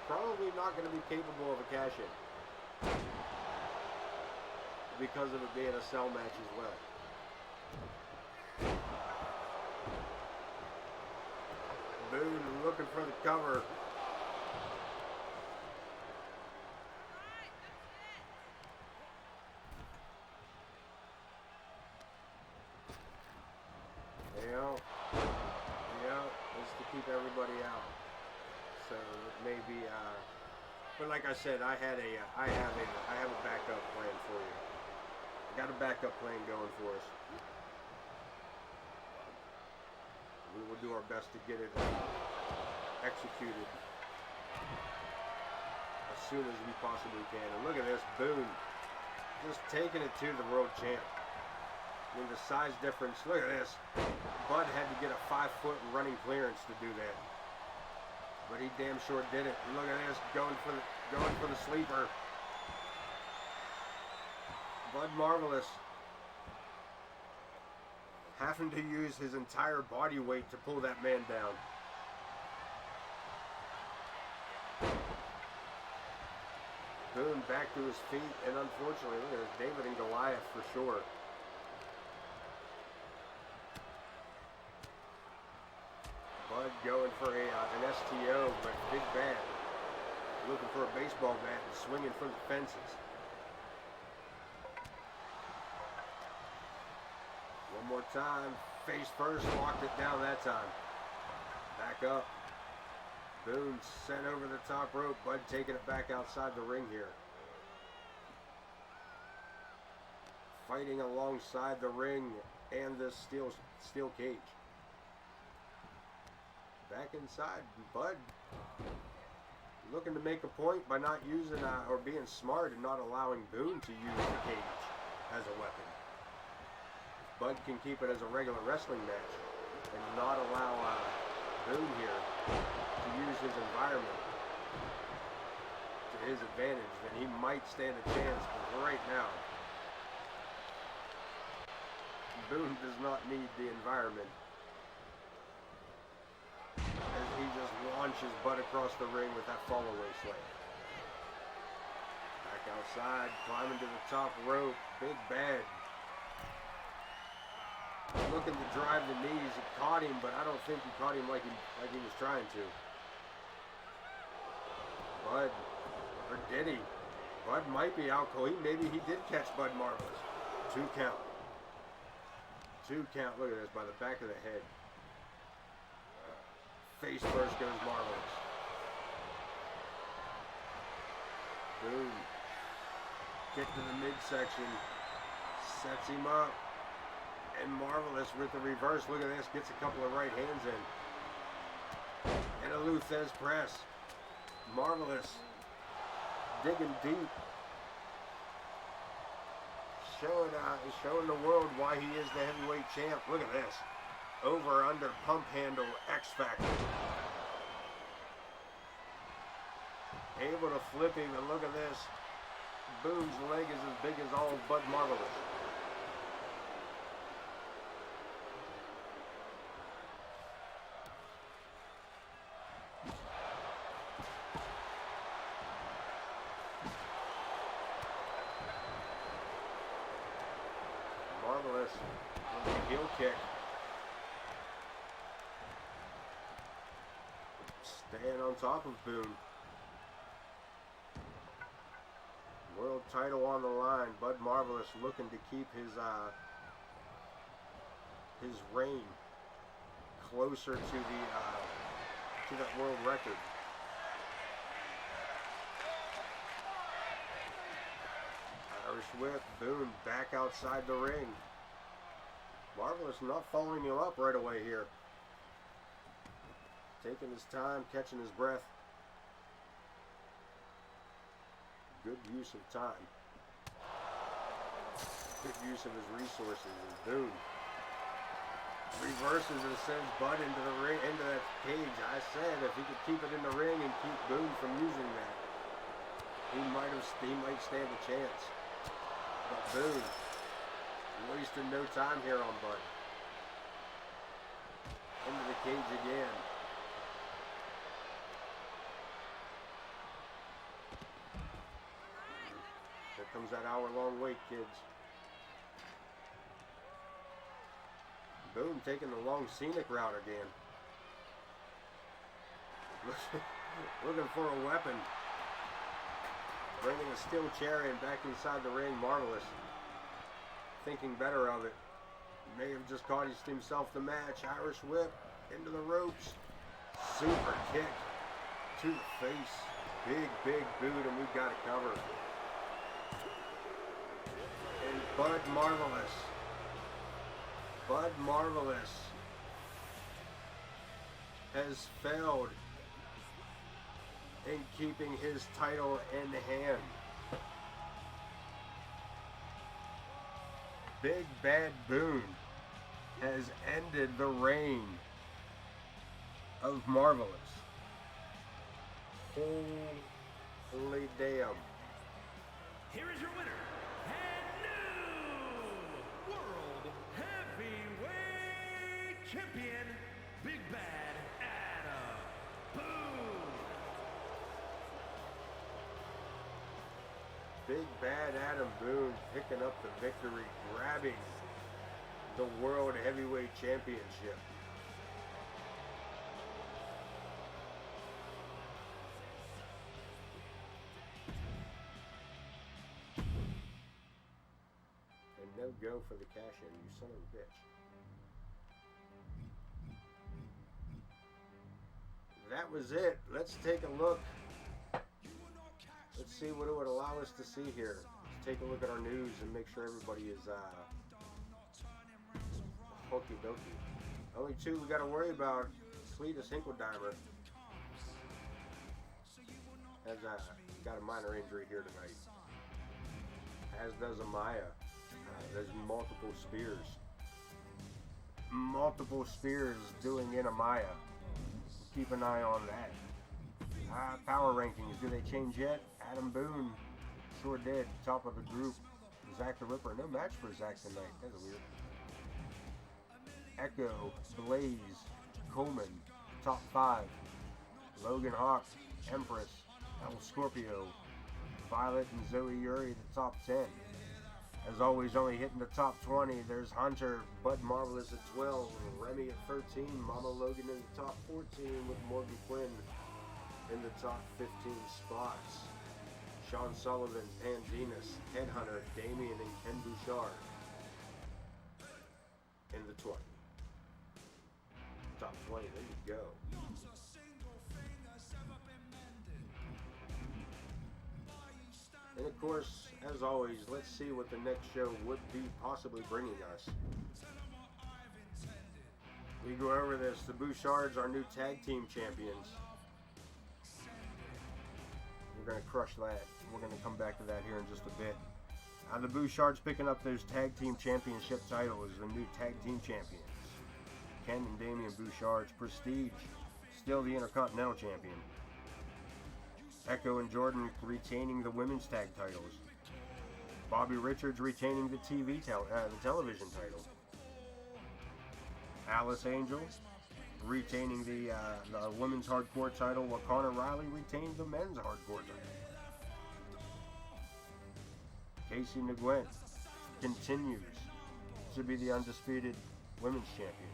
A: Probably not going to be capable of a cash-in. Because of it being a cell match as well. Boone looking for the cover. Yeah, just to keep everybody out. So maybe, but like I said, I have a backup plan for you. Got a backup plan going for us. We will do our best to get it executed as soon as we possibly can. And look at this, Boone just taking it to the world champ. I mean, the size difference, look at this. Bud had to get a 5-foot running clearance to do that. But he damn sure did it. And look at this, going for the sleeper. Bud Marvelous having to use his entire body weight to pull that man down. Boone back to his feet, and unfortunately, look at this, David and Goliath for sure. Bud going for an STO, but big bad. Looking for a baseball bat and swinging for the fences. One more time, face first, locked it down that time. Back up. Boone sent over the top rope. Bud taking it back outside the ring here. Fighting alongside the ring and this steel cage. Back inside, Bud looking to make a point by not using or being smart and not allowing Boone to use the cage as a weapon. Bud can keep it as a regular wrestling match and not allow Boone here to use his environment to his advantage, then he might stand a chance. But right now, Boone does not need the environment, as he just launches Bud across the ring with that fall-away slam. Back outside, climbing to the top rope, big bad. Looking to drive the knees. He caught him, but I don't think he caught him like he was trying to. Bud, or did he? Bud might be out cold. Maybe he did catch Bud Marvelous. 2 count. 2 count. Look at this, by the back of the head. Face first goes Marvelous. Boom. Kick to the midsection. Sets him up. And Marvelous with the reverse. Look at this. Gets a couple of right hands in. And a Luthez press. Marvelous. Digging deep. Showing the world why he is the heavyweight champ. Look at this. Over, under, pump handle, X Factor. Able to flip him, and look at this. Boone's leg is as big as all of Bud Marvelous. Marvelous with a heel kick. Staying on top of Boone. World title on the line. Bud Marvelous looking to keep his reign closer to that world record. Irish whip. Boone back outside the ring. Marvelous not following him up right away here. Taking his time, catching his breath. Good use of time. Good use of his resources. And Boone reverses and sends Bud into the ring, into that cage. I said if he could keep it in the ring and keep Boone from using that, he might stand a chance. But Boone wasting no time here on Bud. Into the cage again. Here comes that hour-long wait, kids. Boone taking the long scenic route again. Looking for a weapon. Bringing a steel chair in back inside the ring. Marvelous. Thinking better of it. May have just cost himself the match. Irish whip into the ropes. Super kick to the face. Big boot, and we've got it covered. And Bud Marvelous has failed in keeping his title in hand. Big Bad Boone has ended the reign of Marvelous. Holy damn.
B: Here is your winner, and new World Heavyweight Champion, Big Bad Adam Boone.
A: Big Bad Adam Boone picking up the victory, grabbing the World Heavyweight Championship. And no go for the cash-in, you son of a bitch. That was it. Let's take a look. Let's see what it would allow us to see here. Let's take a look at our news and make sure everybody is hokey dokey. Only two we got to worry about. Cletus Hinkledimers has got a minor injury here tonight, as does Amaya. There's multiple spears doing in Amaya. Keep an eye on that. Power rankings, do they change yet? Adam Boone sure did. Top of the group. Zach the Ripper. No match for Zach tonight. That's weird. Echo, Blaze, Coleman, top 5. Logan Hawk, Empress, El Scorpio, Violet and Zoey Yuri, the top 10. As always, only hitting the top 20. There's Hunter, Bud Marvelous at 12, Remy at 13, Mama Logan in the top 14 with Morgan Quinn in the top 15 spots. Shawn Sullivan, Pandinas, Headhunter, Damien, and Ken Bouchard in the 20. Top 20, there you go. And of course, as always, let's see what the next show would be possibly bringing us. We go over this. The Bouchards are new tag team champions. We're going to crush that. We're going to come back to that here in just a bit. The Bouchards picking up those tag team championship titles, the new tag team champions. Ken and Damian Bouchards. Prestige, still the Intercontinental champion. Echo and Jordan retaining the women's tag titles. Bobby Richards retaining the television title. Alice Angel retaining the women's hardcore title, while Connor Riley retained the men's hardcore title. Casey Nguyen continues to be the undisputed women's champion.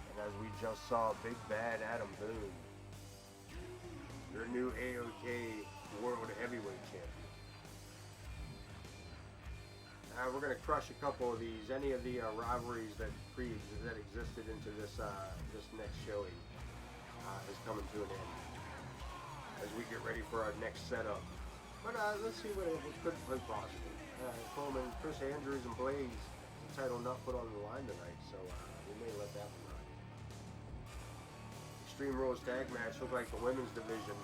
A: And as we just saw, Big Bad Adam Boone, your new A.o.K World Heavyweight Champion. We're going to crush a couple of these. Any of the rivalries that existed into this next showing is coming to an end as we get ready for our next setup. But let's see what it could be possible. Coleman, Kris Andrews, and Blaze, the title not put on the line tonight, so we may let that one run. Extreme Rules tag match looked like the women's division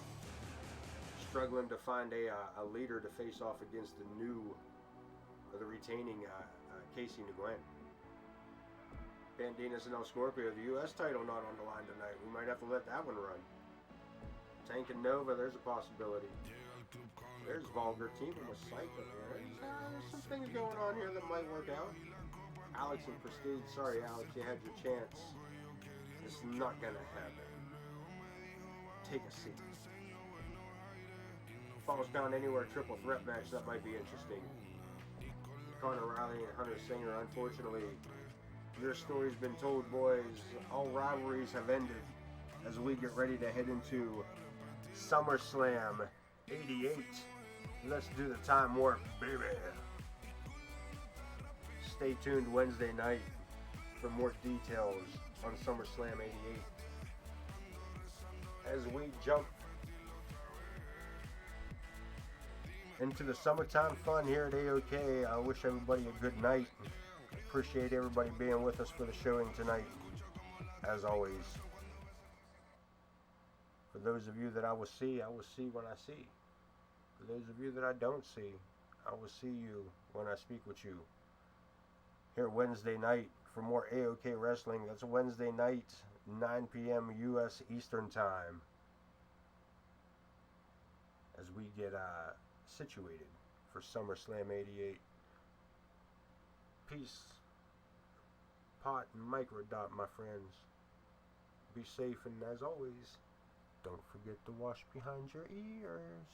A: struggling to find a leader to face off against the retaining Casey Nguyen. Pandinas and El Scorpio, the U.S. title not on the line tonight. We might have to let that one run. Tank and Nova, there's a possibility. There's Vulgar teaming with Psycho here. There's some things going on here that might work out. Alex and Prestige, sorry Alex, you had your chance. It's not gonna happen. Take a seat. Falls Down Anywhere triple threat match, that might be interesting. Connor Riley and Hunter Singer, unfortunately, your story's been told, boys. All rivalries have ended as we get ready to head into SummerSlam 88. Let's do the time warp, baby. Stay tuned Wednesday night for more details on SummerSlam 88. As we jump into the summertime fun here at A.o.K, I wish everybody a good night. Appreciate everybody being with us for the showing tonight. as always, for those of you that I will see when I see. For those of you that I don't see, I will see you when I speak with you. Here Wednesday night for more A.o.K wrestling. That's Wednesday night, 9 p.m. U.S. Eastern Time. As we get situated for SummerSlam 88. Peace, pot, and microdot, my friends. Be safe, and as always, don't forget to wash behind your ears.